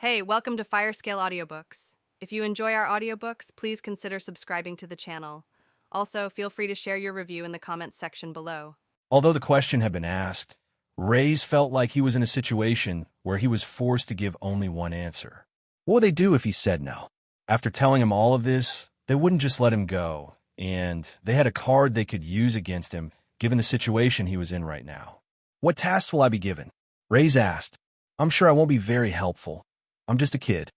Hey, welcome to Firescale Audiobooks. If you enjoy our audiobooks, please consider subscribing to the channel. Also, feel free to share your review in the comments section below. Although the question had been asked, Reyes felt like he was in a situation where he was forced to give only one answer. What would they do if he said no? After telling him all of this, they wouldn't just let him go, and they had a card they could use against him given the situation he was in right now. What tasks will I be given? Reyes asked. I'm sure I won't be very helpful. I'm just a kid.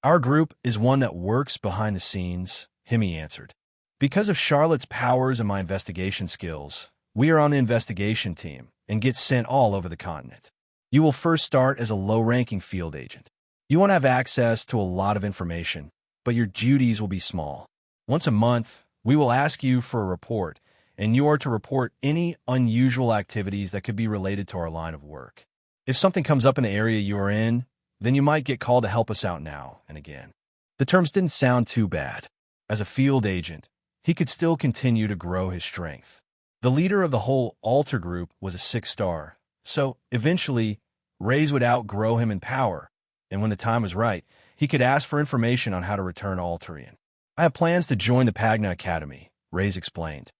Our group is one that works behind the scenes, Himi answered. Because of Charlotte's powers and my investigation skills, we are on the investigation team and get sent all over the continent. You will first start as a low-ranking field agent. You won't have access to a lot of information, but your duties will be small. Once a month, we will ask you for a report, and you are to report any unusual activities that could be related to our line of work. If something comes up in the area you are in, then you might get called to help us out now and again. The terms didn't sound too bad. As a field agent, he could still continue to grow his strength. The leader of the whole altar group was a 6-star, so eventually, Reyes would outgrow him in power, and when the time was right, he could ask for information on how to return Altarian. I have plans to join the Pagna Academy, Reyes explained.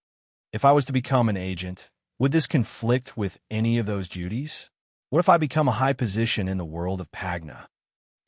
If I was to become an agent, would this conflict with any of those duties? What if I become a high position in the world of Pagna?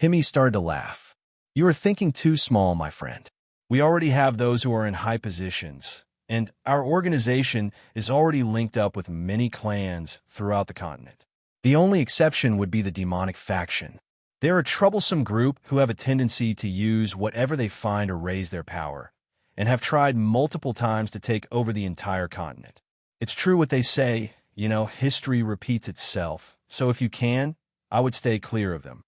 Himi started to laugh. You are thinking too small, my friend. We already have those who are in high positions, and our organization is already linked up with many clans throughout the continent. The only exception would be the demonic faction. They're a troublesome group who have a tendency to use whatever they find to raise their power, and have tried multiple times to take over the entire continent. It's true what they say, history repeats itself. So if you can, I would stay clear of them.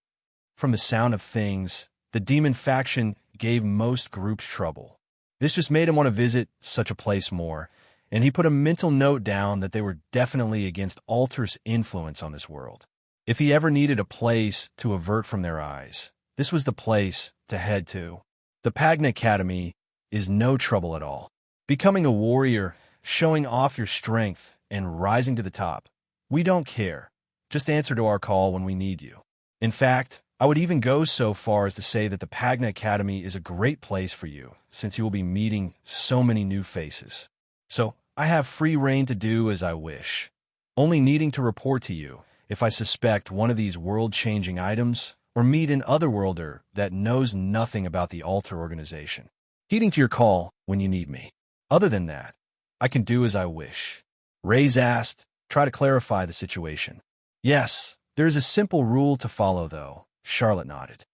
From the sound of things, the demon faction gave most groups trouble. This just made him want to visit such a place more, and he put a mental note down that they were definitely against Altar's influence on this world. If he ever needed a place to avert from their eyes, this was the place to head to. The Pagna Academy is no trouble at all. Becoming a warrior, showing off your strength, and rising to the top. We don't care. Just answer to our call when we need you. In fact, I would even go so far as to say that the Pagna Academy is a great place for you, since you will be meeting so many new faces. So, I have free reign to do as I wish, only needing to report to you if I suspect one of these world-changing items or meet an otherworlder that knows nothing about the altar organization. Heeding to your call when you need me. Other than that, I can do as I wish. Reyes asked, try to clarify the situation. Yes, there is a simple rule to follow, though, Charlotte nodded.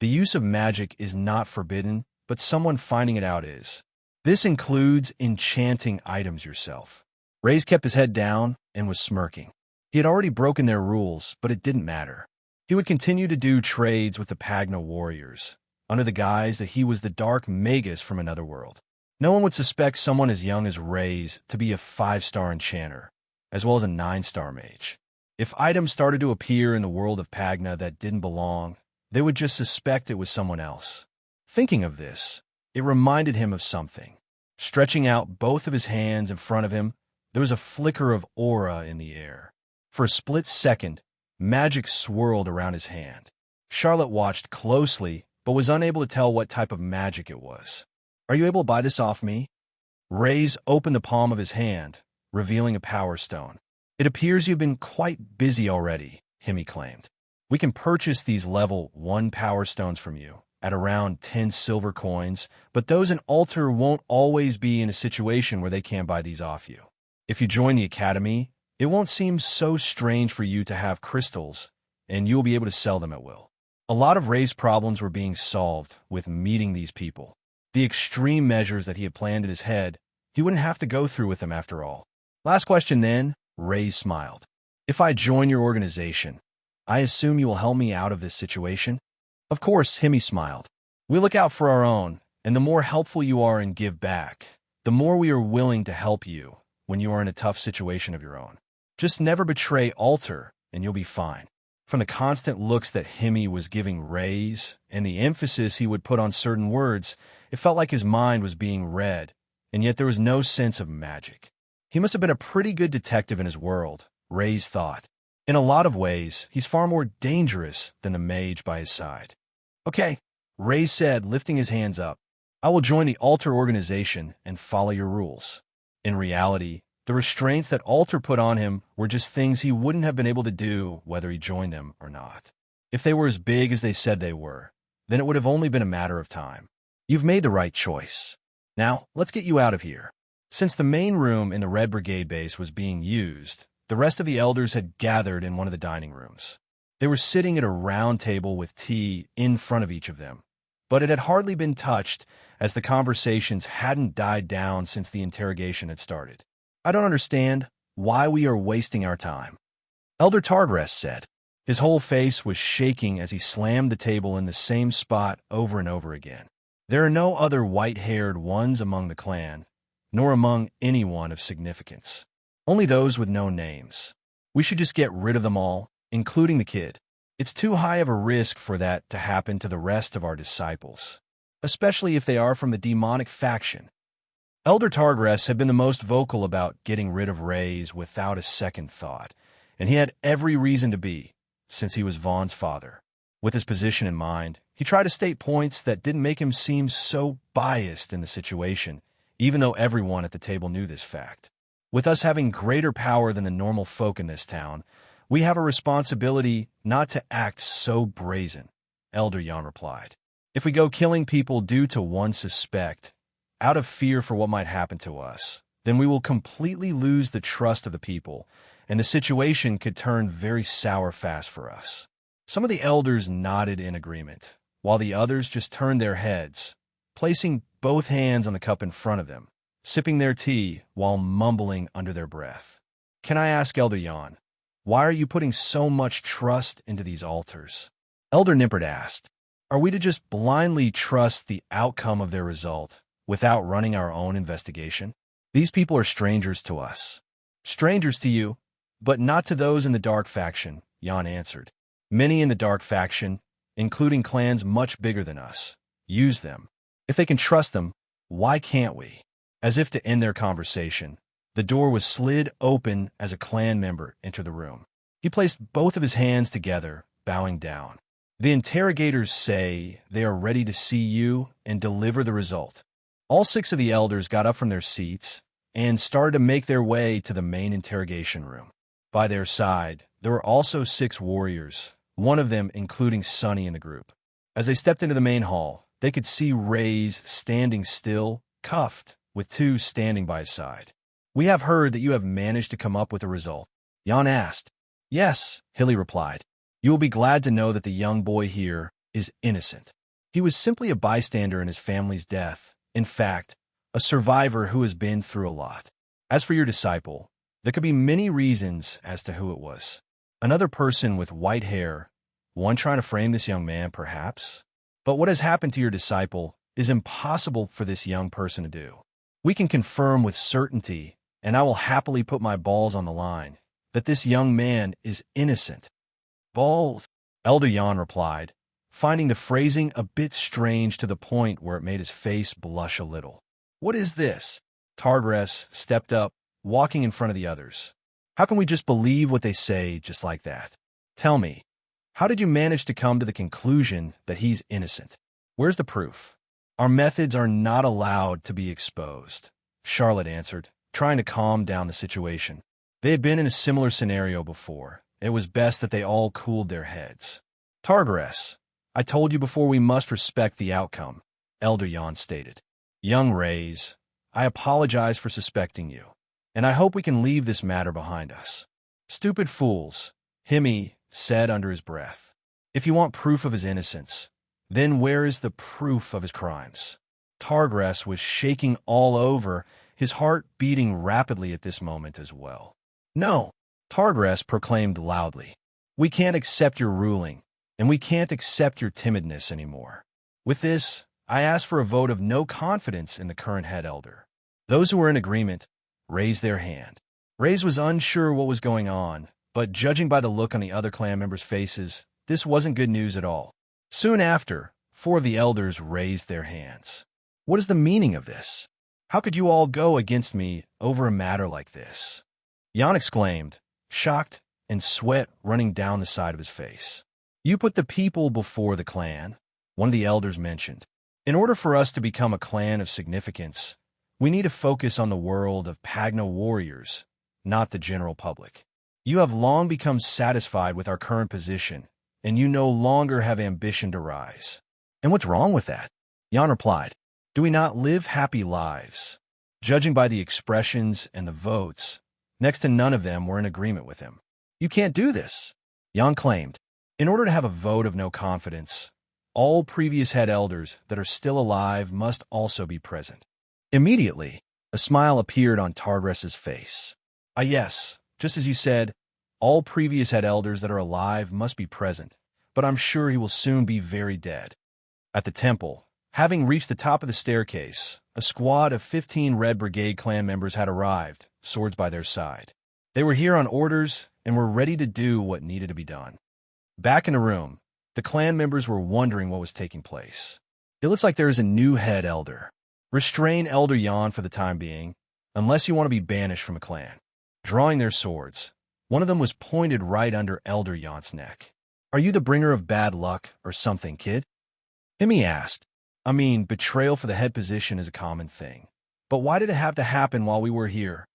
The use of magic is not forbidden, but someone finding it out is. This includes enchanting items yourself. Reyes kept his head down and was smirking. He had already broken their rules, but it didn't matter. He would continue to do trades with the Pagna warriors, under the guise that he was the Dark Magus from another world. No one would suspect someone as young as Reyes to be a 5-star enchanter, as well as a 9-star mage. If items started to appear in the world of Pagna that didn't belong, they would just suspect it was someone else. Thinking of this, it reminded him of something. Stretching out both of his hands in front of him, there was a flicker of aura in the air. For a split second, magic swirled around his hand. Charlotte watched closely, but was unable to tell what type of magic it was. Are you able to buy this off me? Reyes opened the palm of his hand, revealing a power stone. It appears you've been quite busy already, Himi claimed. We can purchase these level 1 power stones from you at around 10 silver coins, but those in Altar won't always be in a situation where they can buy these off you. If you join the academy, it won't seem so strange for you to have crystals, and you will be able to sell them at will. A lot of Rey's problems were being solved with meeting these people. The extreme measures that he had planned in his head, he wouldn't have to go through with them after all. Last question then. Reyes smiled. If I join your organization, I assume you will help me out of this situation? Of course, Himi smiled. We look out for our own, and the more helpful you are and give back, the more we are willing to help you when you are in a tough situation of your own. Just never betray Altar, and you'll be fine. From the constant looks that Himi was giving Reyes, and the emphasis he would put on certain words, it felt like his mind was being read, and yet there was no sense of magic. He must have been a pretty good detective in his world, Reyes thought. In a lot of ways, he's far more dangerous than the mage by his side. Okay, Ray said, lifting his hands up. I will join the altar organization and follow your rules. In reality, the restraints that altar put on him were just things he wouldn't have been able to do whether he joined them or not. If they were as big as they said they were, then it would have only been a matter of time. You've made the right choice. Now, let's get you out of here. Since the main room in the Red Brigade base was being used, the rest of the elders had gathered in one of the dining rooms. They were sitting at a round table with tea in front of each of them, but it had hardly been touched as the conversations hadn't died down since the interrogation had started. I don't understand why we are wasting our time, Elder Targress said. His whole face was shaking as he slammed the table in the same spot over and over again. There are no other white-haired ones among the clan, nor among anyone of significance. Only those with no names. We should just get rid of them all, including the kid. It's too high of a risk for that to happen to the rest of our disciples, especially if they are from the demonic faction. Elder Targress had been the most vocal about getting rid of Rays without a second thought, and he had every reason to be, since he was Vaughn's father. With his position in mind, he tried to state points that didn't make him seem so biased in the situation, even though everyone at the table knew this fact. With us having greater power than the normal folk in this town, we have a responsibility not to act so brazen, Elder Jan replied. If we go killing people due to one suspect, out of fear for what might happen to us, then we will completely lose the trust of the people, and the situation could turn very sour fast for us. Some of the elders nodded in agreement, while the others just turned their heads, placing both hands on the cup in front of them, sipping their tea while mumbling under their breath. Can I ask, Elder Jan, why are you putting so much trust into these altars? Elder Nippert asked. Are we to just blindly trust the outcome of their result without running our own investigation? These people are strangers to us. Strangers to you, but not to those in the Dark Faction, Jan answered. Many in the Dark Faction, including clans much bigger than us, use them. If they can trust them, why can't we? As if to end their conversation, the door was slid open as a clan member entered the room. He placed both of his hands together, bowing down. The interrogators say they are ready to see you and deliver the result. All 6 of the elders got up from their seats and started to make their way to the main interrogation room. By their side, there were also 6 warriors, one of them including Sonny in the group. As they stepped into the main hall, they could see Rays standing still, cuffed, with 2 standing by his side. We have heard that you have managed to come up with a result, Jan asked. Yes, Hilly replied. You will be glad to know that the young boy here is innocent. He was simply a bystander in his family's death, in fact, a survivor who has been through a lot. As for your disciple, there could be many reasons as to who it was. Another person with white hair, one trying to frame this young man, perhaps. But what has happened to your disciple is impossible for this young person to do. We can confirm with certainty, and I will happily put my balls on the line, that this young man is innocent. Balls, Elder Jan replied, finding the phrasing a bit strange to the point where it made his face blush a little. What is this? Targress stepped up, walking in front of the others. How can we just believe what they say just like that? Tell me, how did you manage to come to the conclusion that he's innocent? Where's the proof? Our methods are not allowed to be exposed, Charlotte answered, trying to calm down the situation. They had been in a similar scenario before. It was best that they all cooled their heads. Targress, I told you before we must respect the outcome, Elder Jan stated. Young Rays, I apologize for suspecting you, and I hope we can leave this matter behind us. Stupid fools, Himmy said under his breath. If you want proof of his innocence, then where is the proof of his crimes? Targress was shaking all over, his heart beating rapidly at this moment as well. No, Targress proclaimed loudly. We can't accept your ruling, and we can't accept your timidness anymore. With this, I ask for a vote of no confidence in the current head elder. Those who were in agreement raised their hand. Rays was unsure what was going on, but judging by the look on the other clan members' faces, this wasn't good news at all. Soon after, 4 of the elders raised their hands. What is the meaning of this? How could you all go against me over a matter like this? Jan exclaimed, shocked and sweat running down the side of his face. "You put the people before the clan," one of the elders mentioned. "In order for us to become a clan of significance, we need to focus on the world of Pagna warriors, not the general public. You have long become satisfied with our current position, and you no longer have ambition to rise." "And what's wrong with that?" Jan replied. "Do we not live happy lives?" Judging by the expressions and the votes, next to none of them were in agreement with him. "You can't do this," Jan claimed. "In order to have a vote of no confidence, all previous head elders that are still alive must also be present." Immediately, a smile appeared on Targress's face. "Ah, yes, just as you said, all previous head elders that are alive must be present, but I'm sure he will soon be very dead." At the temple, having reached the top of the staircase, a squad of 15 Red Brigade clan members had arrived, swords by their side. They were here on orders and were ready to do what needed to be done. Back in the room, the clan members were wondering what was taking place. "It looks like there is a new head elder. Restrain Elder Jan for the time being, unless you want to be banished from a clan." Drawing their swords, one of them was pointed right under Elder Jan's neck. "Are you the bringer of bad luck or something, kid?" Himi asked. "I mean, betrayal for the head position is a common thing. But why did it have to happen while we were here?"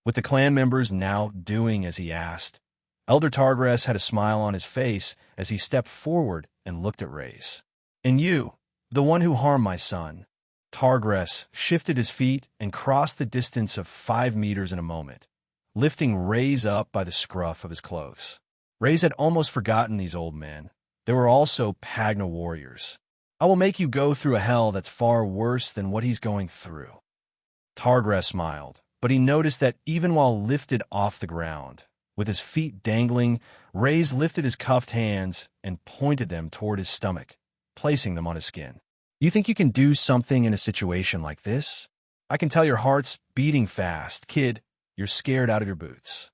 With the clan members now doing as he asked, Elder Targress had a smile on his face as he stepped forward and looked at Reyes. "And you, the one who harmed my son." Targress shifted his feet and crossed the distance of 5 meters in a moment, lifting Reyes up by the scruff of his clothes. Reyes had almost forgotten these old men. They were also Pagna warriors. "I will make you go through a hell that's far worse than what he's going through." Targress smiled, but he noticed that even while lifted off the ground, with his feet dangling, Reyes lifted his cuffed hands and pointed them toward his stomach, placing them on his skin. "You think you can do something in a situation like this? I can tell your heart's beating fast. Kid, you're scared out of your boots."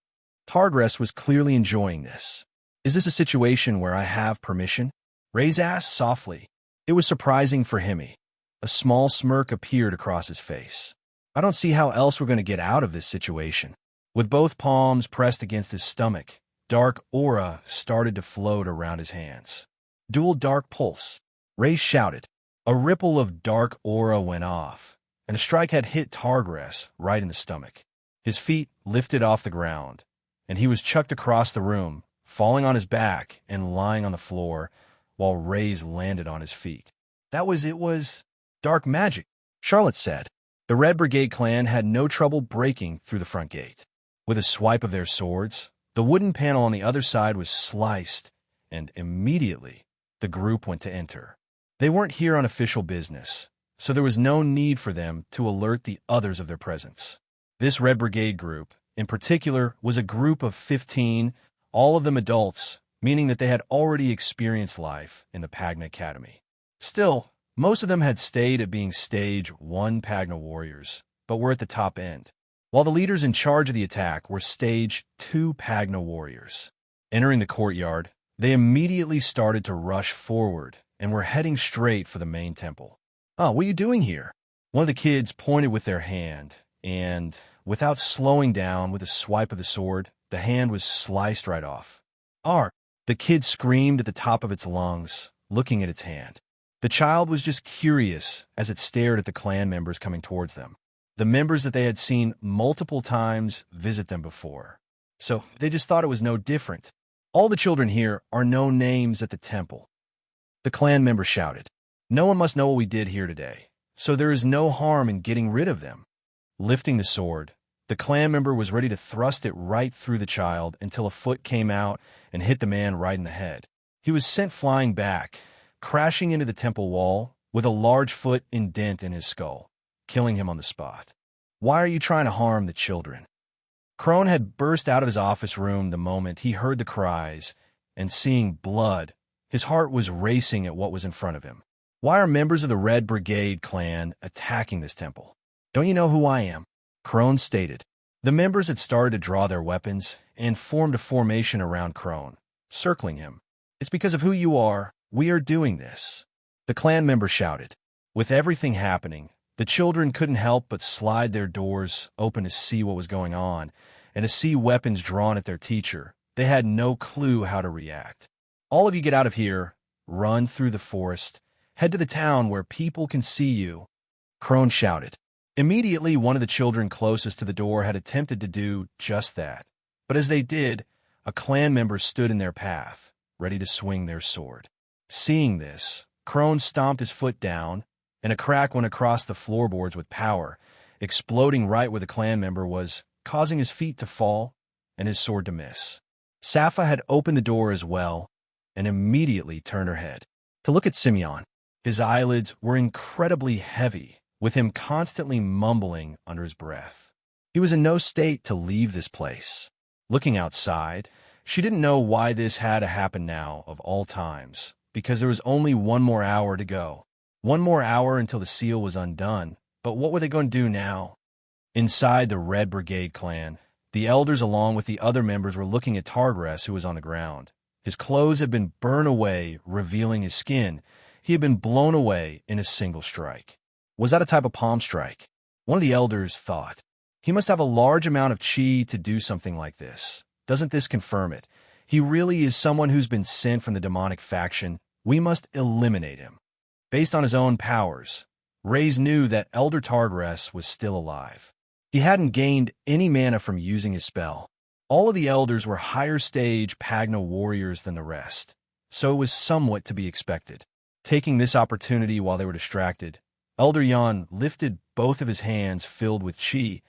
Targress was clearly enjoying this. "Is this a situation where I have permission?" Reyes asked softly. It was surprising for Himi. A small smirk appeared across his face. "I don't see how else we're going to get out of this situation." With both palms pressed against his stomach, dark aura started to float around his hands. "Dual dark pulse," Reyes shouted. A ripple of dark aura went off, and a strike had hit Targress right in the stomach. His feet lifted off the ground, and he was chucked across the room, falling on his back and lying on the floor, while Reyes landed on his feet. It was dark magic," Charlotte said. The Red Brigade clan had no trouble breaking through the front gate. With a swipe of their swords, the wooden panel on the other side was sliced, and immediately the group went to enter. They weren't here on official business, so there was no need for them to alert the others of their presence. This Red Brigade group, in particular, was a group of 15, all of them adults, meaning that they had already experienced life in the Pagna Academy. Still, most of them had stayed at being Stage 1 Pagna warriors, but were at the top end, while the leaders in charge of the attack were Stage 2 Pagna warriors. Entering the courtyard, they immediately started to rush forward and were heading straight for the main temple. "Oh, what are you doing here?" One of the kids pointed with their hand, and, without slowing down with a swipe of the sword, the hand was sliced right off. "Art!" The kid screamed at the top of its lungs, looking at its hand. The child was just curious as it stared at the clan members coming towards them. The members that they had seen multiple times visit them before. So they just thought it was no different. "All the children here are known names at the temple," the clan member shouted. "No one must know what we did here today, so there is no harm in getting rid of them." Lifting the sword, the clan member was ready to thrust it right through the child until a foot came out and hit the man right in the head. He was sent flying back, crashing into the temple wall with a large foot indent in his skull, killing him on the spot. "Why are you trying to harm the children?" Crone had burst out of his office room the moment he heard the cries, and seeing blood, his heart was racing at what was in front of him. "Why are members of the Red Brigade clan attacking this temple?" "Don't you know who I am?" Crone stated. The members had started to draw their weapons and formed a formation around Crone, circling him. "It's because of who you are, we are doing this," the clan member shouted. With everything happening, the children couldn't help but slide their doors open to see what was going on, and to see weapons drawn at their teacher, They had no clue how to react. All of you get out of here, run through the forest, head to the town where people can see you, Crone shouted. Immediately, one of the children closest to the door had attempted to do just that. But as they did, a clan member stood in their path, ready to swing their sword. Seeing this, Crone stomped his foot down, and a crack went across the floorboards with power, exploding right where the clan member was, causing his feet to fall and his sword to miss. Safa had opened the door as well, and immediately turned her head to look at Simeon. His eyelids were incredibly heavy, with him constantly mumbling under his breath. He was in no state to leave this place. Looking outside, she didn't know why this had to happen now, of all times, because there was only one more hour to go. One more hour until the seal was undone, but what were they going to do now? Inside the Red Brigade clan, the elders along with the other members were looking at Targres, who was on the ground. His clothes had been burned away, revealing his skin. He had been blown away in a single strike. Was that a type of palm strike? One of the elders thought. He must have a large amount of chi to do something like this. Doesn't this confirm it? He really is someone who's been sent from the demonic faction. We must eliminate him. Based on his own powers, Reyes knew that Elder Targres was still alive. He hadn't gained any mana from using his spell. All of the elders were higher stage Pagna warriors than the rest, so it was somewhat to be expected. Taking this opportunity while they were distracted, Elder Jan lifted both of his hands filled with chi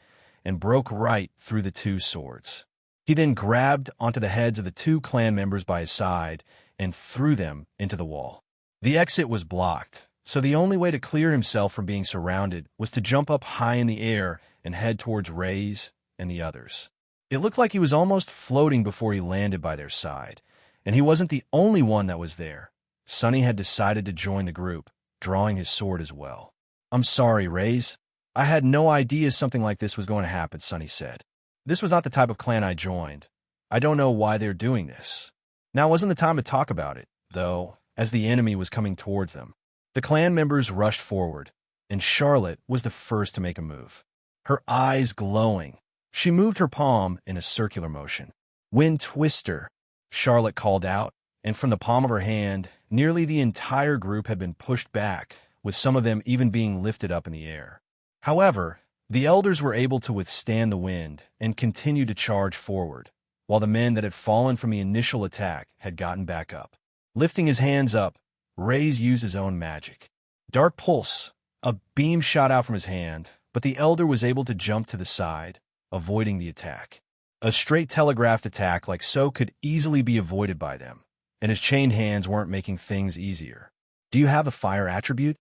and broke right through the two swords. He then grabbed onto the heads of the two clan members by his side and threw them into the wall. The exit was blocked, so the only way to clear himself from being surrounded was to jump up high in the air and head towards Reyes and the others. It looked like he was almost floating before he landed by their side, and he wasn't the only one that was there. Sonny had decided to join the group, drawing his sword as well. "I'm sorry, Reyes. I had no idea something like this was going to happen," Sonny said. "This was not the type of clan I joined. I don't know why they're doing this." Now wasn't the time to talk about it, though, as the enemy was coming towards them. The clan members rushed forward, and Charlotte was the first to make a move. Her eyes glowing, she moved her palm in a circular motion. "Wind Twister," Charlotte called out, and from the palm of her hand, nearly the entire group had been pushed back, with some of them even being lifted up in the air. However, the elders were able to withstand the wind and continue to charge forward, while the men that had fallen from the initial attack had gotten back up. Lifting his hands up, Reyes used his own magic. Dark Pulse, a beam shot out from his hand, but the elder was able to jump to the side, avoiding the attack. A straight telegraphed attack like so could easily be avoided by them, and his chained hands weren't making things easier. "Do you have a fire attribute?"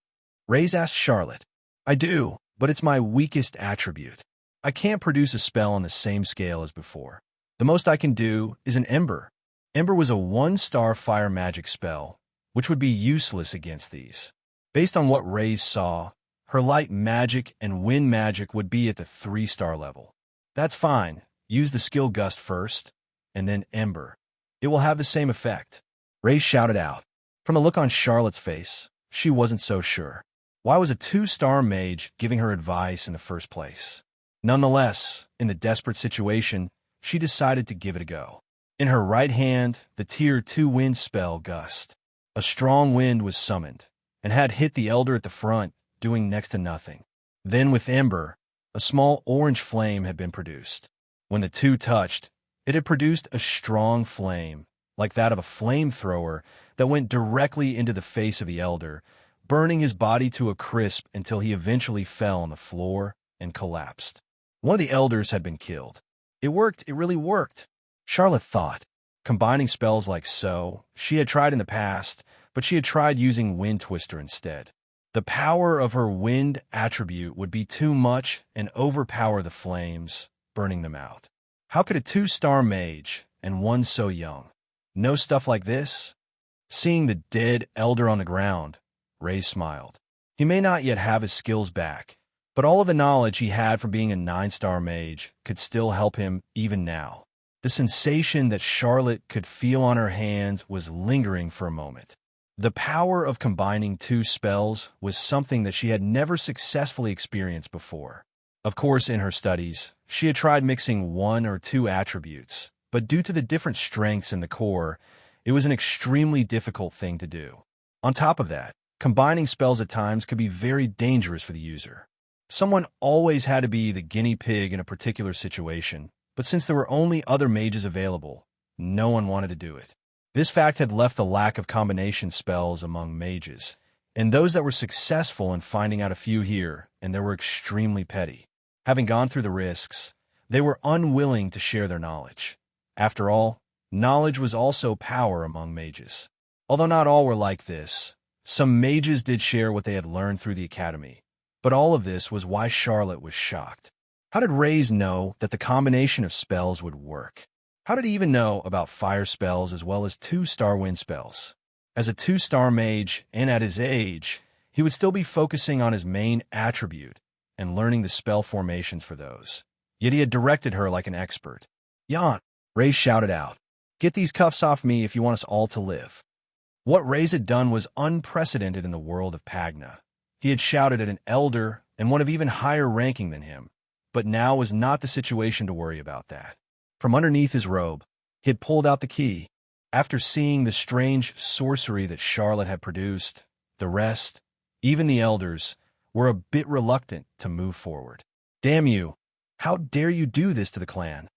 Reyes asked Charlotte. "I do, but it's my weakest attribute. I can't produce a spell on the same scale as before. The most I can do is an Ember." Ember was a 1-star fire magic spell, which would be useless against these. Based on what Reyes saw, her light magic and wind magic would be at the 3-star level. "That's fine. Use the skill Gust first, and then Ember. It will have the same effect," Reyes shouted out. From the look on Charlotte's face, she wasn't so sure. Why was a 2-star mage giving her advice in the first place? Nonetheless, in the desperate situation, she decided to give it a go. In her right hand, the Tier 2 wind spell Gust. A strong wind was summoned, and had hit the elder at the front, doing next to nothing. Then with Ember, a small orange flame had been produced. When the two touched, it had produced a strong flame, like that of a flamethrower, that went directly into the face of the elder, burning his body to a crisp until he eventually fell on the floor and collapsed. One of the elders had been killed. It worked, it really worked, Charlotte thought. Combining spells like so, she had tried in the past, but she had tried using Wind Twister instead. The power of her wind attribute would be too much and overpower the flames, burning them out. How could a 2-star mage, and one so young, know stuff like this? Seeing the dead elder on the ground, Reyes smiled. He may not yet have his skills back, but all of the knowledge he had from being a 9-star mage could still help him even now. The sensation that Charlotte could feel on her hands was lingering for a moment. The power of combining 2 spells was something that she had never successfully experienced before. Of course, in her studies, she had tried mixing 1 or 2 attributes, but due to the different strengths in the core, it was an extremely difficult thing to do. On top of that, combining spells at times could be very dangerous for the user. Someone always had to be the guinea pig in a particular situation, but since there were only other mages available, no one wanted to do it. This fact had left the lack of combination spells among mages, and those that were successful in finding out a few here and there were extremely petty. Having gone through the risks, they were unwilling to share their knowledge. After all, knowledge was also power among mages. Although not all were like this, some mages did share what they had learned through the academy. But all of this was why Charlotte was shocked. How did Reyes know that the combination of spells would work? How did he even know about fire spells as well as 2-star wind spells? As a 2-star mage, and at his age, he would still be focusing on his main attribute and learning the spell formations for those. Yet he had directed her like an expert. "Jan," Reyes shouted out, "get these cuffs off me if you want us all to live." What Reyes had done was unprecedented in the world of Pagna. He had shouted at an elder and one of even higher ranking than him, but now was not the situation to worry about that. From underneath his robe, he had pulled out the key. After seeing the strange sorcery that Charlotte had produced, the rest, even the elders, were a bit reluctant to move forward. "Damn you! How dare you do this to the clan?"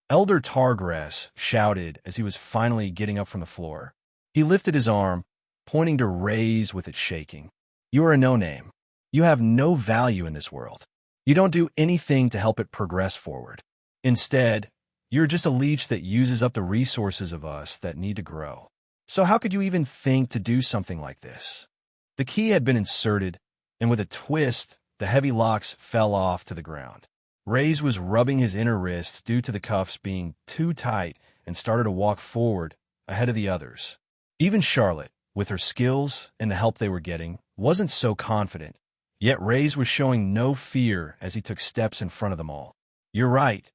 Elder Targress shouted as he was finally getting up from the floor. He lifted his arm, pointing to Reyes with it shaking. "You are a no-name. You have no value in this world. You don't do anything to help it progress forward. Instead, you're just a leech that uses up the resources of us that need to grow. So how could you even think to do something like this?" The key had been inserted, and with a twist, the heavy locks fell off to the ground. Reyes was rubbing his inner wrists due to the cuffs being too tight and started to walk forward ahead of the others. Even Charlotte, with her skills and the help they were getting, wasn't so confident, yet Reyes was showing no fear as he took steps in front of them all. "You're right.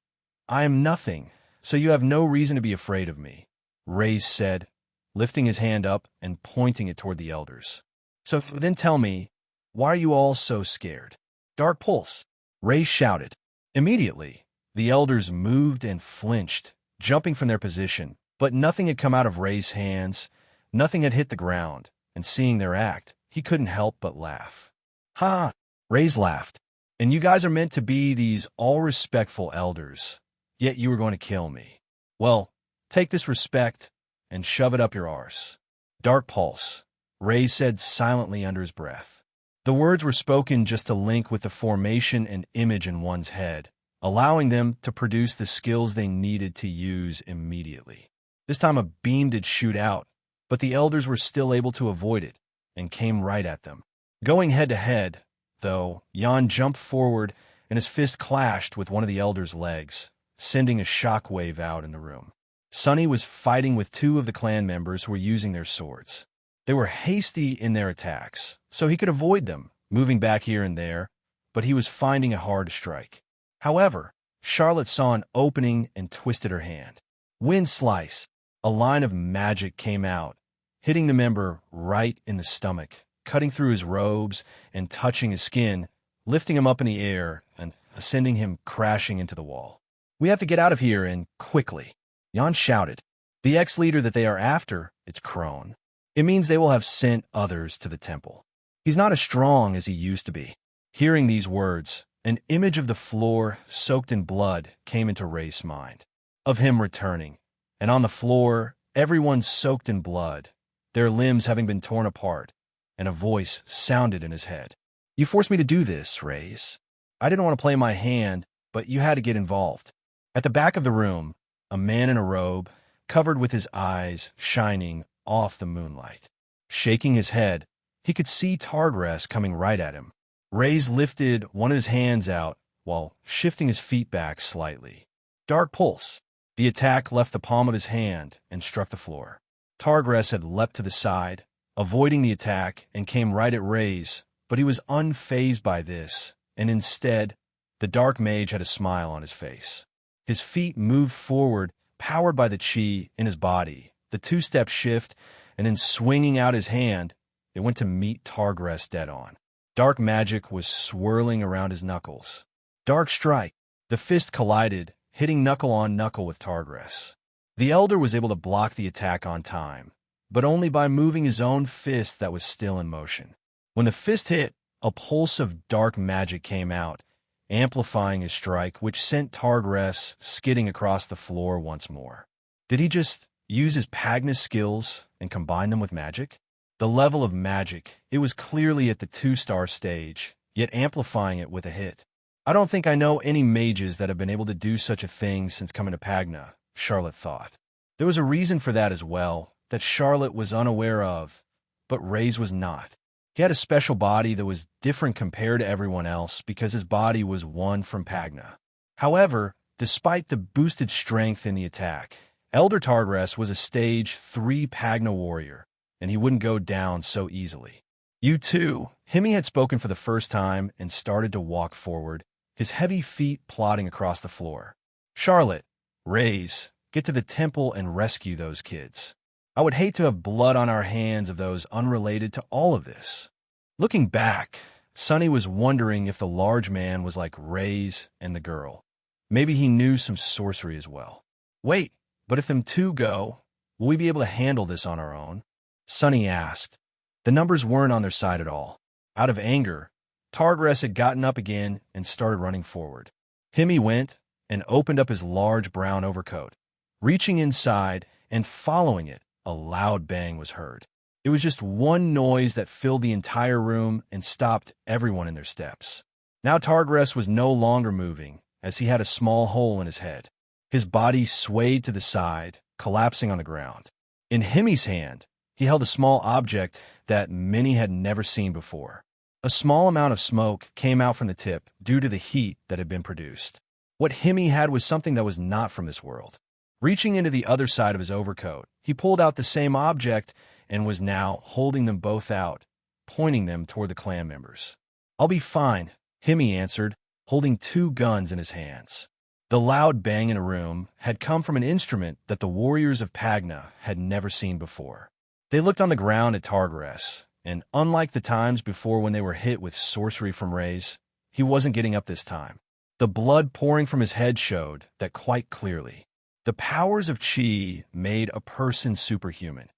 I am nothing, so you have no reason to be afraid of me," Reyes said, lifting his hand up and pointing it toward the elders. "So then tell me, why are you all so scared?" "Dark Pulse," Reyes shouted. Immediately, the elders moved and flinched, jumping from their position, but nothing had come out of Reyes' hands, nothing had hit the ground, and seeing their act, he couldn't help but laugh. "Ha!" Reyes laughed. "And you guys are meant to be these all-respectful elders, yet you were going to kill me. Well, take this respect and shove it up your arse." "Dark Pulse," Reyes said silently under his breath. The words were spoken just to link with the formation and image in one's head, allowing them to produce the skills they needed to use immediately. This time a beam did shoot out, but the elders were still able to avoid it and came right at them. Going head-to-head, though, Jan jumped forward and his fist clashed with one of the elders' legs, sending a shockwave out in the room. Sonny was fighting with 2 of the clan members who were using their swords. They were hasty in their attacks, so he could avoid them, moving back here and there, but he was finding it hard to strike. However, Charlotte saw an opening and twisted her hand. Wind Slice, a line of magic came out, hitting the member right in the stomach, cutting through his robes and touching his skin, lifting him up in the air and sending him crashing into the wall. "We have to get out of here, and quickly," Jan shouted. "The ex-leader that they are after, it's Crone. It means they will have sent others to the temple. He's not as strong as he used to be." Hearing these words, an image of the floor soaked in blood came into Reyes' mind, of him returning, and on the floor, everyone soaked in blood, their limbs having been torn apart, and a voice sounded in his head. "You forced me to do this, Reyes. I didn't want to play my hand, but you had to get involved." At the back of the room, a man in a robe, covered with his eyes shining off the moonlight. Shaking his head, he could see Targress coming right at him. Reyes lifted one of his hands out while shifting his feet back slightly. "Dark Pulse." The attack left the palm of his hand and struck the floor. Targress had leapt to the side, avoiding the attack, and came right at Reyes, but he was unfazed by this, and instead, the dark mage had a smile on his face. His feet moved forward, powered by the chi in his body, the 2-step shift, and then swinging out his hand, it went to meet Targress dead on. Dark magic was swirling around his knuckles. Dark Strike. The fist collided, hitting knuckle on knuckle with Targress. The elder was able to block the attack on time, but only by moving his own fist that was still in motion. When the fist hit, a pulse of dark magic came out, amplifying his strike, which sent Tardress skidding across the floor once more. Did he just use his Pagna skills and combine them with magic? The level of magic, it was clearly at the 2-star stage, yet amplifying it with a hit. I don't think I know any mages that have been able to do such a thing since coming to Pagna, Charlotte thought. There was a reason for that as well, that Charlotte was unaware of, but Ray's was not. He had a special body that was different compared to everyone else because his body was one from Pagna. However, despite the boosted strength in the attack, Elder Tardress was a stage 3 Pagna warrior, and he wouldn't go down so easily. You too. Himi had spoken for the first time and started to walk forward, his heavy feet plodding across the floor. Charlotte, Rays, get to the temple and rescue those kids. I would hate to have blood on our hands of those unrelated to all of this. Looking back, Sonny was wondering if the large man was like Rays and the girl. Maybe he knew some sorcery as well. Wait, but if them two go, will we be able to handle this on our own? Sonny asked. The numbers weren't on their side at all. Out of anger, Tardress had gotten up again and started running forward. Himi went and opened up his large brown overcoat. Reaching inside and following it, a loud bang was heard. It was just one noise that filled the entire room and stopped everyone in their steps. Now Tardress was no longer moving, as he had a small hole in his head. His body swayed to the side, collapsing on the ground. In Himi's hand, he held a small object that many had never seen before. A small amount of smoke came out from the tip due to the heat that had been produced. What Himi had was something that was not from this world. Reaching into the other side of his overcoat, he pulled out the same object and was now holding them both out, pointing them toward the clan members. I'll be fine, Himi answered, holding 2 guns in his hands. The loud bang in a room had come from an instrument that the warriors of Pagna had never seen before. They looked on the ground at Tardress, and unlike the times before when they were hit with sorcery from Rays, he wasn't getting up this time. The blood pouring from his head showed that quite clearly. The powers of Chi made a person superhuman,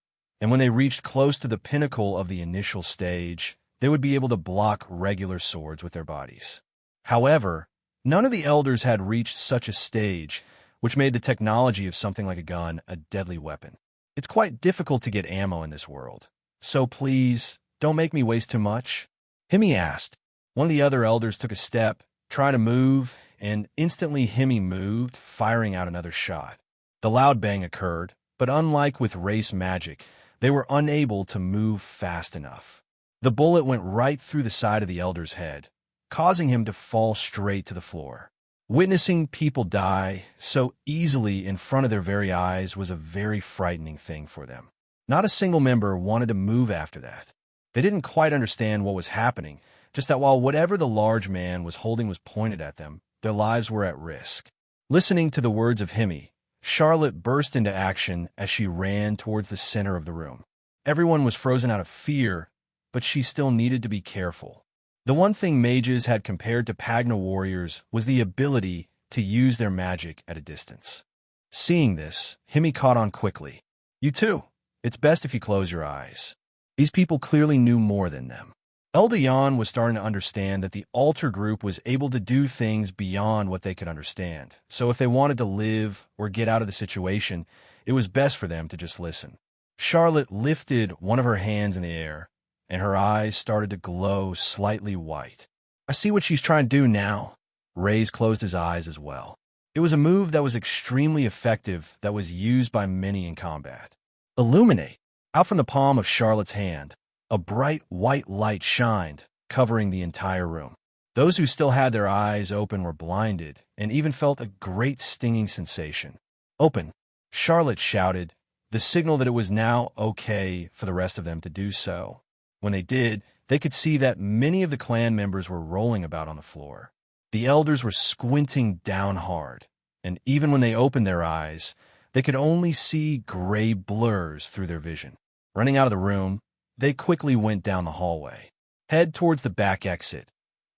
and when they reached close to the pinnacle of the initial stage, they would be able to block regular swords with their bodies. However, none of the elders had reached such a stage, which made the technology of something like a gun a deadly weapon. It's quite difficult to get ammo in this world, so please, don't make me waste too much. Himi asked. One of the other elders took a step, tried to move, and instantly Himi moved, firing out another shot. The loud bang occurred, but unlike with race magic, they were unable to move fast enough. The bullet went right through the side of the elder's head, causing him to fall straight to the floor. Witnessing people die so easily in front of their very eyes was a very frightening thing for them. Not a single member wanted to move after that. They didn't quite understand what was happening, just that while whatever the large man was holding was pointed at them, their lives were at risk. Listening to the words of Himi, Charlotte burst into action as she ran towards the center of the room. Everyone was frozen out of fear, but she still needed to be careful. The one thing mages had compared to Pagna warriors was the ability to use their magic at a distance. Seeing this, Himi caught on quickly. You too. It's best if you close your eyes. These people clearly knew more than them. Eldayan was starting to understand that the altar group was able to do things beyond what they could understand. So if they wanted to live or get out of the situation, it was best for them to just listen. Charlotte lifted one of her hands in the air, and her eyes started to glow slightly white. I see what she's trying to do now. Rays closed his eyes as well. It was a move that was extremely effective that was used by many in combat. Illuminate. Out from the palm of Charlotte's hand, a bright white light shined, covering the entire room. Those who still had their eyes open were blinded and even felt a great stinging sensation. Open, Charlotte shouted, the signal that it was now okay for the rest of them to do so. When they did, they could see that many of the clan members were rolling about on the floor. The elders were squinting down hard, and even when they opened their eyes, they could only see gray blurs through their vision. Running out of the room, they quickly went down the hallway. Head towards the back exit.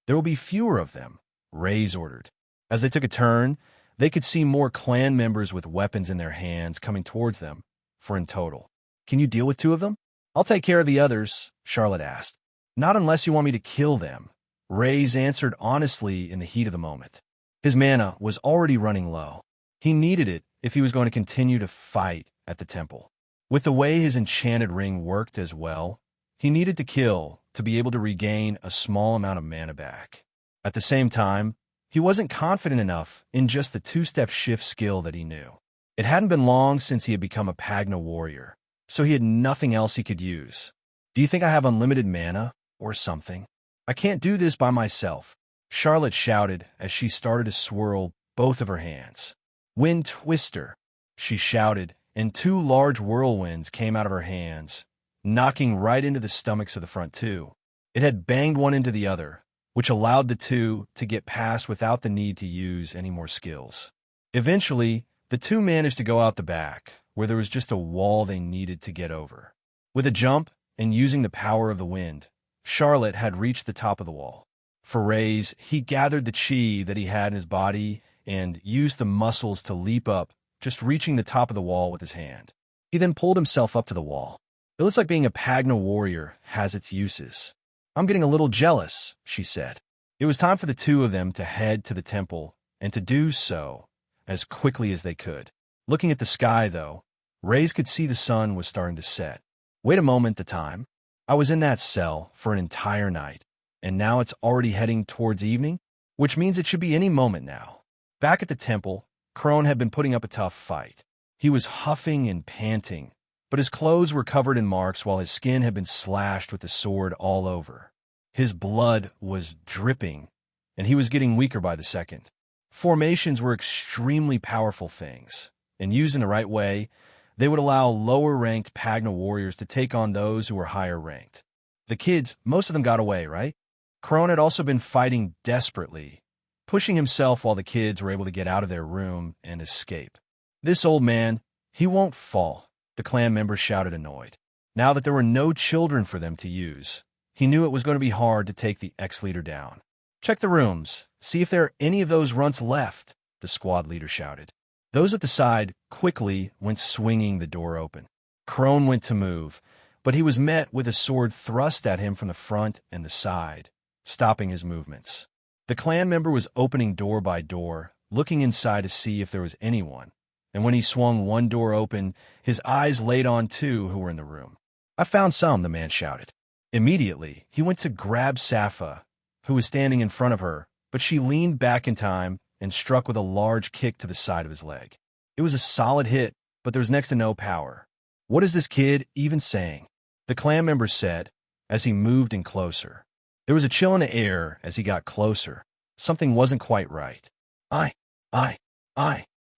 There will be fewer of them, Rays ordered. As they took a turn, They could see more clan members with weapons in their hands coming towards them, for in total. Can you deal with 2 of them? I'll take care of the others, Charlotte asked. Not unless you want me to kill them, Reyes answered honestly in the heat of the moment. His mana was already running low. He needed it if he was going to continue to fight at the temple. With the way his enchanted ring worked as well, he needed to kill to be able to regain a small amount of mana back. At the same time, he wasn't confident enough in just the 2-step shift skill that he knew. It hadn't been long since he had become a Pagna warrior, so he had nothing else he could use. Do you think I have unlimited mana, or something? I can't do this by myself, Charlotte shouted as she started to swirl both of her hands. Wind Twister, she shouted, and 2 large whirlwinds came out of her hands, knocking right into the stomachs of the front 2. It had banged one into the other, which allowed the 2 to get past without the need to use any more skills. Eventually, the 2 managed to go out the back, where there was just a wall they needed to get over. With a jump and using the power of the wind, Charlotte had reached the top of the wall. For Reyes, he gathered the chi that he had in his body and used the muscles to leap up, just reaching the top of the wall with his hand. He then pulled himself up to the wall. It looks like being a Pagna warrior has its uses. I'm getting a little jealous, she said. It was time for the 2 of them to head to the temple, and to do so as quickly as they could. Looking at the sky, though, Reyes could see the sun was starting to set. Wait a moment, the time. I was in that cell for an entire night, and now it's already heading towards evening, which means it should be any moment now. Back at the temple, Crone had been putting up a tough fight. He was huffing and panting, but his clothes were covered in marks while his skin had been slashed with the sword all over. His blood was dripping, and he was getting weaker by the second. Formations were extremely powerful things, and used in the right way, they would allow lower-ranked Pagna warriors to take on those who were higher-ranked. The kids, most of them got away, right? Crone had also been fighting desperately, pushing himself while the kids were able to get out of their room and escape. This old man, he won't fall, the clan members shouted annoyed. Now that there were no children for them to use, he knew it was going to be hard to take the ex-leader down. Check the rooms, see if there are any of those runts left, the squad leader shouted. Those at the side quickly went swinging the door open. Crone went to move, but he was met with a sword thrust at him from the front and the side, stopping his movements. The clan member was opening door by door, looking inside to see if there was anyone, and when he swung one door open, his eyes laid on 2 who were in the room. I found some, the man shouted. Immediately, he went to grab Safa, who was standing in front of her, but she leaned back in time and struck with a large kick to the side of his leg. It was a solid hit, but there was next to no power. What is this kid even saying? The clan member said, as he moved in closer. There was a chill in the air as he got closer. Something wasn't quite right. I.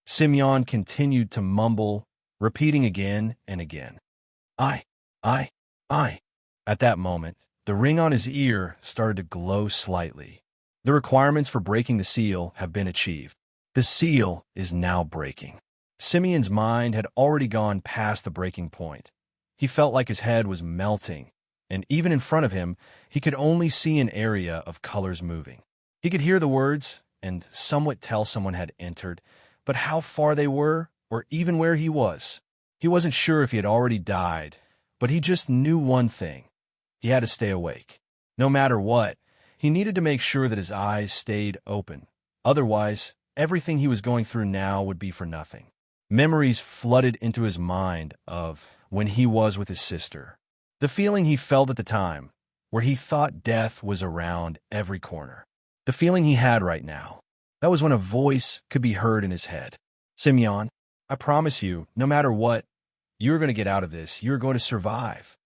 Simeon continued to mumble, repeating again and again. I. At that moment, the ring on his ear started to glow slightly. The requirements for breaking the seal have been achieved. The seal is now breaking. Simeon's mind had already gone past the breaking point. He felt like his head was melting, and even in front of him, he could only see an area of colors moving. He could hear the words and somewhat tell someone had entered, but how far they were, or even where he was. He wasn't sure if he had already died, but he just knew one thing. He had to stay awake. No matter what, he needed to make sure that his eyes stayed open. Otherwise, everything he was going through now would be for nothing. Memories flooded into his mind of when he was with his sister. The feeling he felt at the time, where he thought death was around every corner. The feeling he had right now. That was when a voice could be heard in his head. Simeon, I promise you, no matter what, you're going to get out of this. You're going to survive.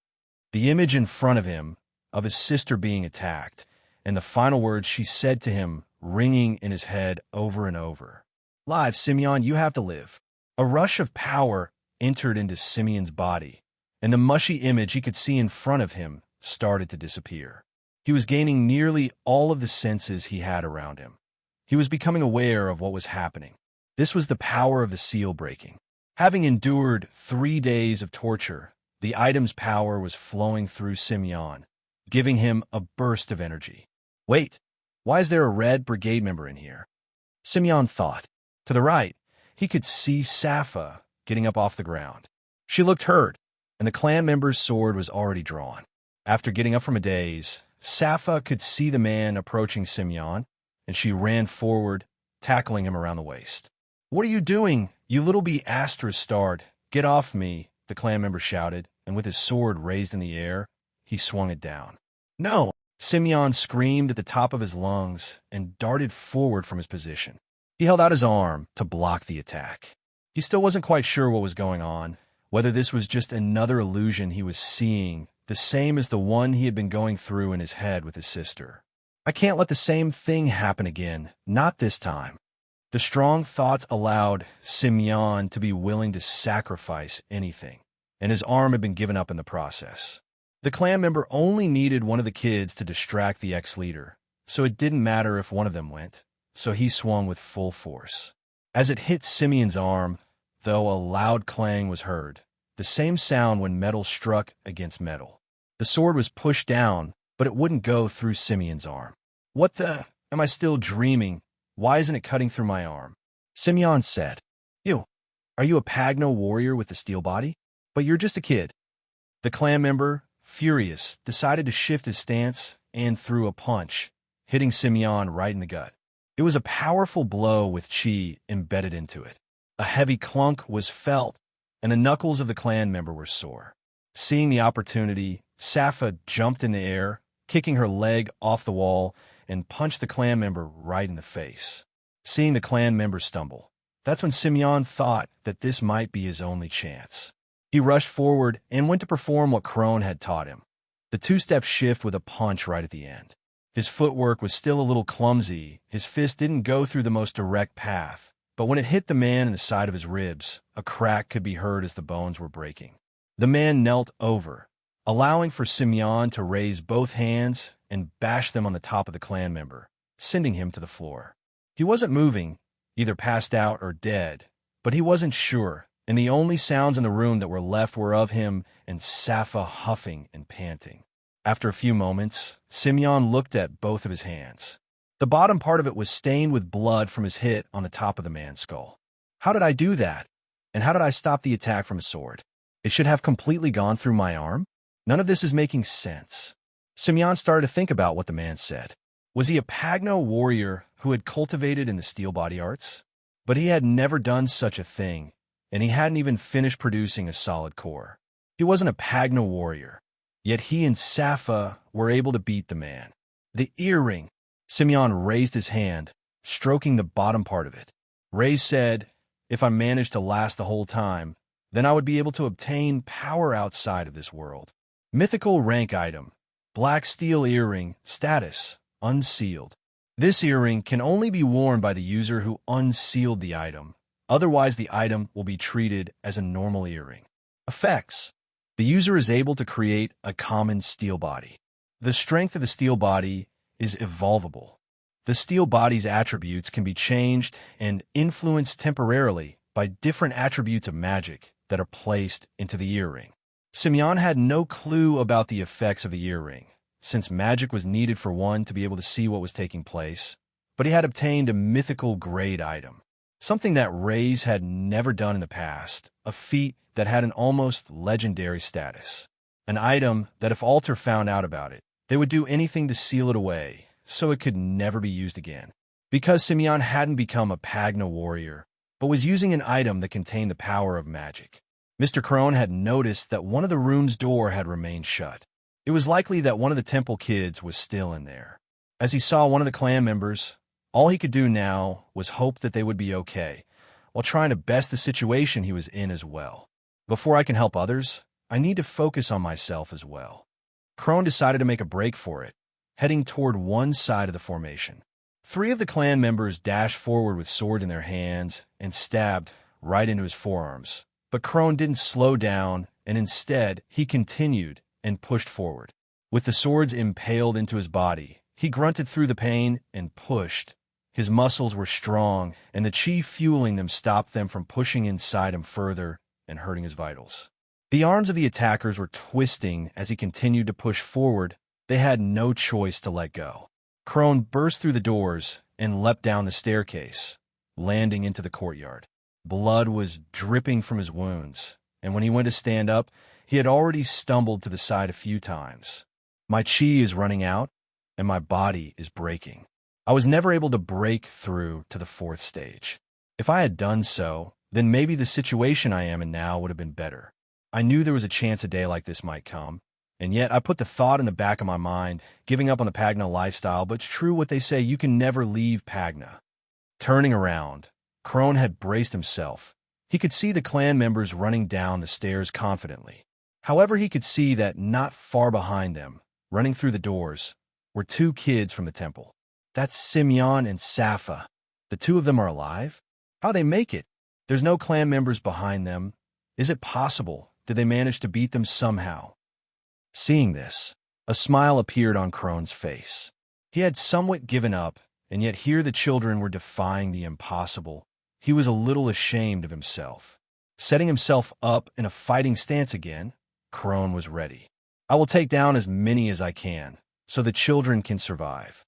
The image in front of him of his sister being attacked, and the final words she said to him ringing in his head over and over. Live, Simeon, you have to live. A rush of power entered into Simeon's body, and the mushy image he could see in front of him started to disappear. He was gaining nearly all of the senses he had around him. He was becoming aware of what was happening. This was the power of the seal breaking. Having endured 3 days of torture, the item's power was flowing through Simeon, giving him a burst of energy. Wait, why is there a red brigade member in here? Simeon thought. To the right, he could see Safa getting up off the ground. She looked hurt, and the clan member's sword was already drawn. After getting up from a daze, Safa could see the man approaching Simeon, and she ran forward, tackling him around the waist. "What are you doing, you little bastard? Get off me," the clan member shouted, and with his sword raised in the air, he swung it down. "No!" Simeon screamed at the top of his lungs and darted forward from his position. He held out his arm to block the attack. He still wasn't quite sure what was going on, whether this was just another illusion he was seeing, the same as the one he had been going through in his head with his sister. "I can't let the same thing happen again, not this time." The strong thoughts allowed Simeon to be willing to sacrifice anything, and his arm had been given up in the process. The clan member only needed one of the kids to distract the ex-leader, so it didn't matter if one of them went, so he swung with full force. As it hit Simeon's arm, though, a loud clang was heard, the same sound when metal struck against metal. The sword was pushed down, but it wouldn't go through Simeon's arm. "What the? Am I still dreaming? Why isn't it cutting through my arm?" Simeon said. Are you a Pagno warrior with a steel body? But you're just a kid." The clan member, furious, decided to shift his stance and threw a punch, hitting Simeon right in the gut. It was a powerful blow with chi embedded into it. A heavy clunk was felt, and the knuckles of the clan member were sore. Seeing the opportunity, Safa jumped in the air, kicking her leg off the wall, and punched the clan member right in the face. Seeing the clan member stumble, that's when Simeon thought that this might be his only chance. He rushed forward and went to perform what Crone had taught him, the two-step shift with a punch right at the end. His footwork was still a little clumsy, his fist didn't go through the most direct path, but when it hit the man in the side of his ribs, a crack could be heard as the bones were breaking. The man knelt over, allowing for Simeon to raise both hands and bash them on the top of the clan member, sending him to the floor. He wasn't moving, either passed out or dead, but he wasn't sure, and the only sounds in the room that were left were of him and Safa huffing and panting. After a few moments, Simeon looked at both of his hands. The bottom part of it was stained with blood from his hit on the top of the man's skull. How did I do that? And how did I stop the attack from a sword? It should have completely gone through my arm? None of this is making sense. Simeon started to think about what the man said. Was he a Pagno warrior who had cultivated in the steel body arts? But he had never done such a thing, and he hadn't even finished producing a solid core. He wasn't a Pagno warrior, yet he and Safa were able to beat the man. The earring. Simeon raised his hand, stroking the bottom part of it. Ray said, "If I managed to last the whole time, then I would be able to obtain power outside of this world." Mythical rank item. Black steel earring. Status. Unsealed. This earring can only be worn by the user who unsealed the item. Otherwise, the item will be treated as a normal earring. Effects. The user is able to create a common steel body. The strength of the steel body is evolvable. The steel body's attributes can be changed and influenced temporarily by different attributes of magic that are placed into the earring. Simeon had no clue about the effects of the earring, since magic was needed for one to be able to see what was taking place, but he had obtained a mythical grade item, something that Rays had never done in the past, a feat that had an almost legendary status, an item that if Alter found out about it, they would do anything to seal it away, so it could never be used again. Because Simeon hadn't become a Pagno warrior, but was using an item that contained the power of magic, Mr. Crone had noticed that one of the room's door had remained shut. It was likely that one of the temple kids was still in there. As he saw one of the clan members, all he could do now was hope that they would be okay, while trying to best the situation he was in as well. Before I can help others, I need to focus on myself as well. Crone decided to make a break for it, heading toward one side of the formation. 3 of the clan members dashed forward with swords in their hands and stabbed right into his forearms. But Crone didn't slow down, and instead, he continued and pushed forward. With the swords impaled into his body, he grunted through the pain and pushed. His muscles were strong, and the chi fueling them stopped them from pushing inside him further and hurting his vitals. The arms of the attackers were twisting as he continued to push forward. They had no choice to let go. Crone burst through the doors and leapt down the staircase. landing into the courtyard. Blood was dripping from his wounds, and when he went to stand up, he had already stumbled to the side a few times. My chi is running out, and my body is breaking. I was never able to break through to the fourth stage. If I had done so, then maybe the situation I am in now would have been better. I knew there was a chance a day like this might come, and yet I put the thought in the back of my mind, giving up on the Pagna lifestyle, but it's true what they say, you can never leave Pagna. Turning around, Crone had braced himself. He could see the clan members running down the stairs confidently. However, he could see that not far behind them, running through the doors, were two kids from the temple. That's Simeon and Safa. The two of them are alive? How'd they make it? There's no clan members behind them. Is it possible? Did they manage to beat them somehow? Seeing this, a smile appeared on Crone's face. He had somewhat given up, and yet here the children were defying the impossible. He was a little ashamed of himself. Setting himself up in a fighting stance again, Crone was ready. I will take down as many as I can, so the children can survive.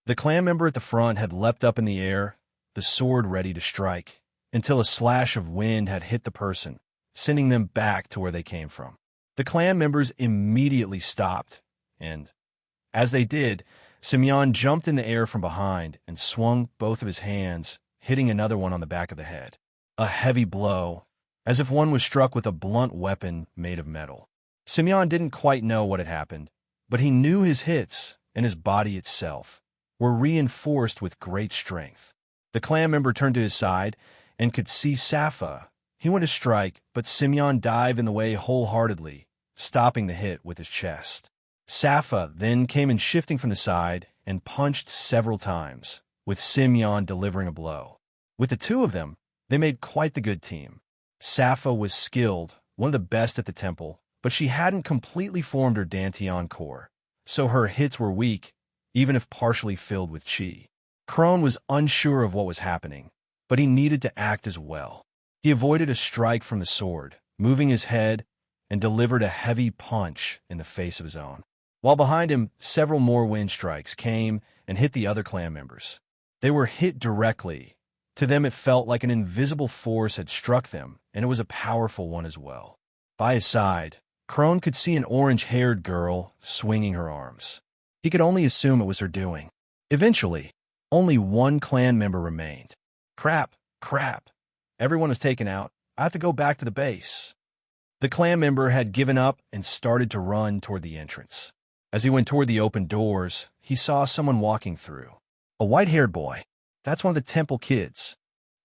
The clan member at the front had leapt up in the air, the sword ready to strike, until a slash of wind had hit the person, sending them back to where they came from. The clan members immediately stopped, and, as they did, Simeon jumped in the air from behind and swung both of his hands, hitting another one on the back of the head. A heavy blow, as if one was struck with a blunt weapon made of metal. Simeon didn't quite know what had happened, but he knew his hits and his body itself were reinforced with great strength. The clan member turned to his side and could see Safa. He went to strike, but Simeon dived in the way wholeheartedly, stopping the hit with his chest. Safa then came in shifting from the side and punched several times, with Simeon delivering a blow. With the two of them, they made quite the good team. Safa was skilled, one of the best at the temple, but she hadn't completely formed her Dantian core, so her hits were weak, even if partially filled with chi. Crone was unsure of what was happening, but he needed to act as well. He avoided a strike from the sword, moving his head, and delivered a heavy punch in the face of his own. While behind him, several more wind strikes came and hit the other clan members. They were hit directly. To them it felt like an invisible force had struck them, and it was a powerful one as well. By his side, Crone could see an orange-haired girl swinging her arms. He could only assume it was her doing. Eventually, only one clan member remained. Crap. Everyone was taken out. I have to go back to the base. The clan member had given up and started to run toward the entrance. As he went toward the open doors, he saw someone walking through. A white-haired boy. That's one of the temple kids.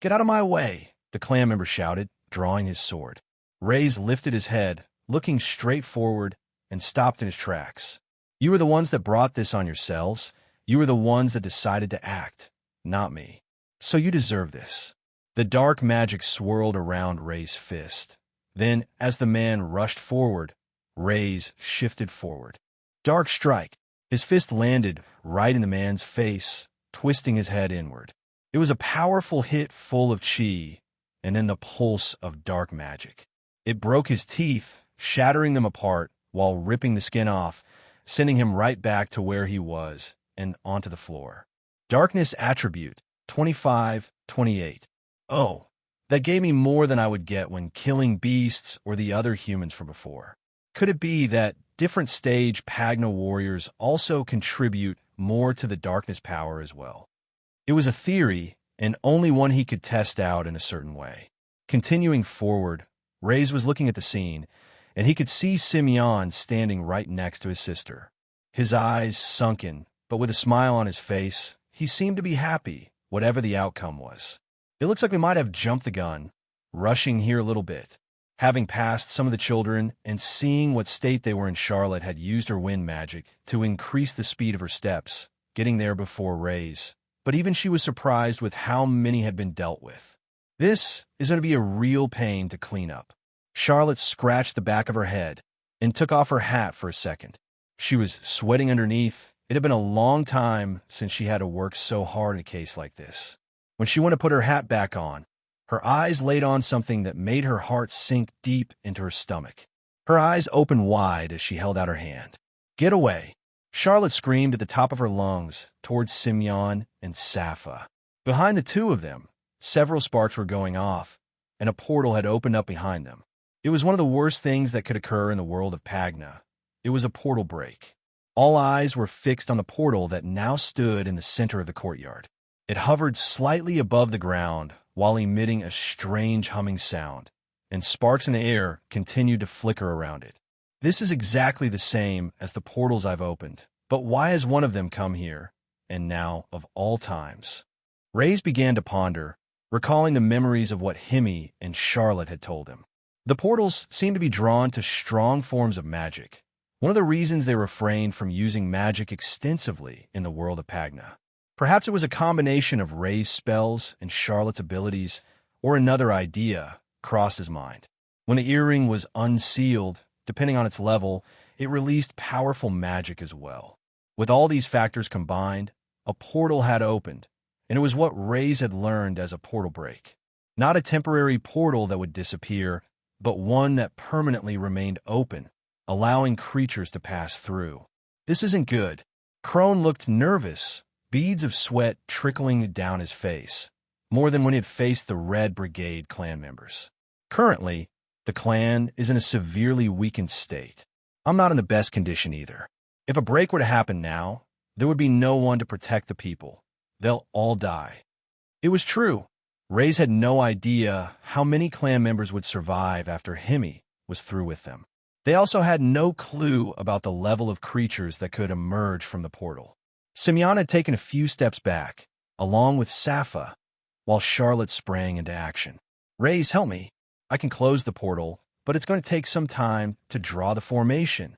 Get out of my way, the clan member shouted, drawing his sword. Reyes lifted his head, looking straight forward, and stopped in his tracks. You were the ones that brought this on yourselves. You were the ones that decided to act, not me. So you deserve this. The dark magic swirled around Reyes' fist. Then, as the man rushed forward, Reyes shifted forward. Dark strike. His fist landed right in the man's face, twisting his head inward. It was a powerful hit full of chi, and then the pulse of dark magic. It broke his teeth, shattering them apart while ripping the skin off, sending him right back to where he was and onto the floor. Darkness attribute, 25/28. Oh, that gave me more than I would get when killing beasts or the other humans from before. Could it be that different stage Pagna warriors also contribute more to the darkness power as well? It was a theory, and only one he could test out in a certain way. Continuing forward, Reyes was looking at the scene, and he could see Simeon standing right next to his sister. His eyes sunken, but with a smile on his face, he seemed to be happy, whatever the outcome was. It looks like we might have jumped the gun, rushing here a little bit. Having passed some of the children and seeing what state they were in, Charlotte had used her wind magic to increase the speed of her steps, getting there before Reyes. But even she was surprised with how many had been dealt with. This is going to be a real pain to clean up. Charlotte scratched the back of her head and took off her hat for a second. She was sweating underneath. It had been a long time since she had to work so hard in a case like this. When she went to put her hat back on, her eyes laid on something that made her heart sink deep into her stomach. Her eyes opened wide as she held out her hand. Get away! Charlotte screamed at the top of her lungs towards Simeon and Safa. Behind the two of them, Several sparks were going off, and a portal had opened up behind them. It was one of the worst things that could occur in the world of Pagna. It was a portal break. All eyes were fixed on the portal that now stood in the center of the courtyard. It hovered slightly above the ground while emitting a strange humming sound, and sparks in the air continued to flicker around it. This is exactly the same as the portals I've opened, but why has one of them come here, and now of all times? Reyes began to ponder, recalling the memories of what Himi and Charlotte had told him. The portals seemed to be drawn to strong forms of magic, one of the reasons they refrained from using magic extensively in the world of Pagna. Perhaps it was a combination of Rey's spells and Charlotte's abilities, or another idea crossed his mind. When the earring was unsealed, depending on its level, it released powerful magic as well. With all these factors combined, a portal had opened, and it was what Reyes had learned as a portal break. Not a temporary portal that would disappear, but one that permanently remained open, allowing creatures to pass through. This isn't good. Crone looked nervous, beads of sweat trickling down his face, more than when he had faced the Red Brigade clan members. Currently, the clan is in a severely weakened state. I'm not in the best condition either. If a break were to happen now, there would be no one to protect the people. They'll all die. It was true. Reyes had no idea how many clan members would survive after Himi was through with them. They also had no clue about the level of creatures that could emerge from the portal. Simeon had taken a few steps back, along with Safa, while Charlotte sprang into action. Reyes, help me. I can close the portal, but it's going to take some time to draw the formation.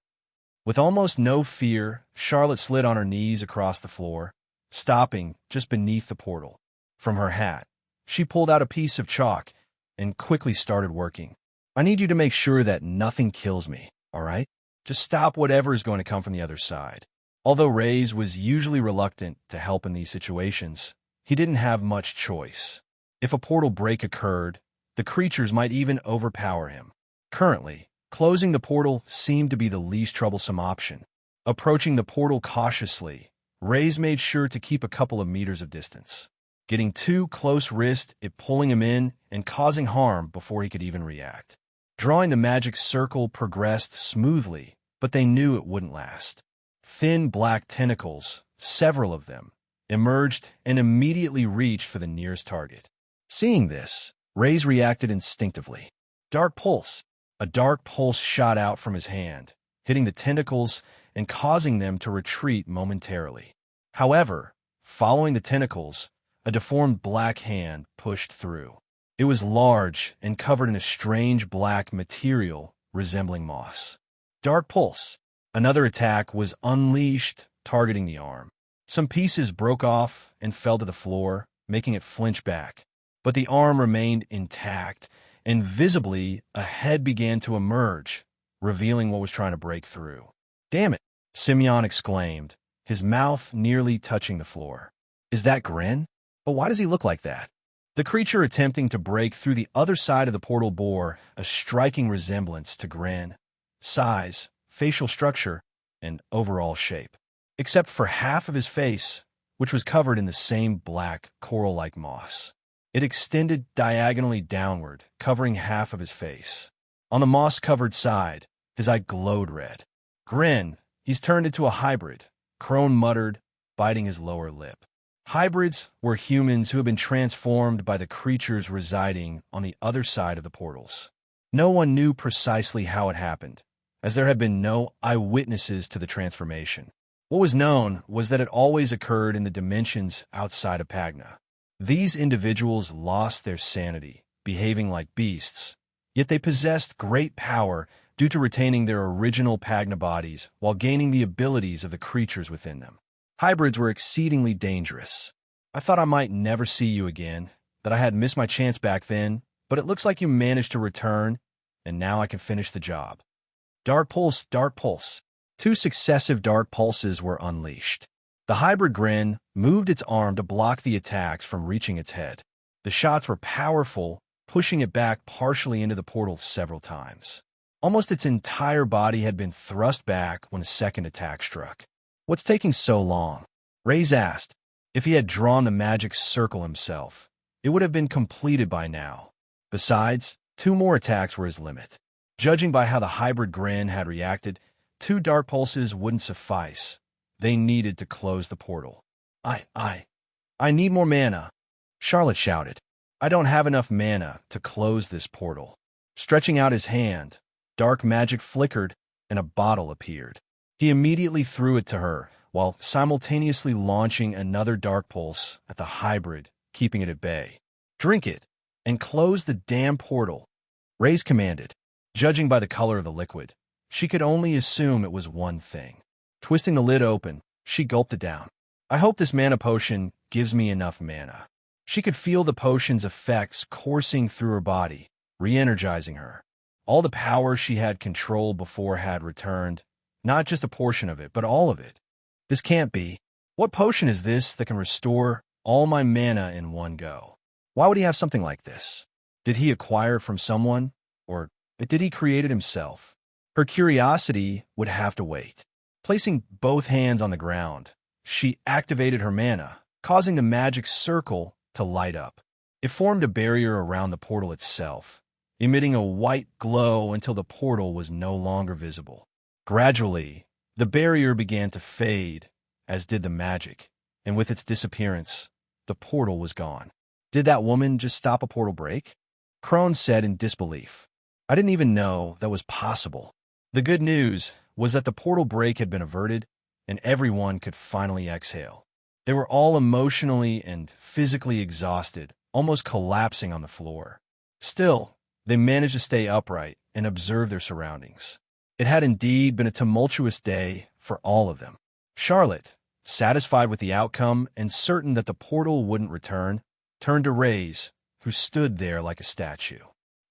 With almost no fear, Charlotte slid on her knees across the floor, stopping just beneath the portal. From her hat, she pulled out a piece of chalk and quickly started working. I need you to make sure that nothing kills me, all right? Just stop whatever is going to come from the other side. Although Reyes was usually reluctant to help in these situations, he didn't have much choice. If a portal break occurred, the creatures might even overpower him. Currently, closing the portal seemed to be the least troublesome option. Approaching the portal cautiously, Reyes made sure to keep a couple of meters of distance. Getting too close risked it pulling him in and causing harm before he could even react. Drawing the magic circle progressed smoothly, but they knew it wouldn't last. Thin black tentacles, several of them, emerged and immediately reached for the nearest target. Seeing this, Reyes reacted instinctively. Dark pulse. A dark pulse shot out from his hand, hitting the tentacles and causing them to retreat momentarily. However, following the tentacles, a deformed black hand pushed through. It was large and covered in a strange black material resembling moss. Dark pulse. Another attack was unleashed, targeting the arm. Some pieces broke off and fell to the floor, making it flinch back. But the arm remained intact, and visibly a head began to emerge, revealing what was trying to break through. "Damn it," Simeon exclaimed, his mouth nearly touching the floor. "Is that Gren? But why does he look like that?" The creature attempting to break through the other side of the portal bore a striking resemblance to Gren. Size, facial structure, and overall shape. Except for half of his face, which was covered in the same black, coral-like moss. It extended diagonally downward, covering half of his face. On the moss-covered side, his eye glowed red. "Gren, he's turned into a hybrid," Crone muttered, biting his lower lip. Hybrids were humans who had been transformed by the creatures residing on the other side of the portals. No one knew precisely how it happened, as there had been no eyewitnesses to the transformation. What was known was that it always occurred in the dimensions outside of Pagna. These individuals lost their sanity, behaving like beasts, yet they possessed great power due to retaining their original Pagna bodies while gaining the abilities of the creatures within them. Hybrids were exceedingly dangerous. "I thought I might never see you again, that I had missed my chance back then, but it looks like you managed to return, and now I can finish the job." Dark pulse, dark pulse. 2 successive dark pulses were unleashed. The hybrid Gren moved its arm to block the attacks from reaching its head. The shots were powerful, pushing it back partially into the portal several times. Almost its entire body had been thrust back when a second attack struck. "What's taking so long?" Reyes asked. If he had drawn the magic circle himself, it would have been completed by now. Besides, 2 more attacks were his limit. Judging by how the hybrid grin had reacted, 2 dark pulses wouldn't suffice. They needed to close the portal. I need more mana, Charlotte shouted. I don't have enough mana to close this portal. Stretching out his hand, dark magic flickered and a bottle appeared. He immediately threw it to her, while simultaneously launching another dark pulse at the hybrid, keeping it at bay. Drink it, and close the damn portal, Reyes commanded. Judging by the color of the liquid, she could only assume it was one thing. Twisting the lid open, she gulped it down. I hope this mana potion gives me enough mana. She could feel the potion's effects coursing through her body, re-energizing her. All the power she had controlled before had returned, not just a portion of it, but all of it. This can't be. What potion is this that can restore all my mana in one go? Why would he have something like this? Did he acquire it from someone, or did he create it himself? Her curiosity would have to wait. Placing both hands on the ground, she activated her mana, causing the magic circle to light up. It formed a barrier around the portal itself, emitting a white glow until the portal was no longer visible. Gradually, the barrier began to fade, as did the magic, and with its disappearance, the portal was gone. Did that woman just stop a portal break? Crone said in disbelief. I didn't even know that was possible. The good news was that the portal break had been averted, and everyone could finally exhale. They were all emotionally and physically exhausted, almost collapsing on the floor. Still, they managed to stay upright and observe their surroundings. It had indeed been a tumultuous day for all of them. Charlotte, satisfied with the outcome and certain that the portal wouldn't return, turned to Reyes, who stood there like a statue.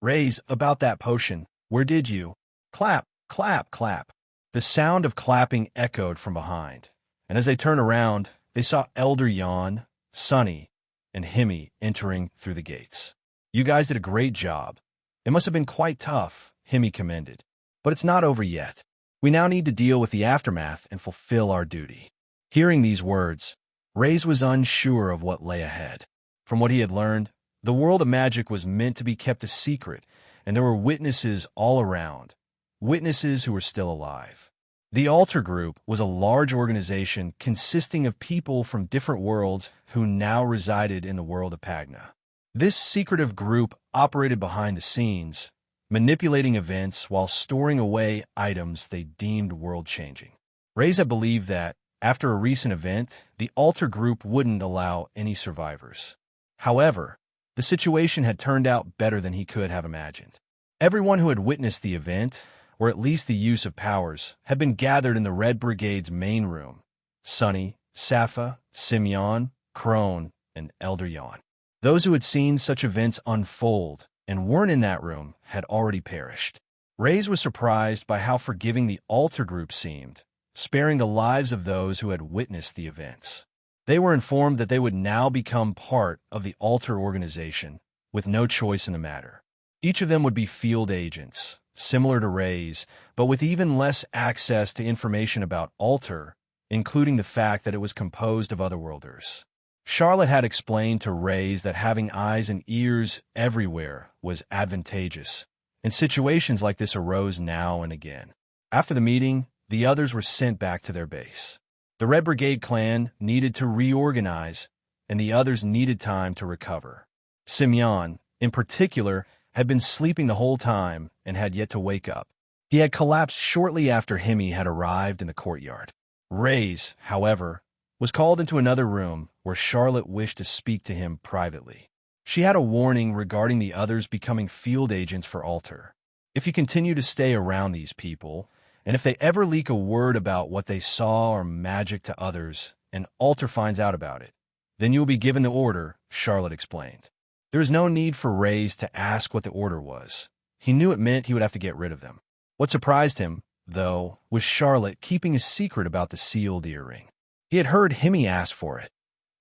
Reyes, about that potion, where did you? Clap, clap, clap. The sound of clapping echoed from behind, and as they turned around, they saw Elder Yawn, Sunny, and Himi entering through the gates. You guys did a great job. It must have been quite tough, Himi commended. But it's not over yet. We now need to deal with the aftermath and fulfill our duty. Hearing these words, Reyes was unsure of what lay ahead. From what he had learned, the world of magic was meant to be kept a secret, and there were witnesses all around, witnesses who were still alive. The Altar Group was a large organization consisting of people from different worlds who now resided in the world of Pagna. This secretive group operated behind the scenes, manipulating events while storing away items they deemed world-changing. Reza believed that, after a recent event, the Altar Group wouldn't allow any survivors. However, the situation had turned out better than he could have imagined. Everyone who had witnessed the event, or at least the use of powers, had been gathered in the Red Brigade's main room. Sunny, Safa, Simeon, Crone, and Elder Yawn. Those who had seen such events unfold and weren't in that room had already perished. Reyes was surprised by how forgiving the Altar Group seemed, sparing the lives of those who had witnessed the events. They were informed that they would now become part of the Altar organization, with no choice in the matter. Each of them would be field agents, similar to Reyes, but with even less access to information about Altar, including the fact that it was composed of otherworlders. Charlotte had explained to Reyes that having eyes and ears everywhere was advantageous, and situations like this arose now and again. After the meeting, the others were sent back to their base. The Red Brigade clan needed to reorganize, and the others needed time to recover. Simeon, in particular, had been sleeping the whole time and had yet to wake up. He had collapsed shortly after Himi had arrived in the courtyard. Reyes, however, was called into another room where Charlotte wished to speak to him privately. She had a warning regarding the others becoming field agents for Altar. If you continue to stay around these people, and if they ever leak a word about what they saw or magic to others, and Altar finds out about it, then you will be given the order, Charlotte explained. There was no need for Reyes to ask what the order was. He knew it meant he would have to get rid of them. What surprised him, though, was Charlotte keeping a secret about the sealed earring. He had heard Himi ask for it,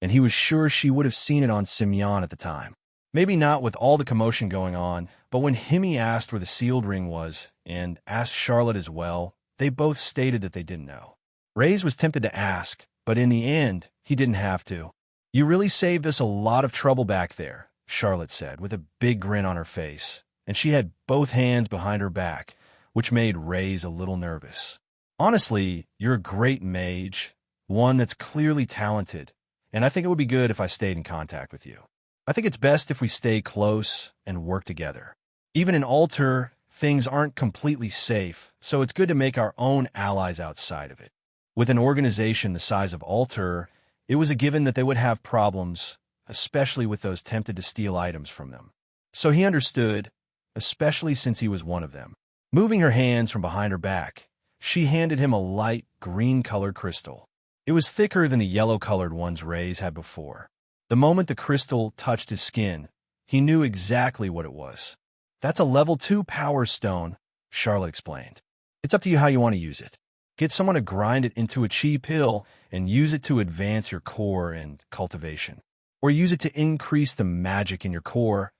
and he was sure she would have seen it on Simeon at the time. Maybe not with all the commotion going on, but when Himi asked where the sealed ring was, and asked Charlotte as well, they both stated that they didn't know. Reyes was tempted to ask, but in the end, he didn't have to. You really saved us a lot of trouble back there, Charlotte said, with a big grin on her face, and she had both hands behind her back, which made Raze a little nervous. Honestly, you're a great mage, one that's clearly talented, and I think it would be good if I stayed in contact with you. I think it's best if we stay close and work together. Even in Alter, things aren't completely safe, so it's good to make our own allies outside of it. With an organization the size of Alter, it was a given that they would have problems, especially with those tempted to steal items from them. So he understood, especially since he was one of them. Moving her hands from behind her back, she handed him a light green-colored crystal. It was thicker than the yellow-colored ones Raze had before. The moment the crystal touched his skin, he knew exactly what it was. That's a level 2 power stone, Charlotte explained. It's up to you how you want to use it. Get someone to grind it into a chi pill and use it to advance your core and cultivation. Or use it to increase the magic in your core,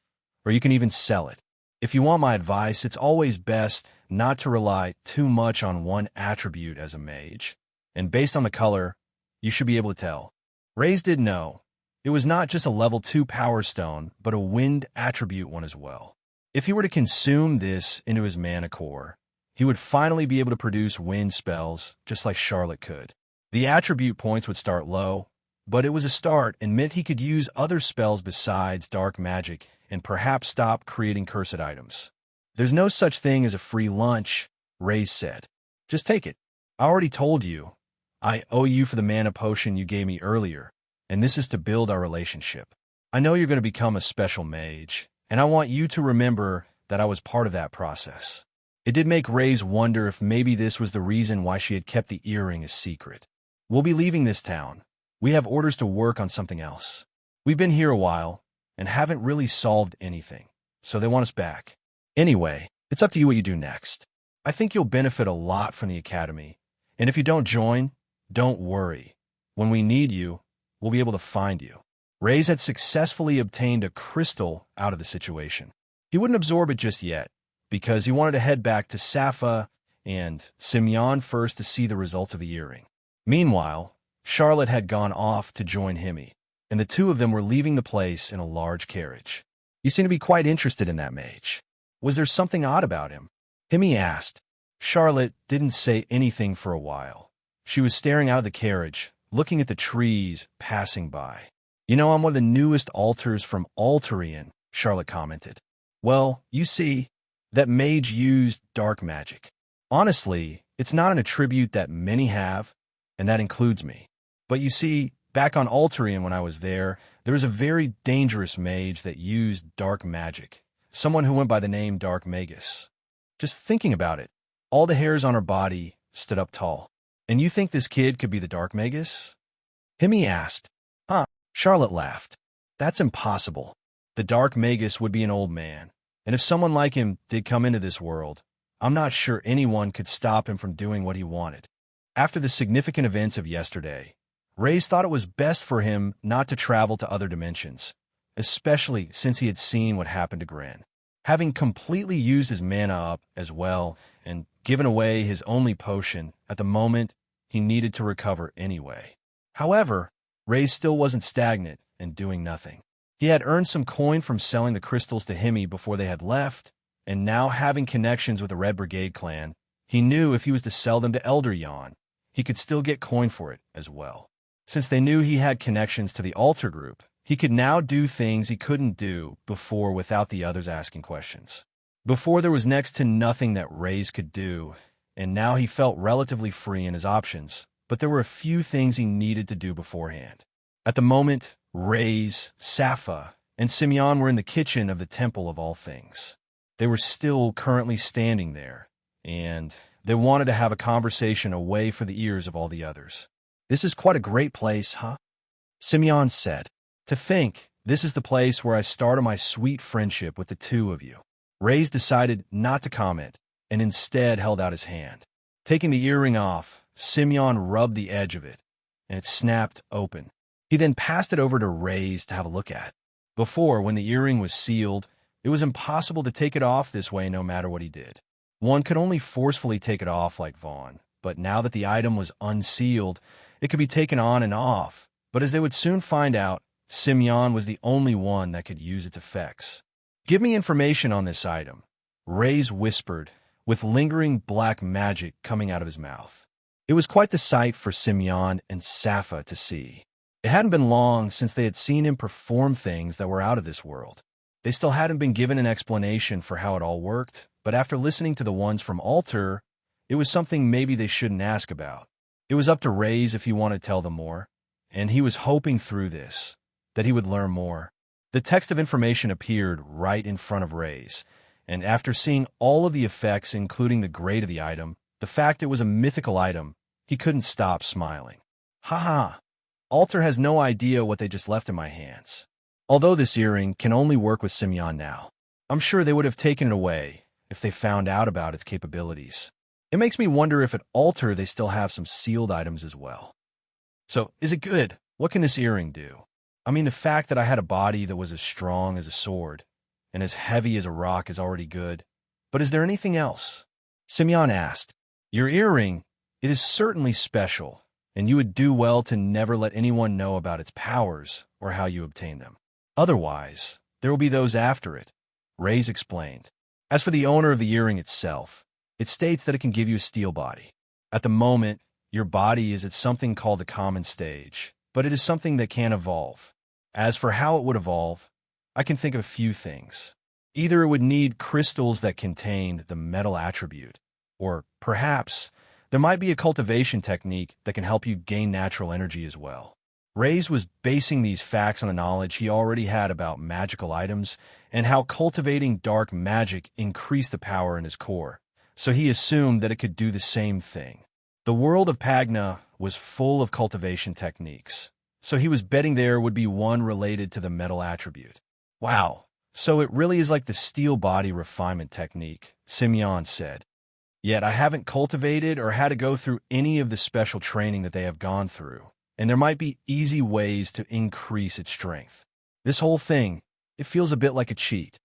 or you can even sell it. If you want my advice, it's always best not to rely too much on one attribute as a mage. And based on the color, you should be able to tell. Raze did know. It was not just a level 2 power stone, but a wind attribute one as well. If he were to consume this into his mana core, he would finally be able to produce wind spells just like Charlotte could. The attribute points would start low, but it was a start and meant he could use other spells besides dark magic and perhaps stop creating cursed items. There's no such thing as a free lunch, Raze said. Just take it. I already told you. I owe you for the mana potion you gave me earlier, and this is to build our relationship. I know you're going to become a special mage, and I want you to remember that I was part of that process. It did make Raze wonder if maybe this was the reason why she had kept the earring a secret. We'll be leaving this town. We have orders to work on something else. We've been here a while and haven't really solved anything, so they want us back. Anyway, it's up to you what you do next. I think you'll benefit a lot from the academy, and if you don't join, don't worry. When we need you, we'll be able to find you. Raze had successfully obtained a crystal out of the situation. He wouldn't absorb it just yet, because he wanted to head back to Safa and Simeon first to see the results of the earring. Meanwhile, Charlotte had gone off to join Himi, and the two of them were leaving the place in a large carriage. You seem to be quite interested in that mage. Was there something odd about him? Himi asked. Charlotte didn't say anything for a while. She was staring out of the carriage, looking at the trees passing by. You know, I'm one of the newest alters from Alterian, Charlotte commented. Well, you see, that mage used dark magic. Honestly, it's not an attribute that many have, and that includes me. But you see, back on Alterian when I was there was a very dangerous mage that used dark magic, someone who went by the name Last Magus. Just thinking about it, all the hairs on her body stood up tall. And you think this kid could be the Last Magus? Himi asked. Huh, Charlotte laughed. That's impossible. The Last Magus would be an old man, and if someone like him did come into this world, I'm not sure anyone could stop him from doing what he wanted. After the significant events of yesterday, Raze thought it was best for him not to travel to other dimensions, especially since he had seen what happened to Gren. Having completely used his mana up as well and given away his only potion, at the moment, he needed to recover anyway. However, Raze still wasn't stagnant and doing nothing. He had earned some coin from selling the crystals to Himi before they had left, and now having connections with the Red Brigade clan, he knew if he was to sell them to Elder Yon, he could still get coin for it as well. Since they knew he had connections to the Alter group, he could now do things he couldn't do before without the others asking questions. Before there was next to nothing that Raze could do, and now he felt relatively free in his options, but there were a few things he needed to do beforehand. At the moment, Raze, Safa, and Simeon were in the kitchen of the Temple of All Things. They were still currently standing there, and they wanted to have a conversation away from the ears of all the others. This is quite a great place, huh? Simeon said. To think, this is the place where I started my sweet friendship with the two of you. Raze decided not to comment, and instead held out his hand. Taking the earring off, Simeon rubbed the edge of it, and it snapped open. He then passed it over to Raze to have a look at. Before, when the earring was sealed, it was impossible to take it off this way no matter what he did. One could only forcefully take it off like Vaughn, but now that the item was unsealed, it could be taken on and off. But as they would soon find out, Simeon was the only one that could use its effects. "Give me information on this item," Reyes whispered, with lingering black magic coming out of his mouth. It was quite the sight for Simeon and Safa to see. It hadn't been long since they had seen him perform things that were out of this world. They still hadn't been given an explanation for how it all worked, but after listening to the ones from Altar, it was something maybe they shouldn't ask about. It was up to Reyes if he wanted to tell them more, and he was hoping through this that he would learn more. The text of information appeared right in front of Reyes, and after seeing all of the effects, including the grade of the item, the fact it was a mythical item, he couldn't stop smiling. "Haha, Altar has no idea what they just left in my hands. Although this earring can only work with Simeon now, I'm sure they would have taken it away if they found out about its capabilities. It makes me wonder if at Altar they still have some sealed items as well. So, is it good? What can this earring do? I mean, the fact that I had a body that was as strong as a sword and as heavy as a rock is already good. But is there anything else?" Simeon asked. "Your earring, it is certainly special, and you would do well to never let anyone know about its powers or how you obtain them. Otherwise, there will be those after it," Reyes explained. "As for the owner of the earring itself, it states that it can give you a steel body. At the moment, your body is at something called the common stage, but it is something that can evolve. As for how it would evolve, I can think of a few things. Either it would need crystals that contained the metal attribute, or perhaps there might be a cultivation technique that can help you gain natural energy as well." Reyes was basing these facts on the knowledge he already had about magical items and how cultivating dark magic increased the power in his core, so he assumed that it could do the same thing. The world of Pagna was full of cultivation techniques, so he was betting there would be one related to the metal attribute. "Wow, so it really is like the steel body refinement technique," Simeon said. "Yet I haven't cultivated or had to go through any of the special training that they have gone through, and there might be easy ways to increase its strength. This whole thing, it feels a bit like a cheat."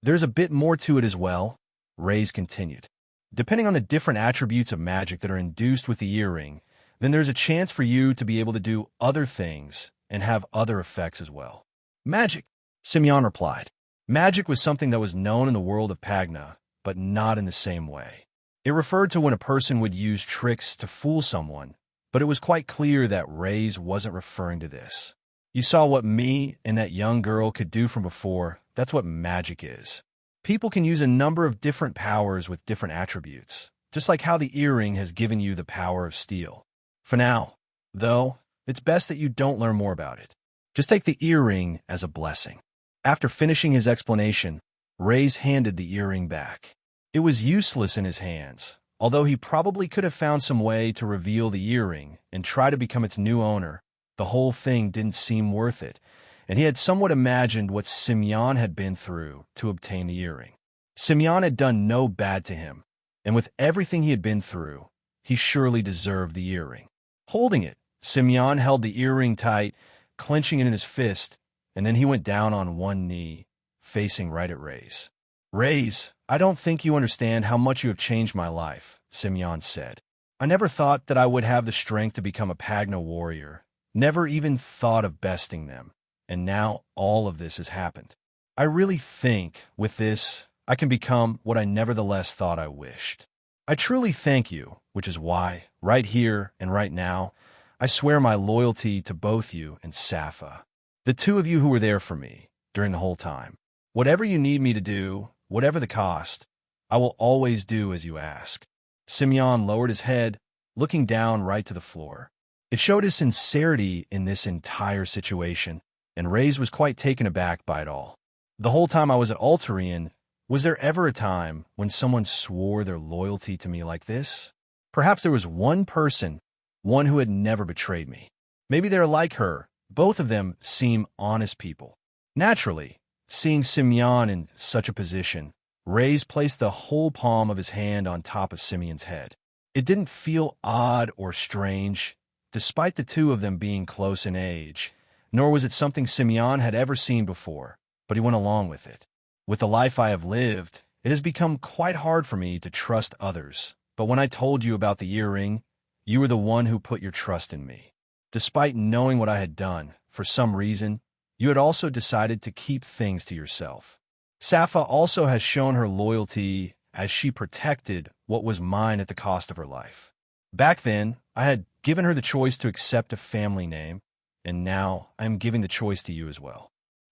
"There's a bit more to it as well," Reyes continued. "Depending on the different attributes of magic that are induced with the earring, then there's a chance for you to be able to do other things and have other effects as well." "Magic," Simeon replied. Magic was something that was known in the world of Pagna, but not in the same way. It referred to when a person would use tricks to fool someone, but it was quite clear that Reyes wasn't referring to this. "You saw what me and that young girl could do from before. That's what magic is. People can use a number of different powers with different attributes, just like how the earring has given you the power of steel. For now, though, it's best that you don't learn more about it. Just take the earring as a blessing." After finishing his explanation, Reyes handed the earring back. It was useless in his hands, although he probably could have found some way to reveal the earring and try to become its new owner. The whole thing didn't seem worth it, and he had somewhat imagined what Simeon had been through to obtain the earring. Simeon had done no bad to him, and with everything he had been through, he surely deserved the earring. Holding it, Simeon held the earring tight, clenching it in his fist, and then he went down on one knee, facing right at Reyes. "Reyes, I don't think you understand how much you have changed my life," Simeon said. "I never thought that I would have the strength to become a Pagna warrior, never even thought of besting them, and now all of this has happened. I really think, with this, I can become what I nevertheless thought I wished. I truly thank you, which is why, right here and right now, I swear my loyalty to both you and Safa, the two of you who were there for me during the whole time. Whatever you need me to do, whatever the cost, I will always do as you ask." Simeon lowered his head, looking down right to the floor. It showed his sincerity in this entire situation, and Reyes was quite taken aback by it all. "The whole time I was at Altarian, was there ever a time when someone swore their loyalty to me like this? Perhaps there was one person, one who had never betrayed me. Maybe they're like her. Both of them seem honest people." Naturally, seeing Simeon in such a position, Reyes placed the whole palm of his hand on top of Simeon's head. It didn't feel odd or strange, despite the two of them being close in age, nor was it something Simeon had ever seen before, but he went along with it. "With the life I have lived, it has become quite hard for me to trust others, but when I told you about the earring, you were the one who put your trust in me. Despite knowing what I had done, for some reason, you had also decided to keep things to yourself. Sappha also has shown her loyalty as she protected what was mine at the cost of her life. Back then, I had given her the choice to accept a family name, and now I am giving the choice to you as well.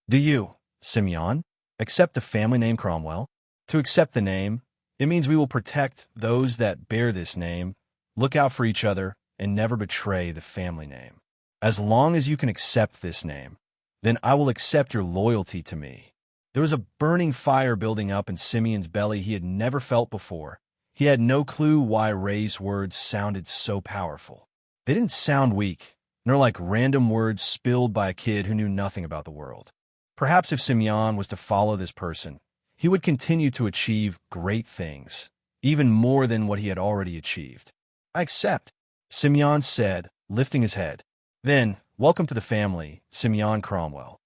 Do you, Simeon, accept the family name Cromwell? To accept the name, it means we will protect those that bear this name, look out for each other, and never betray the family name. As long as you can accept this name, then I will accept your loyalty to me. There was a burning fire building up in Simeon's belly he had never felt before. He had no clue why Ray's words sounded so powerful. They didn't sound weak, nor like random words spilled by a kid who knew nothing about the world. Perhaps if Simeon was to follow this person, he would continue to achieve great things, even more than what he had already achieved. I accept, Simeon said, lifting his head. Then, welcome to the family, Simeon Cromwell.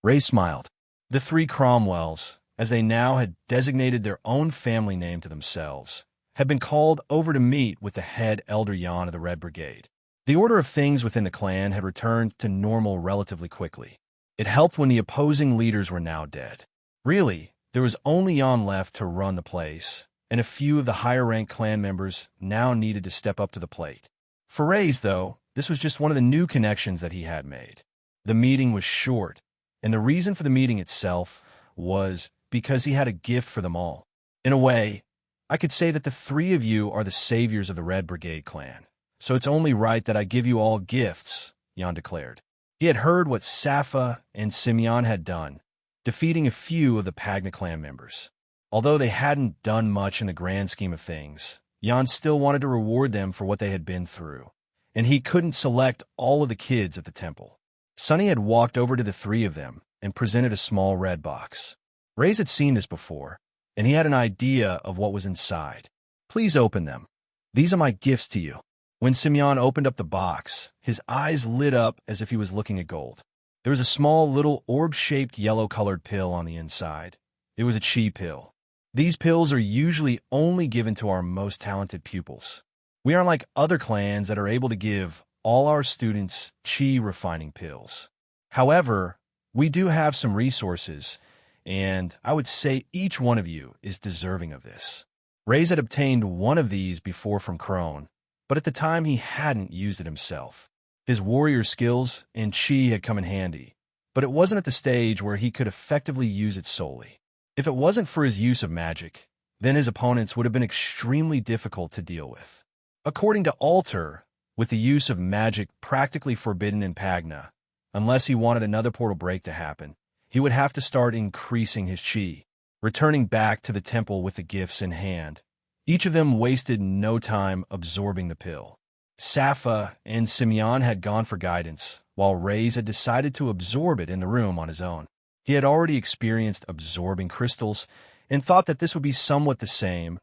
Ray smiled. The three Cromwells, as they now had designated their own family name to themselves, had been called over to meet with the head Elder Jan of the Red Brigade. The order of things within the clan had returned to normal relatively quickly. It helped when the opposing leaders were now dead. Really, there was only Jan left to run the place, and a few of the higher-ranked clan members now needed to step up to the plate. For Ray's, though, this was just one of the new connections that he had made. The meeting was short, and the reason for the meeting itself was because he had a gift for them all. In a way, I could say that the three of you are the saviors of the Red Brigade clan, so it's only right that I give you all gifts, Jan declared. He had heard what Sappha and Simeon had done, defeating a few of the Pagna clan members. Although they hadn't done much in the grand scheme of things, Jan still wanted to reward them for what they had been through, and he couldn't select all of the kids at the temple. Sonny had walked over to the three of them and presented a small red box. Ray's had seen this before, and he had an idea of what was inside. Please open them. These are my gifts to you. When Simeon opened up the box, his eyes lit up as if he was looking at gold. There was a small little orb-shaped yellow-colored pill on the inside. It was a chi pill. These pills are usually only given to our most talented pupils. We aren't like other clans that are able to give all our students chi refining pills. However, we do have some resources, and I would say each one of you is deserving of this. Ray's had obtained one of these before from Crone, but at the time he hadn't used it himself. His warrior skills and chi had come in handy, but it wasn't at the stage where he could effectively use it solely. If it wasn't for his use of magic, then his opponents would have been extremely difficult to deal with. According to Alter, with the use of magic practically forbidden in Pagna, unless he wanted another portal break to happen, he would have to start increasing his chi, returning back to the temple with the gifts in hand. Each of them wasted no time absorbing the pill. Sappha and Simeon had gone for guidance, while Ray's had decided to absorb it in the room on his own. He had already experienced absorbing crystals and thought that this would be somewhat the same,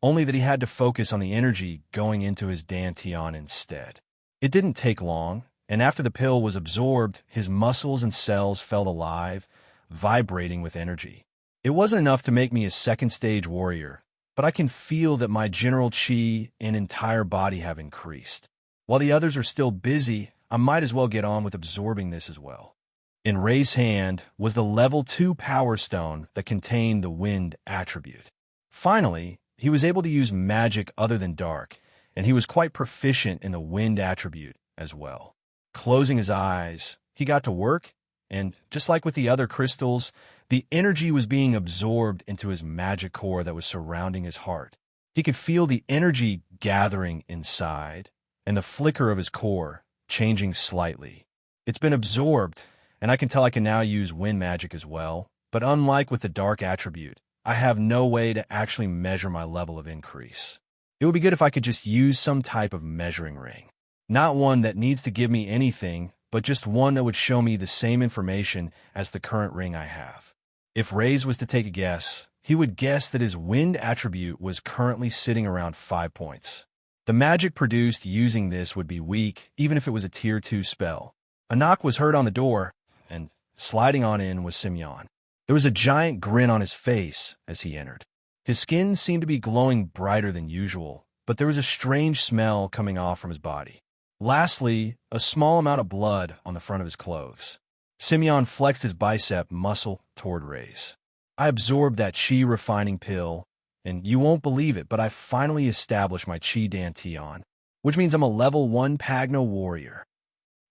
only that he had to focus on the energy going into his dantian instead. It didn't take long, and after the pill was absorbed, his muscles and cells felt alive, vibrating with energy. It wasn't enough to make me a second-stage warrior, but I can feel that my general chi and entire body have increased. While the others are still busy, I might as well get on with absorbing this as well. In Ray's hand was the level 2 power stone that contained the wind attribute. Finally, he was able to use magic other than dark, and he was quite proficient in the wind attribute as well. Closing his eyes, he got to work, and just like with the other crystals, the energy was being absorbed into his magic core that was surrounding his heart. He could feel the energy gathering inside, and the flicker of his core changing slightly. It's been absorbed, and I can tell I can now use wind magic as well, but unlike with the dark attribute, I have no way to actually measure my level of increase. It would be good if I could just use some type of measuring ring. Not one that needs to give me anything, but just one that would show me the same information as the current ring I have. If Ray's was to take a guess, he would guess that his wind attribute was currently sitting around 5 points. The magic produced using this would be weak, even if it was a tier 2 spell. A knock was heard on the door, and sliding on in was Simeon. There was a giant grin on his face as he entered. His skin seemed to be glowing brighter than usual, but there was a strange smell coming off from his body. Lastly, a small amount of blood on the front of his clothes. Simeon flexed his bicep muscle toward Ray's. I absorbed that chi refining pill, and you won't believe it, but I finally established my chi dantian, which means I'm a level 1 Pagno warrior.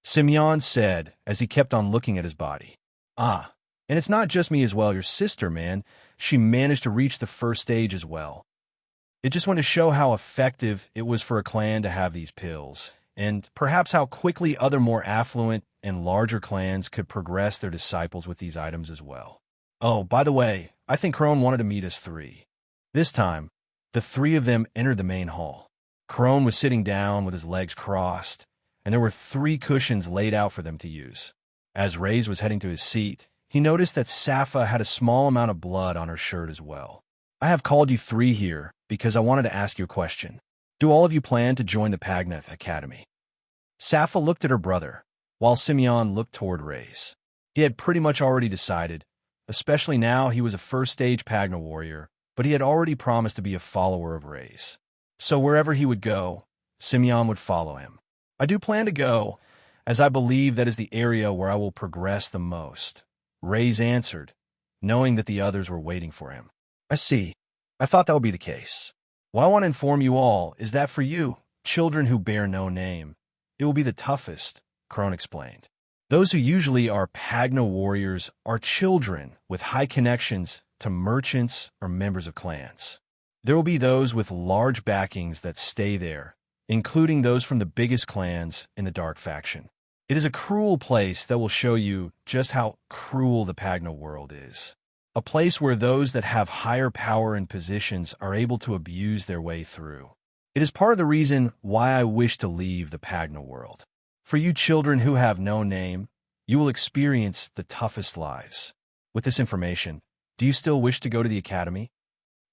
Simeon said as he kept on looking at his body. Ah, and it's not just me as well, your sister, man. She managed to reach the first stage as well. It just went to show how effective it was for a clan to have these pills, and perhaps how quickly other more affluent and larger clans could progress their disciples with these items as well. Oh, by the way, I think Crone wanted to meet us 3. This time, the 3 of them entered the main hall. Crone was sitting down with his legs crossed, and there were 3 cushions laid out for them to use. As Ray's was heading to his seat, he noticed that Safa had a small amount of blood on her shirt as well. I have called you 3 here because I wanted to ask you a question. Do all of you plan to join the Pagna Academy? Safa looked at her brother, while Simeon looked toward Ray's. He had pretty much already decided, especially now he was a first-stage Pagna warrior, but he had already promised to be a follower of Ray's. So wherever he would go, Simeon would follow him. I do plan to go, as I believe that is the area where I will progress the most. Ray's answered, knowing that the others were waiting for him. I see. I thought that would be the case. What I want to inform you all is that for you, children who bear no name, it will be the toughest, Crone explained. Those who usually are Pagna warriors are children with high connections to merchants or members of clans. There will be those with large backings that stay there, including those from the biggest clans in the Dark Faction. It is a cruel place that will show you just how cruel the Pagna world is. A place where those that have higher power and positions are able to abuse their way through. It is part of the reason why I wish to leave the Pagna world. For you children who have no name, you will experience the toughest lives. With this information, do you still wish to go to the academy?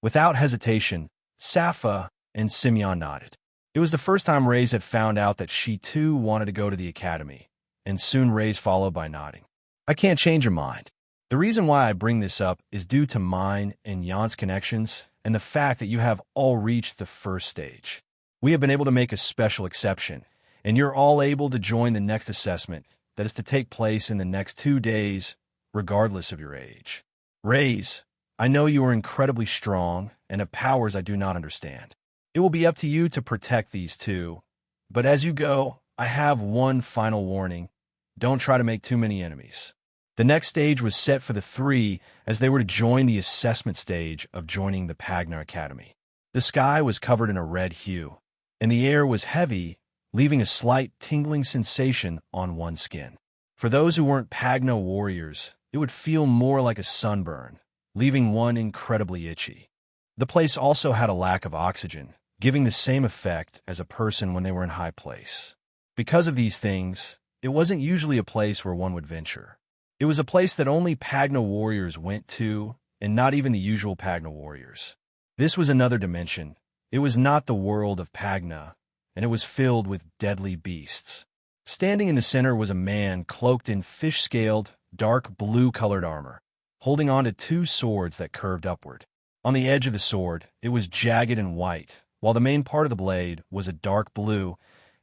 Without hesitation, Safa and Simeon nodded. It was the first time Ray's had found out that she too wanted to go to the academy, and soon Ray's followed by nodding. I can't change your mind. The reason why I bring this up is due to mine and Jan's connections and the fact that you have all reached the first stage. We have been able to make a special exception, and you're all able to join the next assessment that is to take place in the next 2 days, regardless of your age. Ray's, I know you are incredibly strong and have powers I do not understand. It will be up to you to protect these 2, but as you go, I have one final warning. Don't try to make too many enemies. The next stage was set for the 3 as they were to join the assessment stage of joining the Pagna Academy. The sky was covered in a red hue, and the air was heavy, leaving a slight tingling sensation on one's skin. For those who weren't Pagna warriors, it would feel more like a sunburn, leaving one incredibly itchy. The place also had a lack of oxygen, giving the same effect as a person when they were in high place. Because of these things, it wasn't usually a place where one would venture. It was a place that only Pagna warriors went to, and not even the usual Pagna warriors. This was another dimension. It was not the world of Pagna, and it was filled with deadly beasts. Standing in the center was a man cloaked in fish-scaled, dark blue-colored armor, holding on to 2 swords that curved upward. On the edge of the sword, it was jagged and white, while the main part of the blade was a dark blue,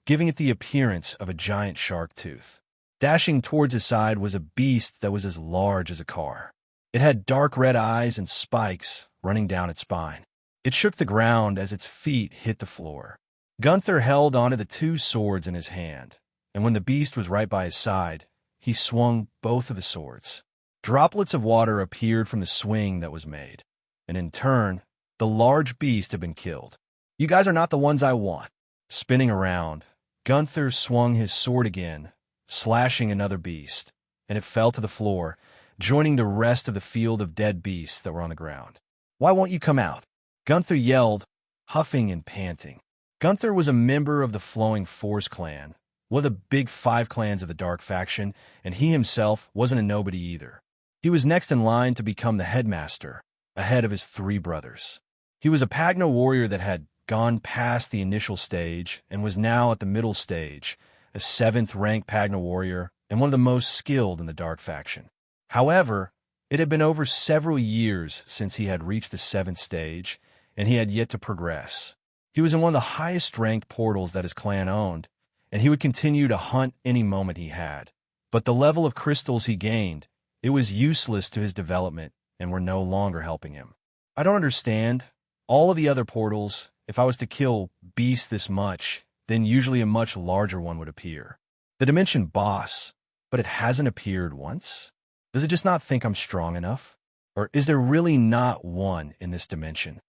giving it the appearance of a giant shark tooth. Dashing towards his side was a beast that was as large as a car. It had dark red eyes and spikes running down its spine. It shook the ground as its feet hit the floor. Gunther held onto the 2 swords in his hand, and when the beast was right by his side, he swung both of the swords. Droplets of water appeared from the swing that was made, and in turn, the large beast had been killed. You guys are not the ones I want. Spinning around, Gunther swung his sword again, slashing another beast, and it fell to the floor, joining the rest of the field of dead beasts that were on the ground. Why won't you come out? Gunther yelled, huffing and panting. Gunther was a member of the Flowing Force clan, one of the big 5 clans of the Dark Faction, and he himself wasn't a nobody either. He was next in line to become the headmaster, ahead of his 3 brothers. He was a Pagna warrior that had gone past the initial stage and was now at the middle stage, a 7th-ranked Pagna warrior and one of the most skilled in the Dark Faction. However, it had been over several years since he had reached the 7th stage, and he had yet to progress. He was in one of the highest-ranked portals that his clan owned, and he would continue to hunt any moment he had, But the level of crystals he gained, it was useless to his development and were no longer helping him. I don't understand. All of the other portals, if I was to kill beasts this much, then usually a much larger one would appear. The dimension boss, but it hasn't appeared once? Does it just not think I'm strong enough? Or is there really not one in this dimension?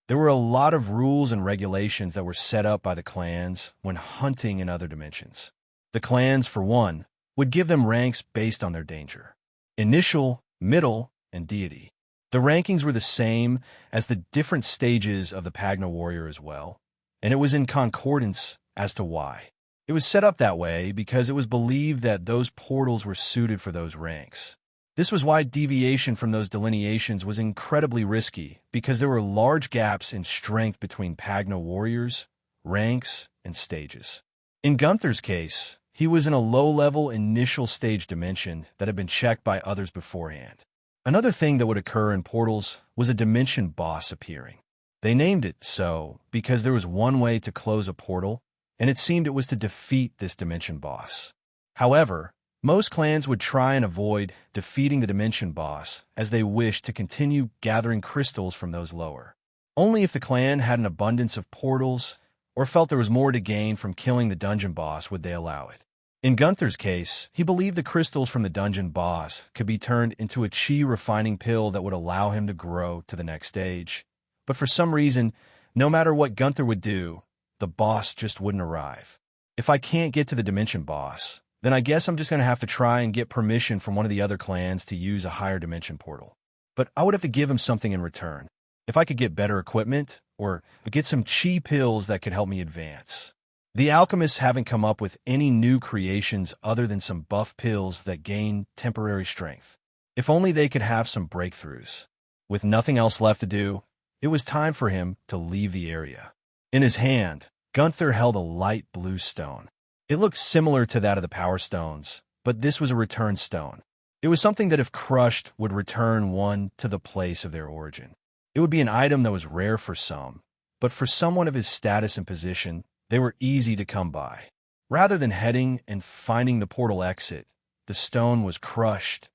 There were a lot of rules and regulations that were set up by the clans when hunting in other dimensions. The clans, for one, would give them ranks based on their danger. Initial, middle, and deity. The rankings were the same as the different stages of the Pagna warrior as well, and it was in concordance as to why. It was set up that way because it was believed that those portals were suited for those ranks. This was why deviation from those delineations was incredibly risky, because there were large gaps in strength between Pagna warriors, ranks, and stages. In Gunther's case, he was in a low-level initial stage dimension that had been checked by others beforehand. Another thing that would occur in portals was a dimension boss appearing. They named it so because there was one way to close a portal, and it seemed it was to defeat this dimension boss. However, most clans would try and avoid defeating the dimension boss as they wished to continue gathering crystals from those lower. Only if the clan had an abundance of portals or felt there was more to gain from killing the dungeon boss would they allow it. In Gunther's case, he believed the crystals from the dungeon boss could be turned into a chi refining pill that would allow him to grow to the next stage. But for some reason, no matter what Gunther would do, the boss just wouldn't arrive. If I can't get to the dimension boss, then I guess I'm just going to have to try and get permission from one of the other clans to use a higher dimension portal. But I would have to give him something in return. If I could get better equipment, or get some chi pills that could help me advance. The alchemists haven't come up with any new creations other than some buff pills that gain temporary strength. If only they could have some breakthroughs. With nothing else left to do, it was time for him to leave the area. In his hand, Gunther held a light blue stone. It looked similar to that of the Power Stones, but this was a return stone. It was something that if crushed would return one to the place of their origin. It would be an item that was rare for some, but for someone of his status and position, they were easy to come by. Rather than heading and finding the portal exit, the stone was crushed,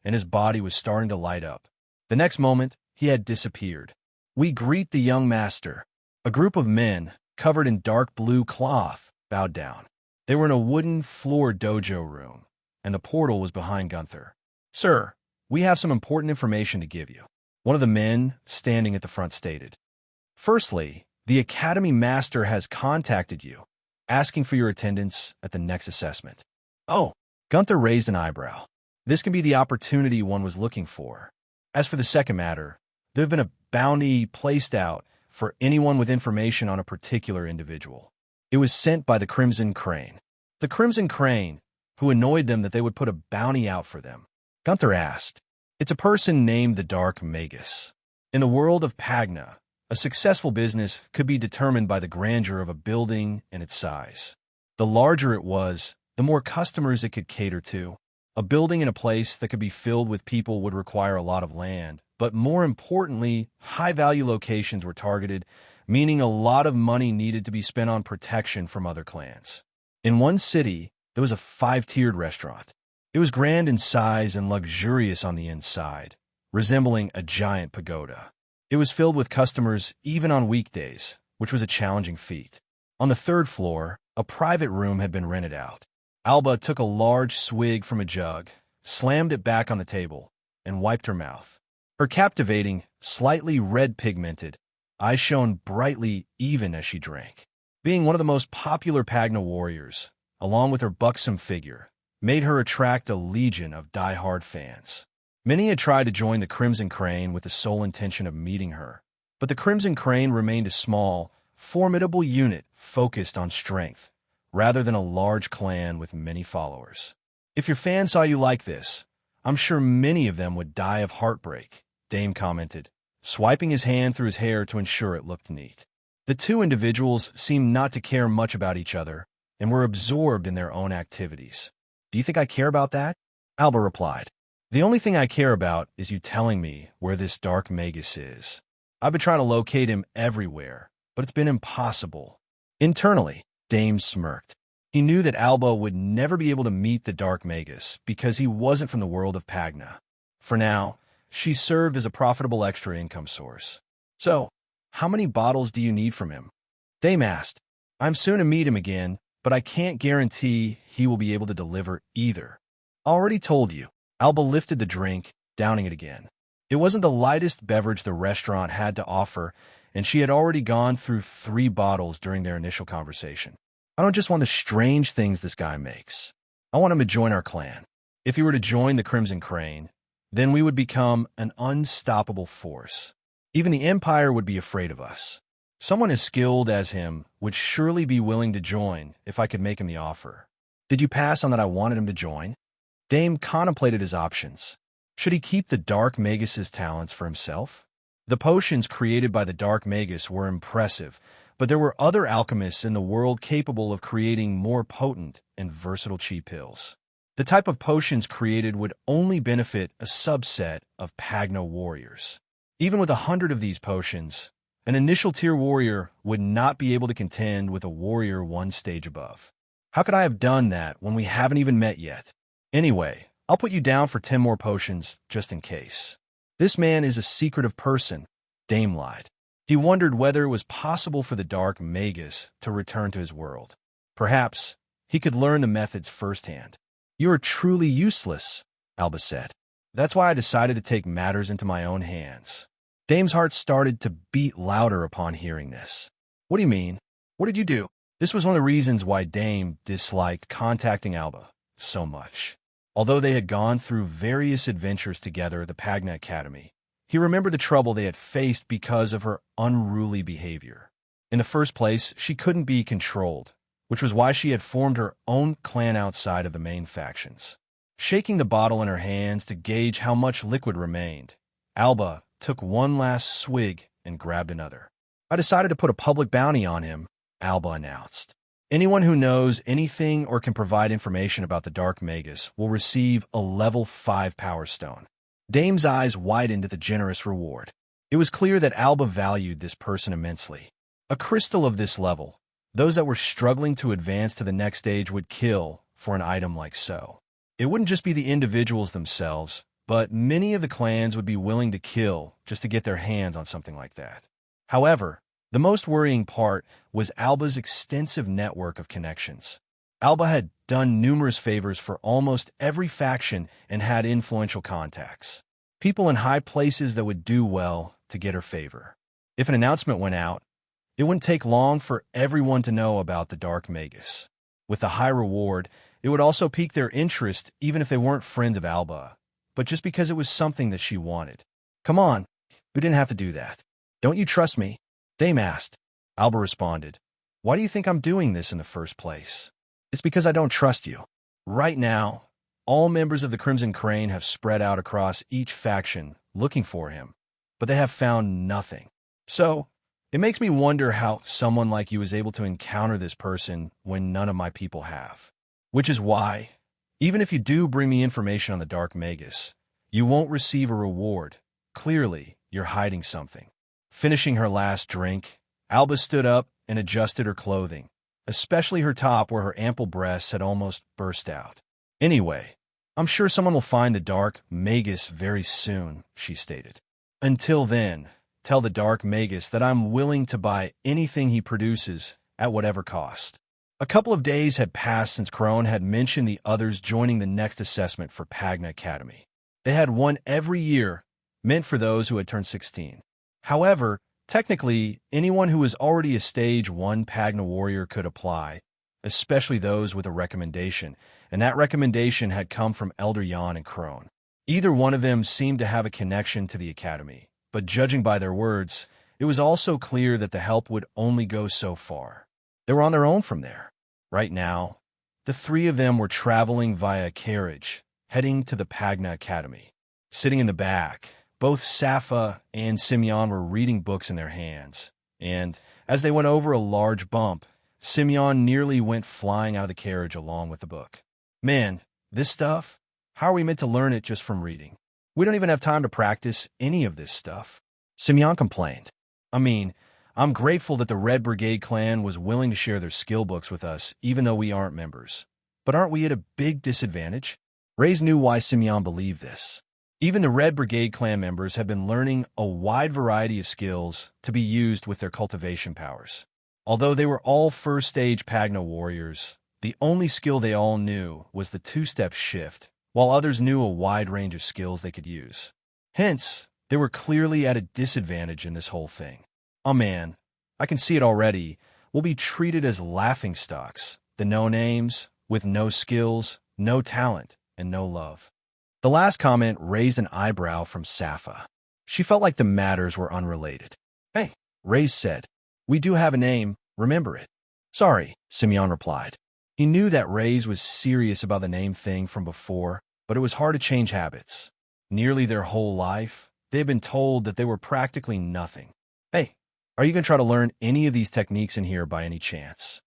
and his body was starting to light up. The next moment, he had disappeared. We greet the young master. A group of men, covered in dark blue cloth, bowed down. They were in a wooden floor dojo room, and the portal was behind Gunther. "Sir, we have some important information to give you," one of the men standing at the front stated. "Firstly, the Academy Master has contacted you, asking for your attendance at the next assessment." "Oh," Gunther raised an eyebrow. "This can be the opportunity one was looking for. As for the second matter, there have been a bounty placed out for anyone with information on a particular individual. It was sent by the Crimson Crane. The Crimson Crane, who annoyed them that they would put a bounty out for them." Gunther asked. "It's a person named the Dark Magus. In the world of Pagna, a successful business could be determined by the grandeur of a building and its size. The larger it was, the more customers it could cater to. A building in a place that could be filled with people would require a lot of land, but more importantly, high-value locations were targeted, meaning a lot of money needed to be spent on protection from other clans. In one city, there was a 5-tiered restaurant. It was grand in size and luxurious on the inside, resembling a giant pagoda. It was filled with customers even on weekdays, which was a challenging feat. On the 3rd floor, a private room had been rented out. Alba took a large swig from a jug, slammed it back on the table, and wiped her mouth. Her captivating, slightly red-pigmented eyes shone brightly even as she drank. Being one of the most popular Pagna warriors, along with her buxom figure, made her attract a legion of die-hard fans. Many had tried to join the Crimson Crane with the sole intention of meeting her, but the Crimson Crane remained a small, formidable unit focused on strength, rather than a large clan with many followers. "If your fans saw you like this, I'm sure many of them would die of heartbreak," Dame commented, swiping his hand through his hair to ensure it looked neat. The two individuals seemed not to care much about each other and were absorbed in their own activities. "Do you think I care about that?" Alba replied. "The only thing I care about is you telling me where this Dark Magus is. I've been trying to locate him everywhere, but it's been impossible." Internally, Dame smirked. He knew that Alba would never be able to meet the Dark Magus because he wasn't from the world of Pagna. For now, she served as a profitable extra income source. So, how many bottles do you need from him? Dame asked. I'm soon to meet him again, but I can't guarantee he will be able to deliver either. Already told you. Alba lifted the drink, downing it again. It wasn't the lightest beverage the restaurant had to offer, and she had already gone through 3 bottles during their initial conversation. I don't just want the strange things this guy makes. I want him to join our clan. If he were to join the Crimson Crane, then we would become an unstoppable force. Even the Empire would be afraid of us. Someone as skilled as him would surely be willing to join if I could make him the offer. Did you pass on that I wanted him to join? Dame contemplated his options. Should he keep the Dark Magus's talents for himself? The potions created by the Dark Magus were impressive, but there were other alchemists in the world capable of creating more potent and versatile chi pills. The type of potions created would only benefit a subset of Pagno warriors. Even with 100 of these potions, an initial tier warrior would not be able to contend with a warrior 1 stage above. How could I have done that when we haven't even met yet? Anyway, I'll put you down for 10 more potions just in case. This man is a secretive person, Dame lied. He wondered whether it was possible for the Dark Magus to return to his world. Perhaps he could learn the methods firsthand. You are truly useless, Alba said. That's why I decided to take matters into my own hands. Dame's heart started to beat louder upon hearing this. What do you mean? What did you do? This was one of the reasons why Dame disliked contacting Alba so much. Although they had gone through various adventures together at the Pagna Academy, he remembered the trouble they had faced because of her unruly behavior. In the first place, she couldn't be controlled, which was why she had formed her own clan outside of the main factions. Shaking the bottle in her hands to gauge how much liquid remained, Alba took one last swig and grabbed another. I decided to put a public bounty on him, Alba announced. Anyone who knows anything or can provide information about the Dark Magus will receive a level 5 Power Stone. Dame's eyes widened at the generous reward. It was clear that Alba valued this person immensely. A crystal of this level, those that were struggling to advance to the next stage would kill for an item like so. It wouldn't just be the individuals themselves, but many of the clans would be willing to kill just to get their hands on something like that. However, the most worrying part was Alba's extensive network of connections. Alba had done numerous favors for almost every faction and had influential contacts. People in high places that would do well to get her favor. If an announcement went out, it wouldn't take long for everyone to know about the Dark Magus. With the high reward, it would also pique their interest even if they weren't friends of Alba, but just because it was something that she wanted. Come on, we didn't have to do that. Don't you trust me? Dame asked. Alba responded, Why do you think I'm doing this in the first place? It's because I don't trust you. Right now, all members of the Crimson Crane have spread out across each faction looking for him, but they have found nothing. So, it makes me wonder how someone like you is able to encounter this person when none of my people have. Which is why, even if you do bring me information on the Dark Magus, you won't receive a reward. Clearly, you're hiding something. Finishing her last drink, Alba stood up and adjusted her clothing, especially her top where her ample breasts had almost burst out. Anyway, I'm sure someone will find the Dark Magus very soon, she stated. Until then, tell the Dark Magus that I'm willing to buy anything he produces at whatever cost. A couple of days had passed since Crone had mentioned the others joining the next assessment for Pagna Academy. They had one every year, meant for those who had turned 16. However, technically, anyone who was already a Stage 1 Pagna warrior could apply, especially those with a recommendation, and that recommendation had come from Elder Jan and Crone. Either one of them seemed to have a connection to the academy, but judging by their words, it was also clear that the help would only go so far. They were on their own from there. Right now, the 3 of them were traveling via carriage, heading to the Pagna Academy. Sitting in the back, both Safa and Simeon were reading books in their hands, and as they went over a large bump, Simeon nearly went flying out of the carriage along with the book. Man, this stuff? How are we meant to learn it just from reading? We don't even have time to practice any of this stuff. Simeon complained. I mean, I'm grateful that the Red Brigade clan was willing to share their skill books with us, even though we aren't members. But aren't we at a big disadvantage? Reyes knew why Simeon believed this. Even the Red Brigade clan members have been learning a wide variety of skills to be used with their cultivation powers. Although they were all first-stage Pagno warriors, the only skill they all knew was the two-step shift, while others knew a wide range of skills they could use. Hence, they were clearly at a disadvantage in this whole thing. Oh man, I can see it already. We'll be treated as laughingstocks, the no-names, with no skills, no talent, and no love. The last comment raised an eyebrow from Safa. She felt like the matters were unrelated. Hey, Reyes said, we do have a name, remember it. Sorry, Simeon replied. He knew that Reyes was serious about the name thing from before, but it was hard to change habits. Nearly their whole life, they had been told that they were practically nothing. Hey, are you going to try to learn any of these techniques in here by any chance?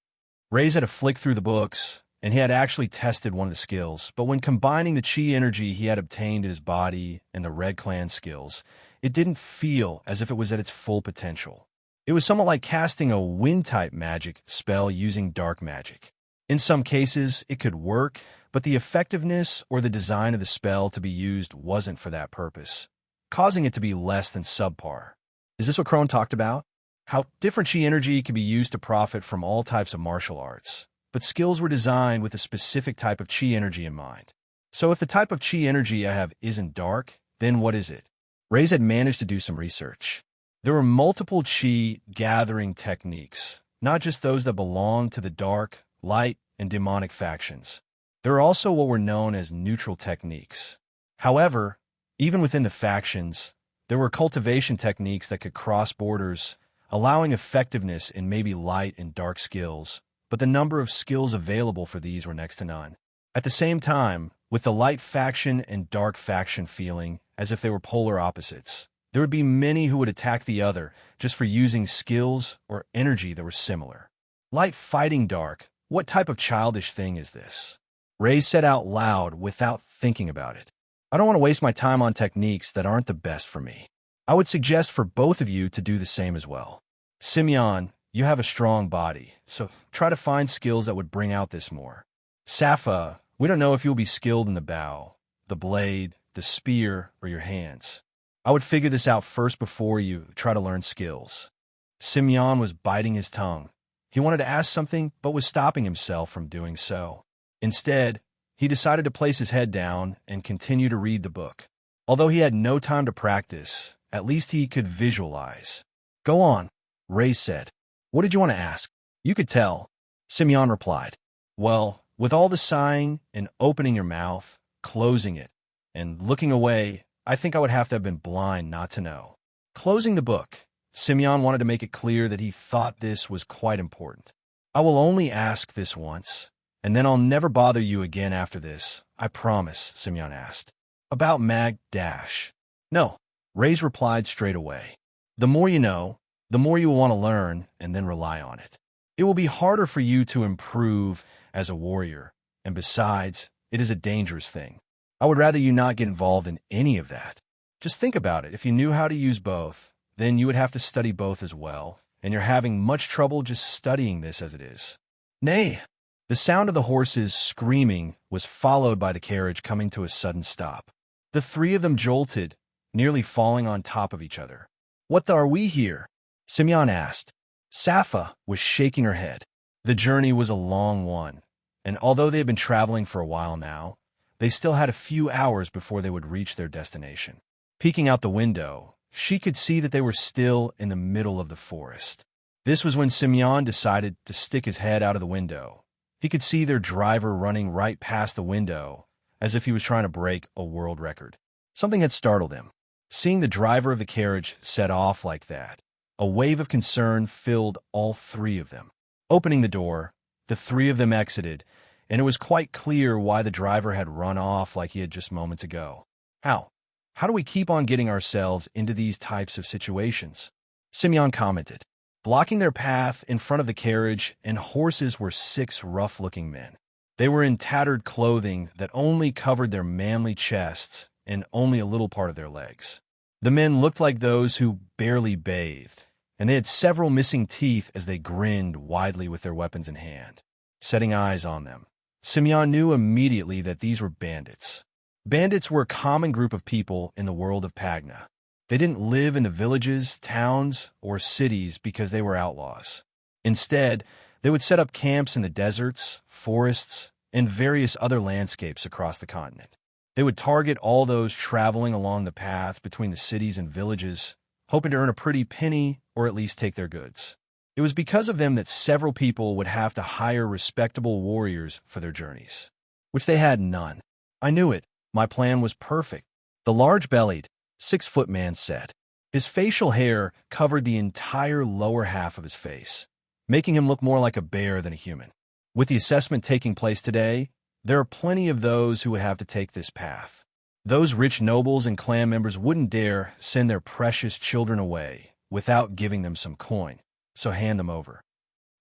Reyes had a flick through the books, and he had actually tested one of the skills, but when combining the chi energy he had obtained in his body and the Red Clan skills, it didn't feel as if it was at its full potential. It was somewhat like casting a wind-type magic spell using dark magic. In some cases, it could work, but the effectiveness or the design of the spell to be used wasn't for that purpose, causing it to be less than subpar. Is this what Crone talked about? How different chi energy can be used to profit from all types of martial arts, but skills were designed with a specific type of chi energy in mind. So if the type of chi energy I have isn't dark, then what is it? Reyes had managed to do some research. There were multiple chi gathering techniques, not just those that belong to the dark, light, and demonic factions. There are also what were known as neutral techniques. However, even within the factions, there were cultivation techniques that could cross borders, allowing effectiveness in maybe light and dark skills, but the number of skills available for these were next to none. At the same time, with the light faction and dark faction feeling as if they were polar opposites, there would be many who would attack the other just for using skills or energy that were similar. Light fighting dark, what type of childish thing is this? Reyes said out loud without thinking about it. I don't want to waste my time on techniques that aren't the best for me. I would suggest for both of you to do the same as well. Simeon, you have a strong body, so try to find skills that would bring out this more. Safa, we don't know if you'll be skilled in the bow, the blade, the spear, or your hands. I would figure this out first before you try to learn skills. Simeon was biting his tongue. He wanted to ask something, but was stopping himself from doing so. Instead, he decided to place his head down and continue to read the book. Although he had no time to practice, at least he could visualize. Go on, Reyes said. What did you want to ask? You could tell. Simeon replied. Well, with all the sighing and opening your mouth, closing it, and looking away, I think I would have to have been blind not to know. Closing the book, Simeon wanted to make it clear that he thought this was quite important. I will only ask this once, and then I'll never bother you again after this, I promise, Simeon asked. About Mag Dash. No, Reyes replied straight away. The more you know, the more you will want to learn and then rely on it. It will be harder for you to improve as a warrior, and besides, it is a dangerous thing. I would rather you not get involved in any of that. Just think about it. If you knew how to use both, then you would have to study both as well, and you're having much trouble just studying this as it is. Nay, the sound of the horses screaming was followed by the carriage coming to a sudden stop. The three of them jolted, nearly falling on top of each other. What the are we here? Simeon asked. Safa was shaking her head. The journey was a long one, and although they had been traveling for a while now, they still had a few hours before they would reach their destination. Peeking out the window, she could see that they were still in the middle of the forest. This was when Simeon decided to stick his head out of the window. He could see their driver running right past the window, as if he was trying to break a world record. Something had startled him. Seeing the driver of the carriage set off like that, a wave of concern filled all three of them. Opening the door, the three of them exited, and it was quite clear why the driver had run off like he had just moments ago. How? How do we keep on getting ourselves into these types of situations? Simeon commented. Blocking their path in front of the carriage and horses were 6 rough-looking men. They were in tattered clothing that only covered their manly chests and only a little part of their legs. The men looked like those who barely bathed, and they had several missing teeth as they grinned widely with their weapons in hand. Setting eyes on them, Simeon knew immediately that these were bandits. Bandits were a common group of people in the world of Pagna. They didn't live in the villages, towns, or cities because they were outlaws. Instead, they would set up camps in the deserts, forests, and various other landscapes across the continent. They would target all those traveling along the path between the cities and villages, hoping to earn a pretty penny or at least take their goods. It was because of them that several people would have to hire respectable warriors for their journeys, which they had none. I knew it. My plan was perfect. The large-bellied, 6-foot man said. His facial hair covered the entire lower half of his face, making him look more like a bear than a human. With the assessment taking place today, there are plenty of those who would have to take this path. Those rich nobles and clan members wouldn't dare send their precious children away without giving them some coin, so hand them over.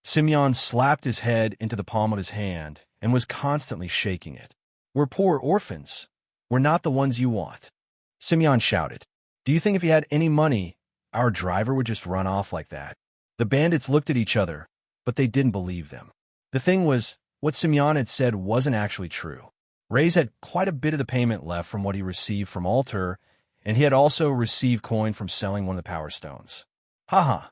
Simeon slapped his head into the palm of his hand and was constantly shaking it. We're poor orphans. We're not the ones you want. Simeon shouted. Do you think if he had any money, our driver would just run off like that? The bandits looked at each other, but they didn't believe them. The thing was, what Simeon had said wasn't actually true. Reyes had quite a bit of the payment left from what he received from Alter, and he had also received coin from selling one of the power stones. Haha,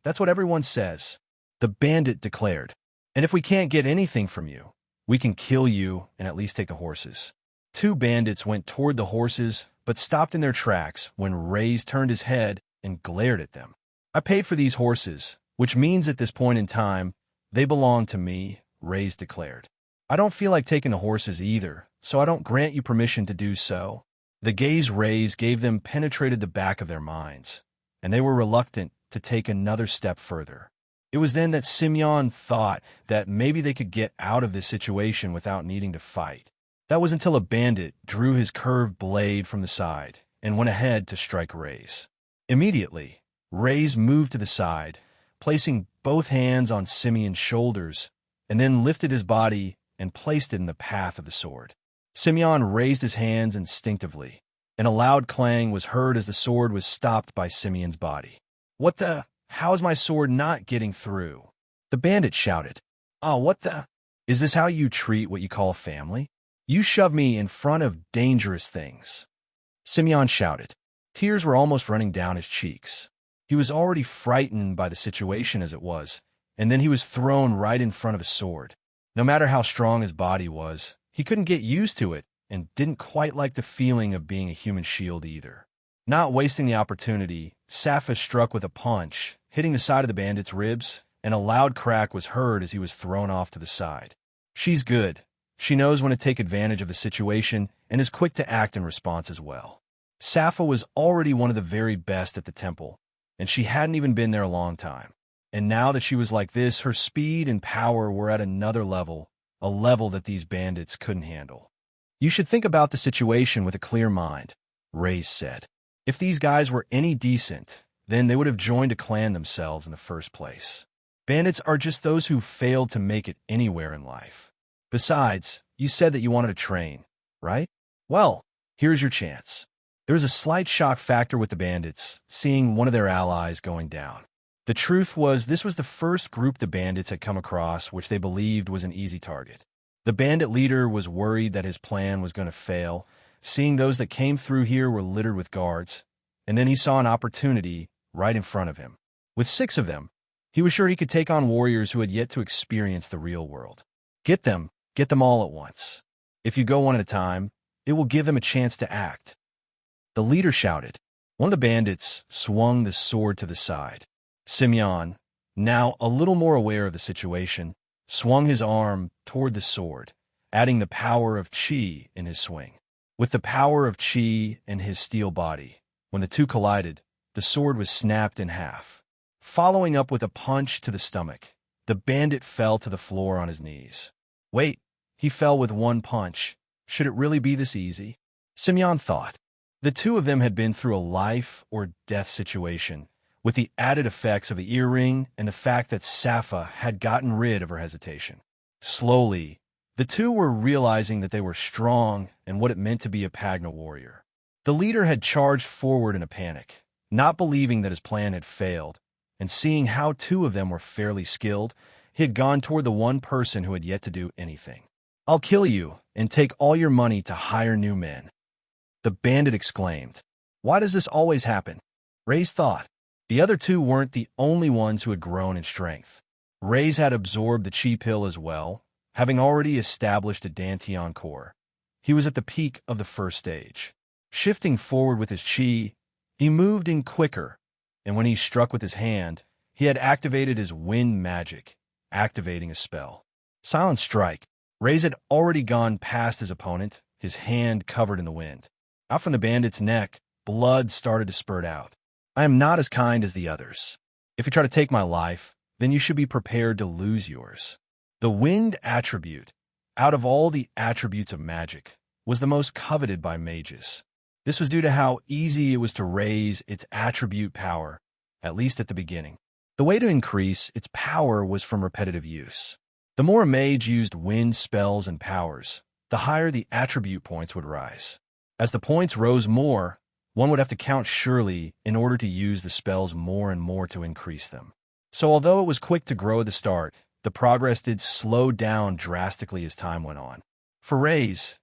that's what everyone says, the bandit declared. And if we can't get anything from you, we can kill you and at least take the horses. 2 bandits went toward the horses, but stopped in their tracks when Reyes turned his head and glared at them. I paid for these horses, which means at this point in time, they belong to me, Reyes declared. I don't feel like taking the horses either, so I don't grant you permission to do so. The gaze Reyes gave them penetrated the back of their minds, and they were reluctant to take another step further. It was then that Simeon thought that maybe they could get out of this situation without needing to fight. That was until a bandit drew his curved blade from the side and went ahead to strike Reyes. Immediately, Reyes moved to the side, placing both hands on Simeon's shoulders, and then lifted his body and placed it in the path of the sword. Simeon raised his hands instinctively, and a loud clang was heard as the sword was stopped by Simeon's body. What the? How is my sword not getting through? The bandit shouted. Oh, what the? Is this how you treat what you call family? You shove me in front of dangerous things. Simeon shouted. Tears were almost running down his cheeks. He was already frightened by the situation as it was, and then he was thrown right in front of a sword. No matter how strong his body was, he couldn't get used to it and didn't quite like the feeling of being a human shield either. Not wasting the opportunity, Safa struck with a punch, hitting the side of the bandit's ribs, and a loud crack was heard as he was thrown off to the side. She's good. She knows when to take advantage of the situation and is quick to act in response as well. Safa was already one of the very best at the temple, and she hadn't even been there a long time. And now that she was like this, her speed and power were at another level, a level that these bandits couldn't handle. You should think about the situation with a clear mind, Reyes said. If these guys were any decent, then they would have joined a clan themselves in the first place. Bandits are just those who failed to make it anywhere in life. Besides, you said that you wanted to train, right? Well, here's your chance. There was a slight shock factor with the bandits, seeing one of their allies going down. The truth was this was the first group the bandits had come across which they believed was an easy target. The bandit leader was worried that his plan was going to fail, seeing those that came through here were littered with guards, and then he saw an opportunity right in front of him. With 6 of them, he was sure he could take on warriors who had yet to experience the real world. Get them all at once. If you go one at a time, it will give them a chance to act. The leader shouted. One of the bandits swung the sword to the side. Simeon, now a little more aware of the situation, swung his arm toward the sword, adding the power of chi in his swing. With the power of chi in his steel body, when the two collided, the sword was snapped in half. Following up with a punch to the stomach, the bandit fell to the floor on his knees. Wait, he fell with one punch. Should it really be this easy? Simeon thought. The 2 of them had been through a life or death situation, with the added effects of the earring and the fact that Safa had gotten rid of her hesitation. Slowly, the 2 were realizing that they were strong and what it meant to be a Pagna warrior. The leader had charged forward in a panic, not believing that his plan had failed, and seeing how two of them were fairly skilled, he had gone toward the one person who had yet to do anything. "I'll kill you and take all your money to hire new men," the bandit exclaimed. "Why does this always happen?" Ray's thought. The other two weren't the only ones who had grown in strength. Ray's had absorbed the chi pill as well, having already established a Dantian core. He was at the peak of the first stage. Shifting forward with his chi, he moved in quicker, and when he struck with his hand, he had activated his wind magic, activating a spell. Silent Strike. Ray's had already gone past his opponent, his hand covered in the wind. Out from the bandit's neck, blood started to spurt out. "I am not as kind as the others. If you try to take my life, then you should be prepared to lose yours." The wind attribute, out of all the attributes of magic, was the most coveted by mages. This was due to how easy it was to raise its attribute power, at least at the beginning. The way to increase its power was from repetitive use. The more a mage used wind spells and powers, the higher the attribute points would rise. As the points rose more, one would have to count surely in order to use the spells more and more to increase them. So although it was quick to grow at the start, the progress did slow down drastically as time went on. For Ray's,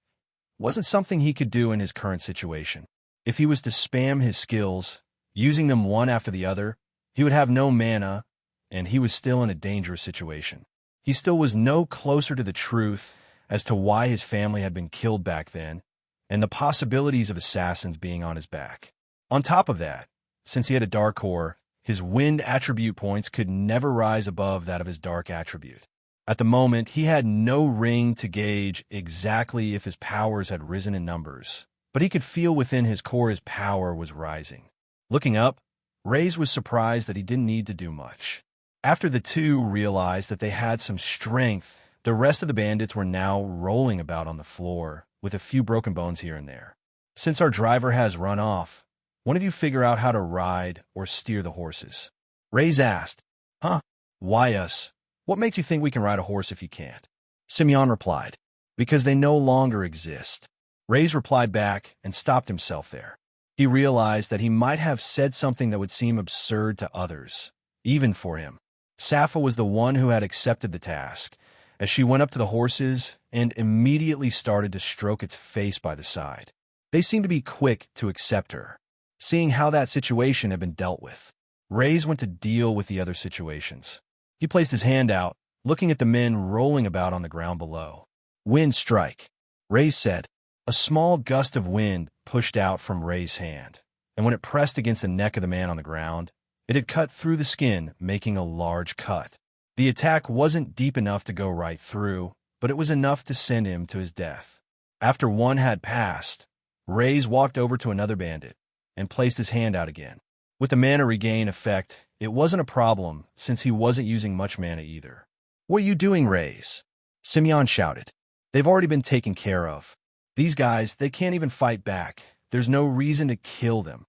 wasn't something he could do in his current situation. If he was to spam his skills, using them one after the other, he would have no mana, and he was still in a dangerous situation. He still was no closer to the truth as to why his family had been killed back then, and the possibilities of assassins being on his back. On top of that, since he had a dark core, his wind attribute points could never rise above that of his dark attribute. At the moment, he had no ring to gauge exactly if his powers had risen in numbers, but he could feel within his core his power was rising. Looking up, Ray's was surprised that he didn't need to do much. After the two realized that they had some strength, the rest of the bandits were now rolling about on the floor, with a few broken bones here and there. "Since our driver has run off, one of you figure out how to ride or steer the horses?" Ray's asked. "Huh? Why us? What makes you think we can ride a horse if you can't?" Simeon replied. "Because they no longer exist." Ray's replied back and stopped himself there. He realized that he might have said something that would seem absurd to others, even for him. Sappho was the one who had accepted the task, as she went up to the horses and immediately started to stroke its face by the side. They seemed to be quick to accept her, seeing how that situation had been dealt with. Ray's went to deal with the other situations. He placed his hand out, looking at the men rolling about on the ground below. "Wind strike," Ray's said. A small gust of wind pushed out from Ray's hand, and when it pressed against the neck of the man on the ground, it had cut through the skin, making a large cut. The attack wasn't deep enough to go right through, but it was enough to send him to his death. After one had passed, Ray's walked over to another bandit and placed his hand out again. With the mana regain effect, it wasn't a problem since he wasn't using much mana either. "What are you doing, Ray's?" Simeon shouted. "They've already been taken care of. These guys, they can't even fight back. There's no reason to kill them."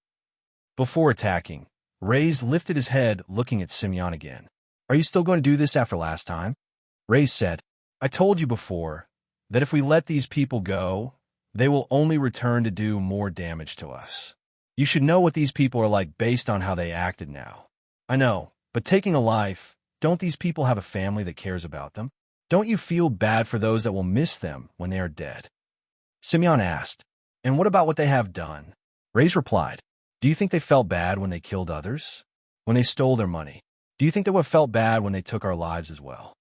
Before attacking, Ray's lifted his head, looking at Simeon again. "Are you still going to do this after last time?" Ray's said, "I told you before that if we let these people go, they will only return to do more damage to us. You should know what these people are like based on how they acted now." "I know, but taking a life, don't these people have a family that cares about them? Don't you feel bad for those that will miss them when they are dead?" Simeon asked, "And what about what they have done?" Ray's replied, "Do you think they felt bad when they killed others? When they stole their money? Do you think they would have felt bad when they took our lives as well?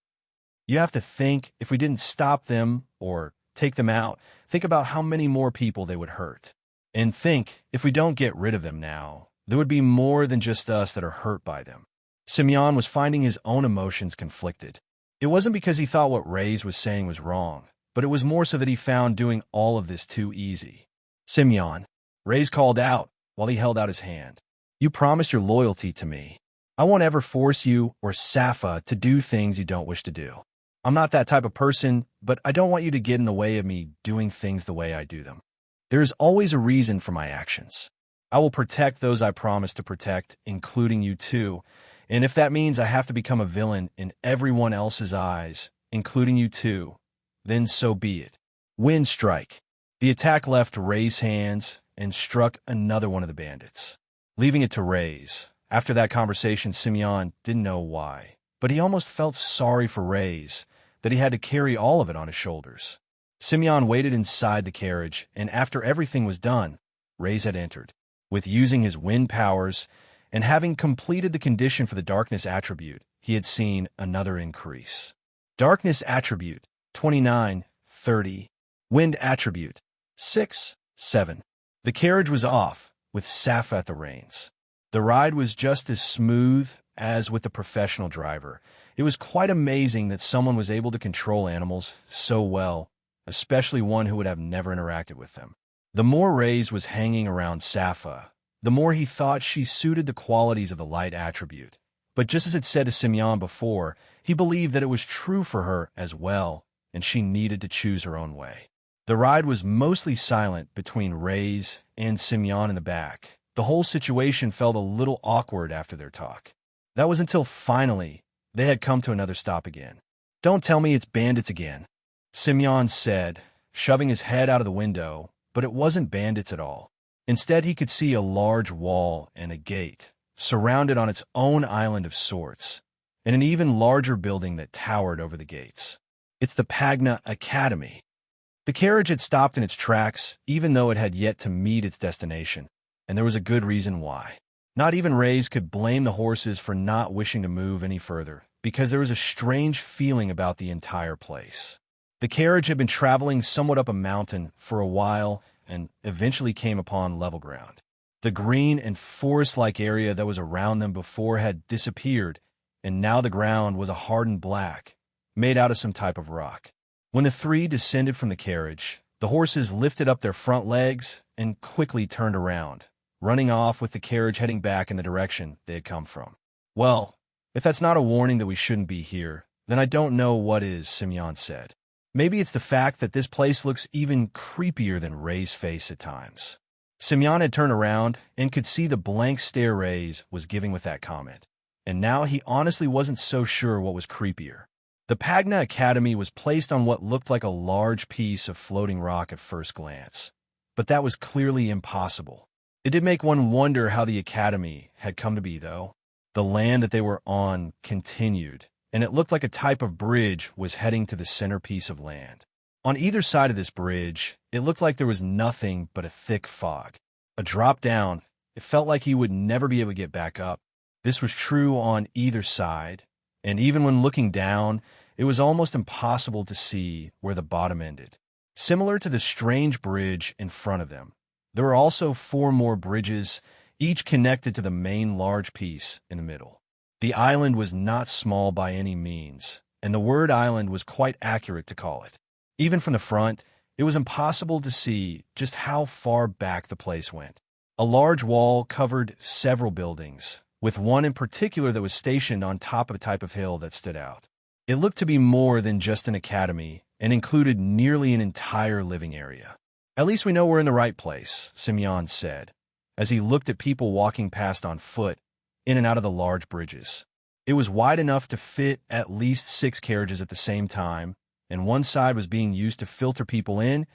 You have to think, if we didn't stop them or take them out, think about how many more people they would hurt. And think, if we don't get rid of them now, there would be more than just us that are hurt by them." Simeon was finding his own emotions conflicted. It wasn't because he thought what Ray's was saying was wrong, but it was more so that he found doing all of this too easy. "Simeon," Ray's called out while he held out his hand. "You promised your loyalty to me. I won't ever force you or Sappho to do things you don't wish to do. I'm not that type of person, but I don't want you to get in the way of me doing things the way I do them. There is always a reason for my actions. I will protect those I promised to protect, including you too, and if that means I have to become a villain in everyone else's eyes, including you too, then so be it." Wind strike. The attack left Ray's hands and struck another one of the bandits, leaving it to Ray's, After that conversation, Simeon didn't know why, but he almost felt sorry for Reyes, that he had to carry all of it on his shoulders. Simeon waited inside the carriage, and after everything was done, Reyes had entered. With using his wind powers and having completed the condition for the darkness attribute, he had seen another increase. Darkness attribute, 29, 30. Wind attribute, 6, 7. The carriage was off, with Safa at the reins. The ride was just as smooth as with the professional driver. It was quite amazing that someone was able to control animals so well, especially one who would have never interacted with them. The more Reyes was hanging around Safa, the more he thought she suited the qualities of the light attribute. But just as it said to Simeon before, he believed that it was true for her as well, and she needed to choose her own way. The ride was mostly silent between Reyes and Simeon in the back. The whole situation felt a little awkward after their talk. That was until finally they had come to another stop again. "Don't tell me it's bandits again," Simeon said, shoving his head out of the window, but it wasn't bandits at all. Instead, he could see a large wall and a gate, surrounded on its own island of sorts, and an even larger building that towered over the gates. "It's the Pagna Academy." The carriage had stopped in its tracks, even though it had yet to meet its destination, and there was a good reason why. Not even Reyes could blame the horses for not wishing to move any further, because there was a strange feeling about the entire place. The carriage had been traveling somewhat up a mountain for a while and eventually came upon level ground. The green and forest-like area that was around them before had disappeared, and now the ground was a hardened black, made out of some type of rock. When the three descended from the carriage, the horses lifted up their front legs and quickly turned around, running off with the carriage heading back in the direction they had come from. "Well, if that's not a warning that we shouldn't be here, then I don't know what is," Simeon said. "Maybe it's the fact that this place looks even creepier than Rey's face at times." Simeon had turned around and could see the blank stare Reyes was giving with that comment, and now he honestly wasn't so sure what was creepier. The Pagna Academy was placed on what looked like a large piece of floating rock at first glance, but that was clearly impossible. It did make one wonder how the Academy had come to be, though. The land that they were on continued, and it looked like a type of bridge was heading to the centerpiece of land. On either side of this bridge, it looked like there was nothing but a thick fog. A drop down, it felt like he would never be able to get back up. This was true on either side, and even when looking down, it was almost impossible to see where the bottom ended. Similar to the strange bridge in front of them, there were also 4 more bridges, each connected to the main large piece in the middle. The island was not small by any means, and the word island was quite accurate to call it. Even from the front, it was impossible to see just how far back the place went. A large wall covered several buildings, with one in particular that was stationed on top of a type of hill that stood out. It looked to be more than just an academy and included nearly an entire living area. "At least we know we're in the right place," Simeon said, as he looked at people walking past on foot, in and out of the large bridges. It was wide enough to fit at least 6 carriages at the same time, and one side was being used to filter people in,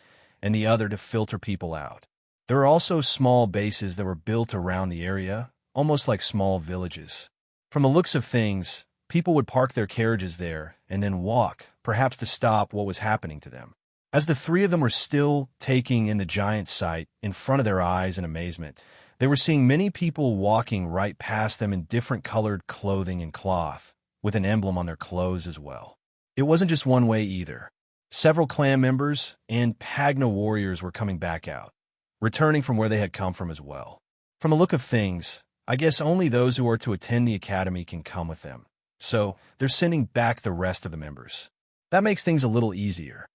and the other to filter people out. There were also small bases that were built around the area, almost like small villages. From the looks of things, people would park their carriages there and then walk, perhaps to stop what was happening to them. As the 3 of them were still taking in the giant sight in front of their eyes in amazement, they were seeing many people walking right past them in different colored clothing and cloth, with an emblem on their clothes as well. It wasn't just one way either. Several clan members and Pagna warriors were coming back out, returning from where they had come from as well. From the look of things, I guess only those who are to attend the academy can come with them, so they're sending back the rest of the members. That makes things a little easier.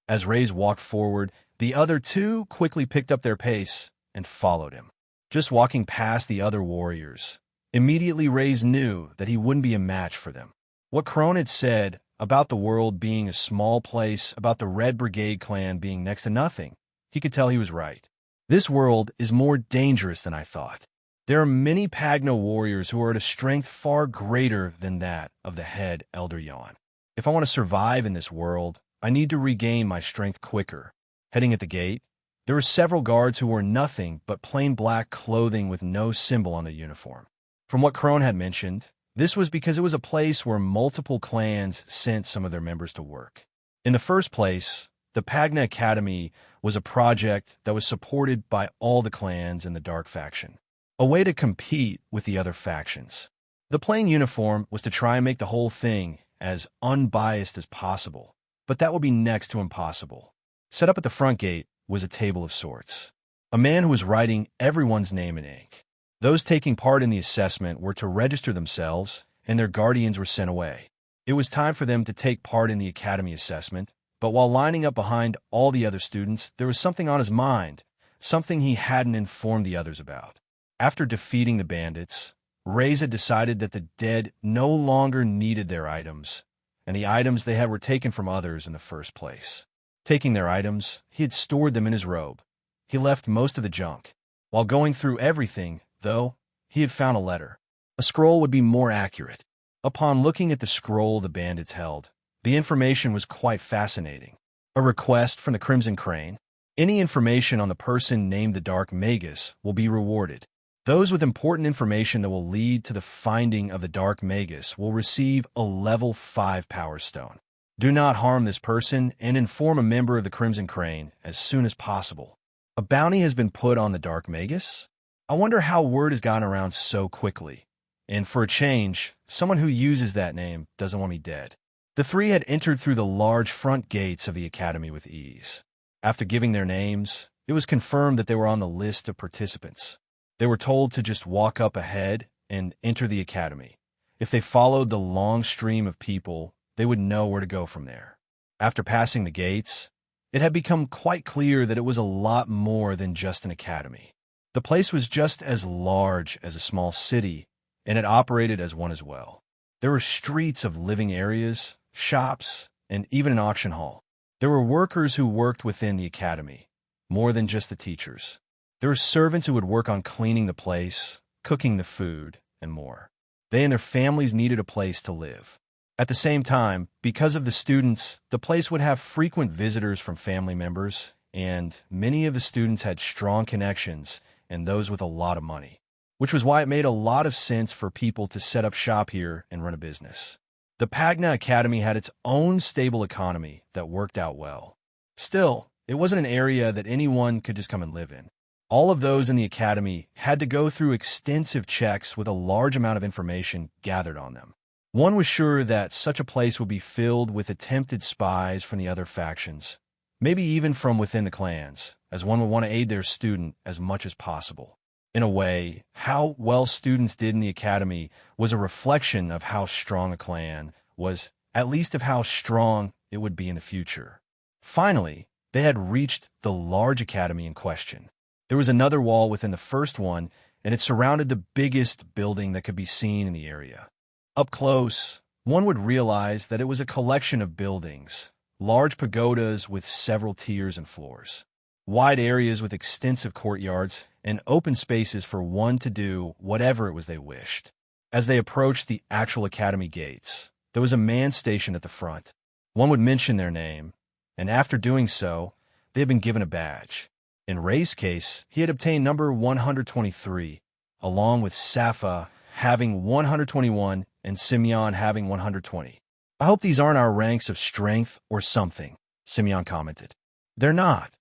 As Reyes walked forward, the other 2 quickly picked up their pace and followed him. Just walking past the other warriors, immediately Reyes knew that he wouldn't be a match for them. What Crone had said about the world being a small place, about the Red Brigade clan being next to nothing, he could tell he was right. This world is more dangerous than I thought. There are many Pagna warriors who are at a strength far greater than that of the head Elder Yon. If I want to survive in this world, I need to regain my strength quicker. Heading at the gate, there were several guards who wore nothing but plain black clothing with no symbol on their uniform. From what Crone had mentioned, this was because it was a place where multiple clans sent some of their members to work. In the first place, the Pagna Academy was a project that was supported by all the clans in the Dark faction, a way to compete with the other factions. The plain uniform was to try and make the whole thing as unbiased as possible, but that would be next to impossible. Set up at the front gate was a table of sorts. A man who was writing everyone's name in ink. Those taking part in the assessment were to register themselves, and their guardians were sent away. It was time for them to take part in the academy assessment, but while lining up behind all the other students, there was something on his mind, something he hadn't informed the others about. After defeating the bandits, Reyes had decided that the dead no longer needed their items, and the items they had were taken from others in the first place. Taking their items, he had stored them in his robe. He left most of the junk. While going through everything, though, he had found a letter. A scroll would be more accurate. Upon looking at the scroll the bandits held, the information was quite fascinating. A request from the Crimson Crane. Any information on the person named the Dark Magus will be rewarded. Those with important information that will lead to the finding of the Dark Magus will receive a level 5 Power Stone. Do not harm this person and inform a member of the Crimson Crane as soon as possible. A bounty has been put on the Dark Magus? I wonder how word has gotten around so quickly. And for a change, someone who uses that name doesn't want me dead. The three had entered through the large front gates of the academy with ease. After giving their names, it was confirmed that they were on the list of participants. They were told to just walk up ahead and enter the academy. If they followed the long stream of people, they would know where to go from there. After passing the gates, it had become quite clear that it was a lot more than just an academy. The place was just as large as a small city, and it operated as one as well. There were streets of living areas, shops, and even an auction hall. There were workers who worked within the academy, more than just the teachers. There were servants who would work on cleaning the place, cooking the food, and more. They and their families needed a place to live. At the same time, because of the students, the place would have frequent visitors from family members, and many of the students had strong connections and those with a lot of money, which was why it made a lot of sense for people to set up shop here and run a business. The Pagna Academy had its own stable economy that worked out well. Still, it wasn't an area that anyone could just come and live in. All of those in the academy had to go through extensive checks with a large amount of information gathered on them. One was sure that such a place would be filled with attempted spies from the other factions, maybe even from within the clans, as one would want to aid their student as much as possible. In a way, how well students did in the academy was a reflection of how strong a clan was, at least of how strong it would be in the future. Finally, they had reached the large academy in question. There was another wall within the first one, and it surrounded the biggest building that could be seen in the area. Up close, one would realize that it was a collection of buildings, large pagodas with several tiers and floors, wide areas with extensive courtyards, and open spaces for one to do whatever it was they wished. As they approached the actual academy gates, there was a man stationed at the front. One would mention their name, and after doing so, they had been given a badge. In Ray's case, he had obtained number 123, along with Safa having 121 and Simeon having 120. I hope these aren't our ranks of strength or something, Simeon commented. They're not,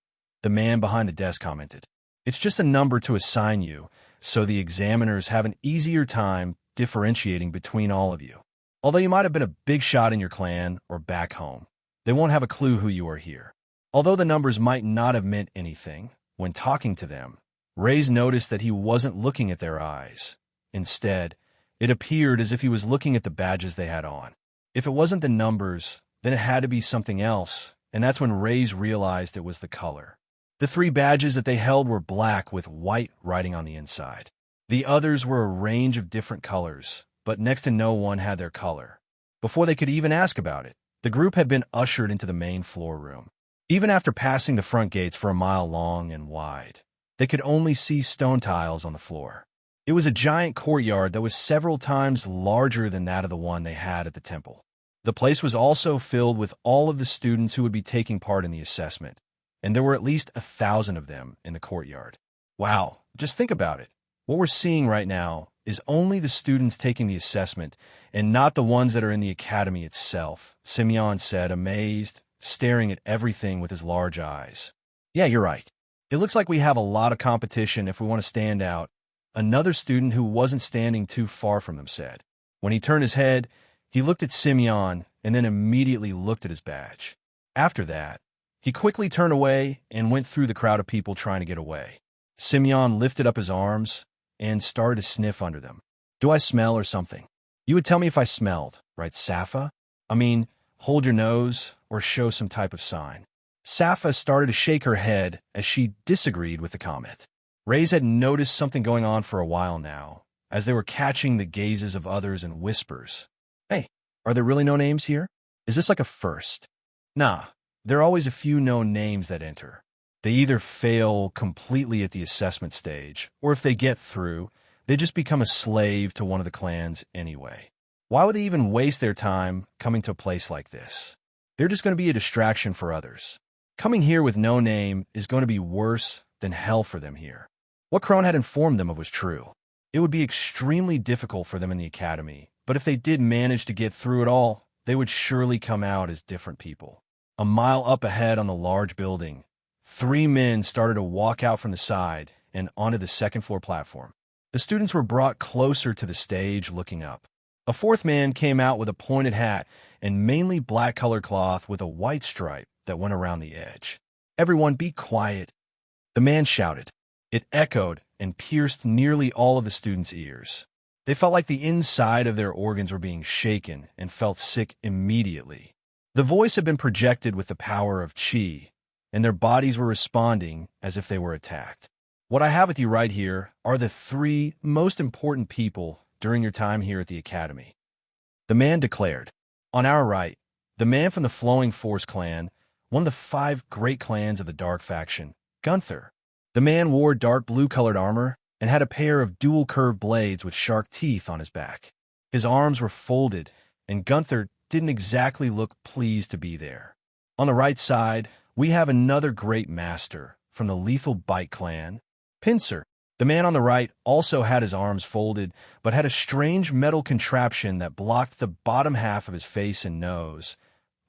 the man behind the desk commented. It's just a number to assign you, so the examiners have an easier time differentiating between all of you. Although you might have been a big shot in your clan or back home, they won't have a clue who you are here. Although the numbers might not have meant anything, when talking to them, Reyes noticed that he wasn't looking at their eyes. Instead, it appeared as if he was looking at the badges they had on. If it wasn't the numbers, then it had to be something else, and that's when Reyes realized it was the color. The 3 badges that they held were black with white writing on the inside. The others were a range of different colors, but next to no one had their color. Before they could even ask about it, the group had been ushered into the main floor room. Even after passing the front gates for a mile long and wide, they could only see stone tiles on the floor. It was a giant courtyard that was several times larger than that of the one they had at the temple. The place was also filled with all of the students who would be taking part in the assessment, and there were at least 1,000 of them in the courtyard. Wow, just think about it. What we're seeing right now is only the students taking the assessment and not the ones that are in the academy itself, Simeon said, amazed, staring at everything with his large eyes. Yeah, you're right. It looks like we have a lot of competition if we want to stand out, another student who wasn't standing too far from them said. When he turned his head, he looked at Simeon and then immediately looked at his badge. After that, he quickly turned away and went through the crowd of people trying to get away. Simeon lifted up his arms and started to sniff under them. Do I smell or something? You would tell me if I smelled, right, Safa? I mean, hold your nose or show some type of sign. Safa started to shake her head as she disagreed with the comment. Rays had noticed something going on for a while now, as they were catching the gazes of others and whispers. Hey, are there really no names here? Is this like a first? Nah, there are always a few known names that enter. They either fail completely at the assessment stage, or if they get through, they just become a slave to one of the clans anyway. Why would they even waste their time coming to a place like this? They're just going to be a distraction for others. Coming here with no name is going to be worse than hell for them here. What Crone had informed them of was true. It would be extremely difficult for them in the academy, but if they did manage to get through it all, they would surely come out as different people. A mile up ahead on the large building, 3 men started to walk out from the side and onto the second-floor platform. The students were brought closer to the stage looking up. A 4th man came out with a pointed hat and mainly black-colored cloth with a white stripe that went around the edge. Everyone be quiet, the man shouted. It echoed and pierced nearly all of the students' ears. They felt like the inside of their organs were being shaken and felt sick immediately. The voice had been projected with the power of chi, and their bodies were responding as if they were attacked. What I have with you right here are the 3 most important people during your time here at the academy. The man declared. On our right, the man from the Flowing Force clan, one of the 5 great clans of the Dark faction, Gunther. The man wore dark blue-colored armor and had a pair of dual-curved blades with shark teeth on his back. His arms were folded, and Gunther didn't exactly look pleased to be there. On the right side, we have another great master from the Lethal Bite clan, Pincer. The man on the right also had his arms folded, but had a strange metal contraption that blocked the bottom half of his face and nose,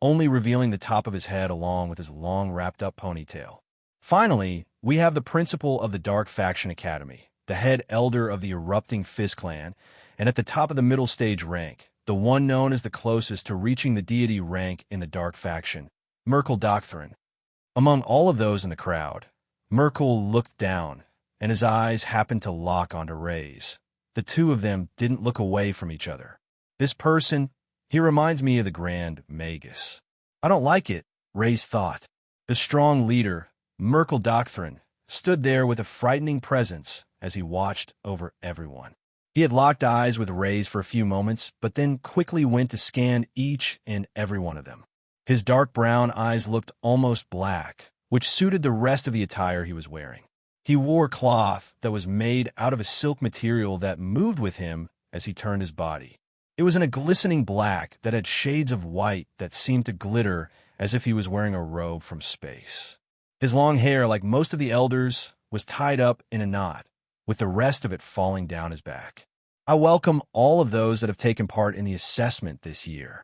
only revealing the top of his head along with his long wrapped-up ponytail. Finally, we have the principal of the Dark Faction Academy, the head elder of the Erupting Fist clan, and at the top of the middle stage rank, the one known as the closest to reaching the deity rank in the Dark Faction, Merkel Doctrine. Among all of those in the crowd, Merkel looked down, and his eyes happened to lock onto Ray's. The 2 of them didn't look away from each other. This person, he reminds me of the Grand Magus. I don't like it, Ray's thought. The strong leader, Merkel Doctrine, stood there with a frightening presence as he watched over everyone. He had locked eyes with Ray's for a few moments, but then quickly went to scan each and every one of them. His dark brown eyes looked almost black, which suited the rest of the attire he was wearing. He wore cloth that was made out of a silk material that moved with him as he turned his body. It was in a glistening black that had shades of white that seemed to glitter as if he was wearing a robe from space. His long hair, like most of the elders, was tied up in a knot, with the rest of it falling down his back. I welcome all of those that have taken part in the assessment this year.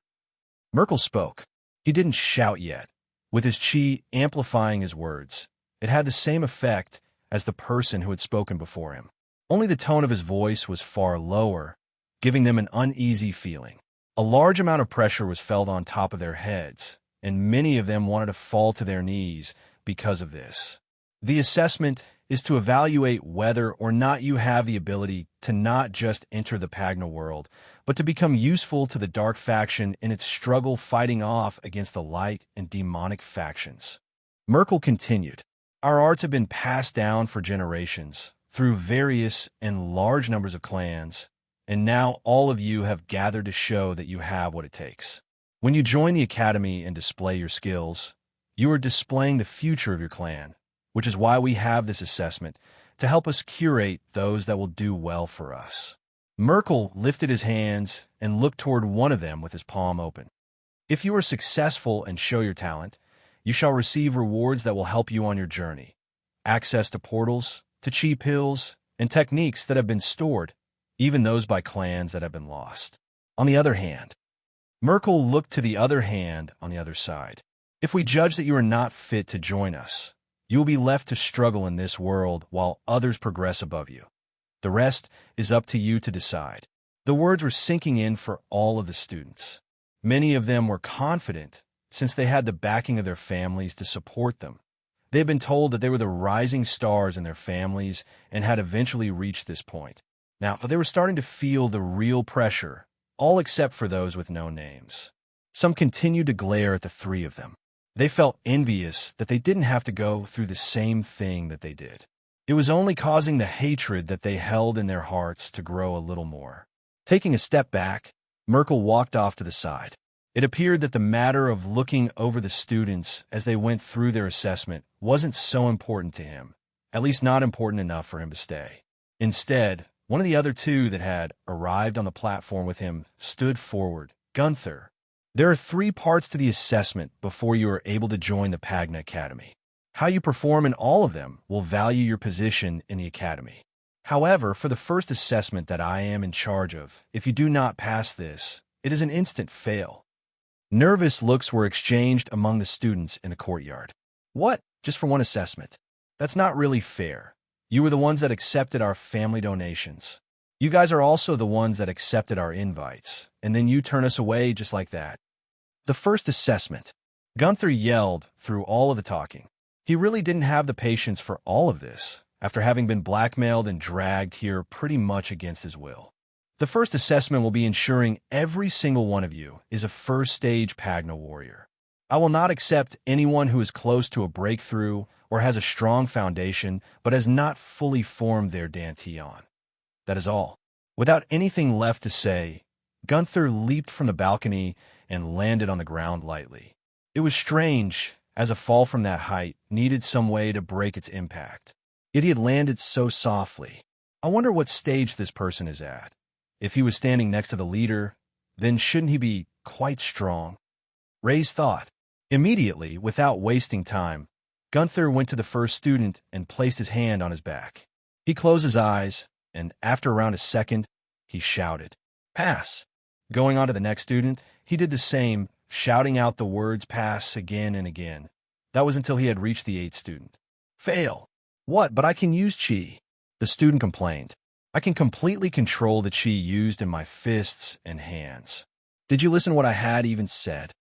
Merkel spoke. He didn't shout yet, with his chi amplifying his words. It had the same effect as the person who had spoken before him. Only the tone of his voice was far lower, giving them an uneasy feeling. A large amount of pressure was felt on top of their heads, and many of them wanted to fall to their knees because of this. The assessment is to evaluate whether or not you have the ability to not just enter the Pagna world, but to become useful to the Dark faction in its struggle fighting off against the light and demonic factions. Merkel continued, Our arts have been passed down for generations through various and large numbers of clans, and now all of you have gathered to show that you have what it takes. When you join the academy and display your skills, you are displaying the future of your clan, which is why we have this assessment, to help us curate those that will do well for us. Merkel lifted his hands and looked toward one of them with his palm open. If you are successful and show your talent, you shall receive rewards that will help you on your journey. Access to portals, to chi pills, and techniques that have been stored, even those by clans that have been lost. On the other hand, Merkel looked to the other hand on the other side. If we judge that you are not fit to join us, you will be left to struggle in this world while others progress above you. The rest is up to you to decide. The words were sinking in for all of the students. Many of them were confident since they had the backing of their families to support them. They had been told that they were the rising stars in their families and had eventually reached this point. Now, they were starting to feel the real pressure, all except for those with no names. Some continued to glare at the three of them. They felt envious that they didn't have to go through the same thing that they did. It was only causing the hatred that they held in their hearts to grow a little more. Taking a step back, Merkel walked off to the side. It appeared that the matter of looking over the students as they went through their assessment wasn't so important to him, at least not important enough for him to stay. Instead, one of the other two that had arrived on the platform with him stood forward. Gunther, there are 3 parts to the assessment before you are able to join the Pagna Academy. How you perform in all of them will value your position in the academy. However, for the first assessment that I am in charge of, if you do not pass this, it is an instant fail. Nervous looks were exchanged among the students in the courtyard. What? Just for one assessment? That's not really fair. You were the ones that accepted our family donations. You guys are also the ones that accepted our invites, and then you turn us away just like that. The first assessment. Gunther yelled through all of the talking. He really didn't have the patience for all of this, after having been blackmailed and dragged here pretty much against his will. The first assessment will be ensuring every single one of you is a first-stage Pagna warrior. I will not accept anyone who is close to a breakthrough or has a strong foundation but has not fully formed their dantian. That is all. Without anything left to say, Gunther leaped from the balcony and landed on the ground lightly. It was strange, as a fall from that height needed some way to break its impact. Yet he had landed so softly. I wonder what stage this person is at. If he was standing next to the leader, then shouldn't he be quite strong? Ray's thought. Immediately, without wasting time, Gunther went to the first student and placed his hand on his back. He closed his eyes, and after around a second, he shouted, "Pass!" Going on to the next student, he did the same, shouting out the words pass again and again. That was until he had reached the 8th student. Fail! What? But I can use chi. The student complained. I can completely control the chi used in my fists and hands. Did you listen to what I had even said?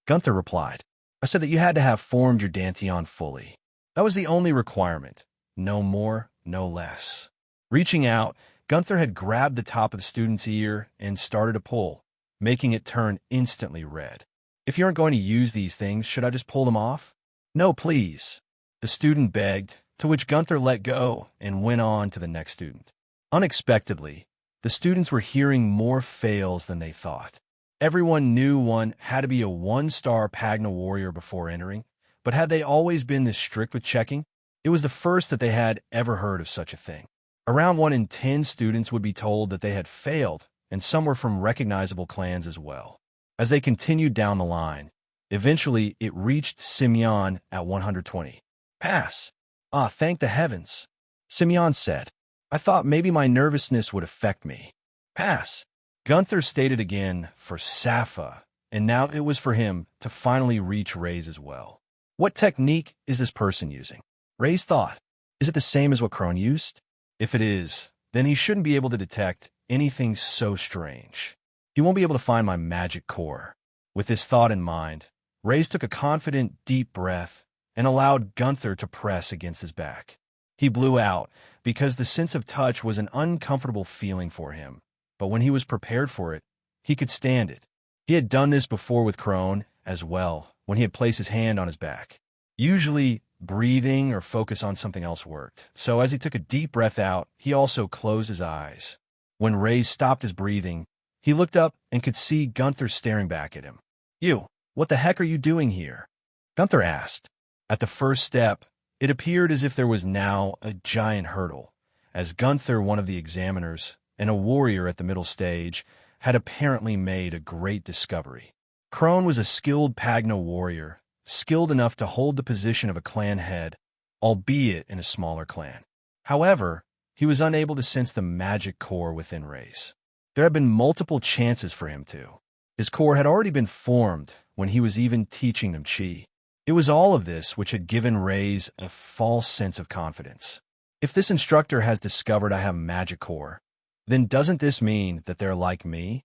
Gunther replied. I said that you had to have formed your dantian fully. That was the only requirement. No more, no less. Reaching out, Gunther had grabbed the top of the student's ear and started to pull, making it turn instantly red. If you aren't going to use these things, should I just pull them off? No, please. The student begged, to which Gunther let go and went on to the next student. Unexpectedly, the students were hearing more fails than they thought. Everyone knew one had to be a 1-star Pagna warrior before entering, but had they always been this strict with checking? It was the first that they had ever heard of such a thing. Around 1 in 10 students would be told that they had failed, and some were from recognizable clans as well. As they continued down the line, eventually it reached Simeon at 120. Pass! Ah, thank the heavens! Simeon said. I thought maybe my nervousness would affect me. Pass! Gunther stated again for Safa, and now it was for him to finally reach Ray's as well. What technique is this person using? Ray's thought. Is it the same as what Crone used? If it is, then he shouldn't be able to detect anything so strange. He won't be able to find my magic core. With this thought in mind, Ray's took a confident, deep breath and allowed Gunther to press against his back. He blew out because the sense of touch was an uncomfortable feeling for him, but when he was prepared for it, he could stand it. He had done this before with Crone as well, when he had placed his hand on his back. Usually, breathing or focus on something else worked, so as he took a deep breath out, he also closed his eyes. When Ray stopped his breathing, he looked up and could see Gunther staring back at him. You, what the heck are you doing here? Gunther asked. At the first step, it appeared as if there was now a giant hurdle, as Gunther, one of the examiners, and a warrior at the middle stage, had apparently made a great discovery. Crone was a skilled Pagna warrior, skilled enough to hold the position of a clan head, albeit in a smaller clan. However, he was unable to sense the magic core within Ray's. There had been multiple chances for him to. His core had already been formed when he was even teaching them chi. It was all of this which had given Ray's a false sense of confidence. If this instructor has discovered I have magic core, then doesn't this mean that they're like me?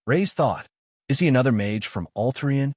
Ray's thought, is he another mage from Alterian?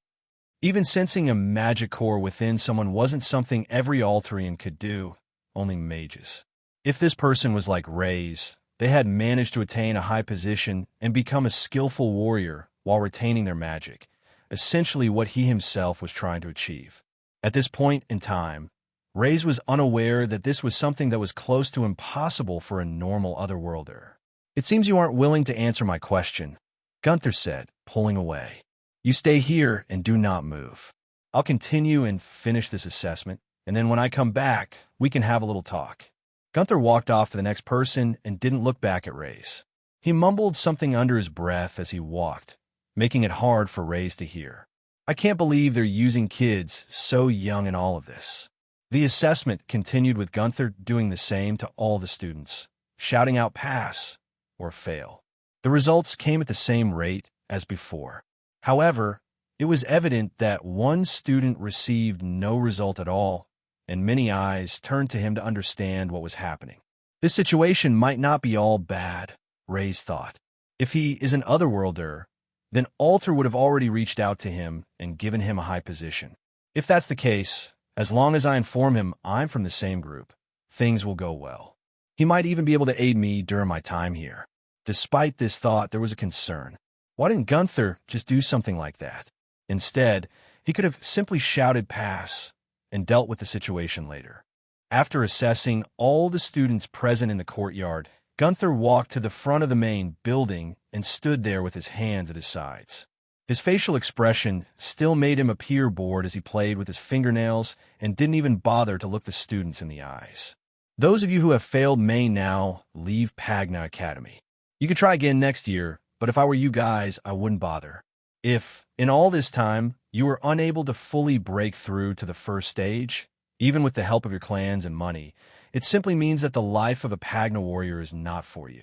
Even sensing a magic core within someone wasn't something every Alterian could do, only mages. If this person was like Ray's, they had managed to attain a high position and become a skillful warrior while retaining their magic, essentially what he himself was trying to achieve. At this point in time, Ray's was unaware that this was something that was close to impossible for a normal otherworlder. It seems you aren't willing to answer my question, Gunther said, pulling away. You stay here and do not move. I'll continue and finish this assessment, and then when I come back, we can have a little talk. Gunther walked off to the next person and didn't look back at Ray's. He mumbled something under his breath as he walked, making it hard for Ray's to hear. I can't believe they're using kids so young in all of this. The assessment continued with Gunther doing the same to all the students, shouting out pass or fail. The results came at the same rate as before. However, it was evident that one student received no result at all, and many eyes turned to him to understand what was happening. This situation might not be all bad, Ray's thought. If he is an otherworlder, then Alter would have already reached out to him and given him a high position. If that's the case, as long as I inform him I'm from the same group, things will go well. He might even be able to aid me during my time here. Despite this thought, there was a concern. Why didn't Gunther just do something like that? Instead, he could have simply shouted pass and dealt with the situation later. After assessing all the students present in the courtyard, Gunther walked to the front of the main building and stood there with his hands at his sides. His facial expression still made him appear bored as he played with his fingernails and didn't even bother to look the students in the eyes. Those of you who have failed may now leave Pagna Academy. You could try again next year, but if I were you guys, I wouldn't bother. If, in all this time, you were unable to fully break through to the first stage, even with the help of your clans and money, it simply means that the life of a Pagna warrior is not for you.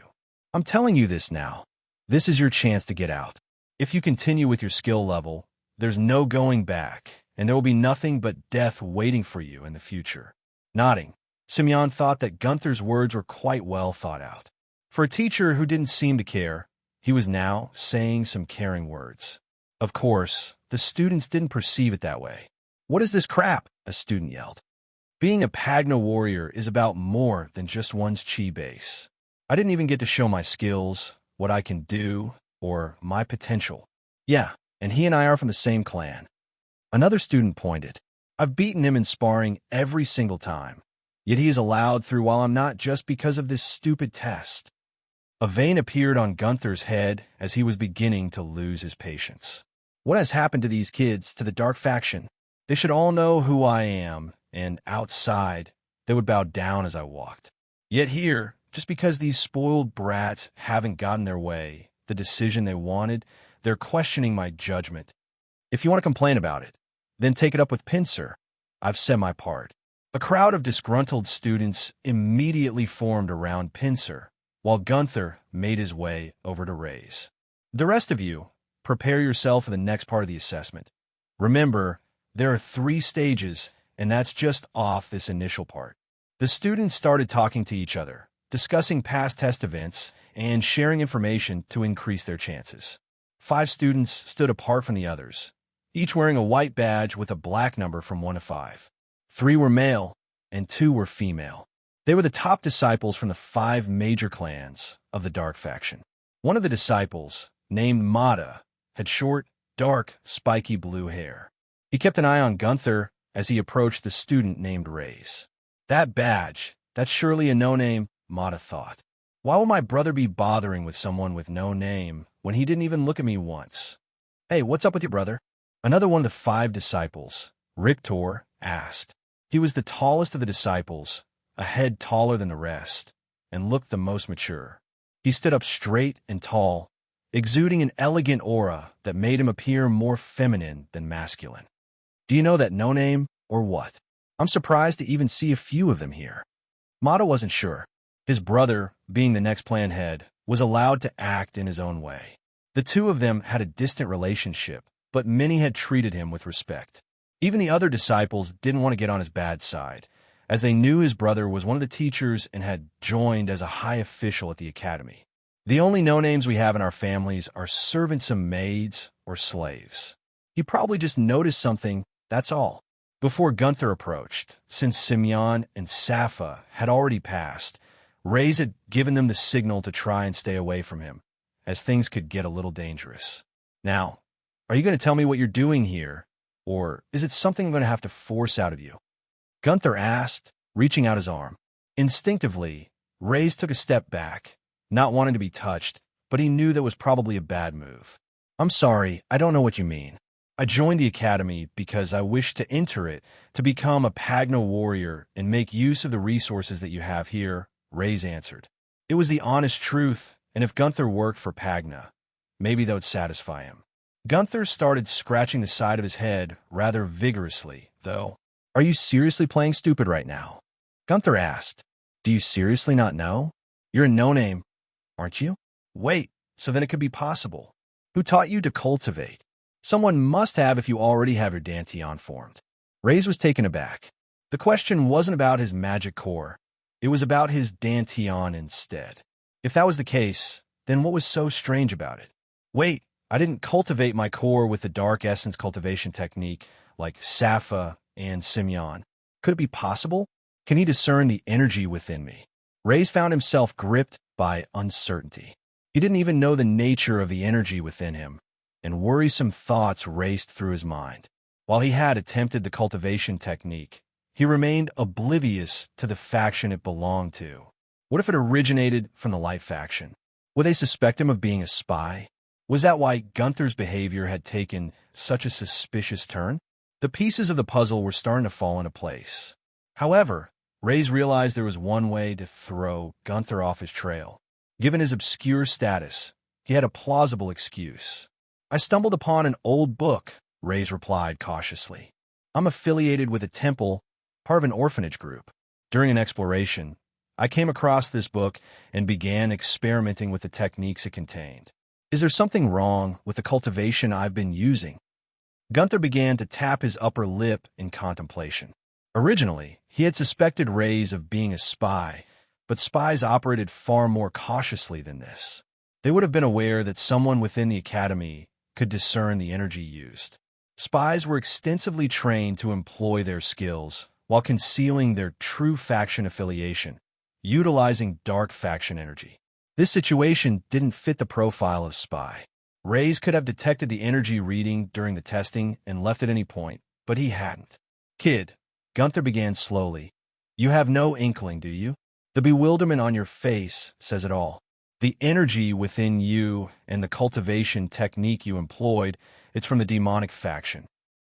I'm telling you this now. This is your chance to get out. If you continue with your skill level, there's no going back, and there will be nothing but death waiting for you in the future. Nodding, Simeon thought that Gunther's words were quite well thought out. For a teacher who didn't seem to care, he was now saying some caring words. Of course, the students didn't perceive it that way. What is this crap? A student yelled. Being a Pagna warrior is about more than just one's chi base. I didn't even get to show my skills, what I can do, or my potential. Yeah, and he and I are from the same clan. Another student pointed. I've beaten him in sparring every single time, yet he is allowed through while I'm not just because of this stupid test. A vein appeared on Gunther's head as he was beginning to lose his patience. What has happened to these kids, to the Dark Faction? They should all know who I am, and outside, they would bow down as I walked. Yet here, just because these spoiled brats haven't gotten their way, the decision they wanted, they're questioning my judgment. If you want to complain about it, then take it up with Pincer. I've said my part. A crowd of disgruntled students immediately formed around Pincer, while Gunther made his way over to Ray's. The rest of you, prepare yourself for the next part of the assessment. Remember, there are 3 stages, and that's just off this initial part. The students started talking to each other, discussing past test events, and sharing information to increase their chances. 5 students stood apart from the others, each wearing a white badge with a black number from 1 to 5. 3 were male, and 2 were female. They were the top disciples from the 5 major clans of the Dark Faction. One of the disciples, named Mata, had short, dark, spiky blue hair. He kept an eye on Gunther as he approached the student named Ray's. That badge, that's surely a no-name, Mata thought. Why will my brother be bothering with someone with no name when he didn't even look at me once? Hey, what's up with your brother? Another one of the 5 disciples, Rictor, asked. He was the tallest of the disciples, a head taller than the rest, and looked the most mature. He stood up straight and tall, exuding an elegant aura that made him appear more feminine than masculine. Do you know that no-name, or what? I'm surprised to even see a few of them here. Mata wasn't sure. His brother, being the next clan head, was allowed to act in his own way. The two of them had a distant relationship, but many had treated him with respect. Even the other disciples didn't want to get on his bad side, as they knew his brother was one of the teachers and had joined as a high official at the academy. The only no-names we have in our families are servants and maids or slaves. He probably just noticed something, that's all. Before Gunther approached, since Simeon and Sappha had already passed, Reyes had given them the signal to try and stay away from him, as things could get a little dangerous. Now, are you going to tell me what you're doing here, or is it something I'm going to have to force out of you? Gunther asked, reaching out his arm. Instinctively, Reyes took a step back, not wanting to be touched, but he knew that was probably a bad move. I'm sorry, I don't know what you mean. I joined the academy because I wish to enter it to become a Pagna warrior and make use of the resources that you have here, Reyes answered. It was the honest truth, and if Gunther worked for Pagna, maybe that would satisfy him. Gunther started scratching the side of his head rather vigorously, though. Are you seriously playing stupid right now? Gunther asked. Do you seriously not know? You're a no-name, aren't you? Wait, so then it could be possible. Who taught you to cultivate? Someone must have if you already have your Danteon formed. Reyes was taken aback. The question wasn't about his magic core. It was about his Danteon instead. If that was the case, then what was so strange about it? Wait, I didn't cultivate my core with the dark essence cultivation technique like Sappha and Simeon. Could it be possible? Can he discern the energy within me? Reyes found himself gripped by uncertainty. He didn't even know the nature of the energy within him, and worrisome thoughts raced through his mind. While he had attempted the cultivation technique, he remained oblivious to the faction it belonged to. What if it originated from the Light faction? Would they suspect him of being a spy? Was that why Gunther's behavior had taken such a suspicious turn? The pieces of the puzzle were starting to fall into place. However, Reyes realized there was one way to throw Gunther off his trail. Given his obscure status, he had a plausible excuse. I stumbled upon an old book, Reyes replied cautiously. I'm affiliated with a temple, part of an orphanage group. During an exploration, I came across this book and began experimenting with the techniques it contained. Is there something wrong with the cultivation I've been using? Gunther began to tap his upper lip in contemplation. Originally, he had suspected Reyes of being a spy, but spies operated far more cautiously than this. They would have been aware that someone within the academy could discern the energy used. Spies were extensively trained to employ their skills while concealing their true faction affiliation, utilizing dark faction energy. This situation didn't fit the profile of spy. Reyes could have detected the energy reading during the testing and left at any point, but he hadn't. Kid, Gunther began slowly. You have no inkling, do you? The bewilderment on your face says it all. The energy within you and the cultivation technique you employed, it's from the demonic faction.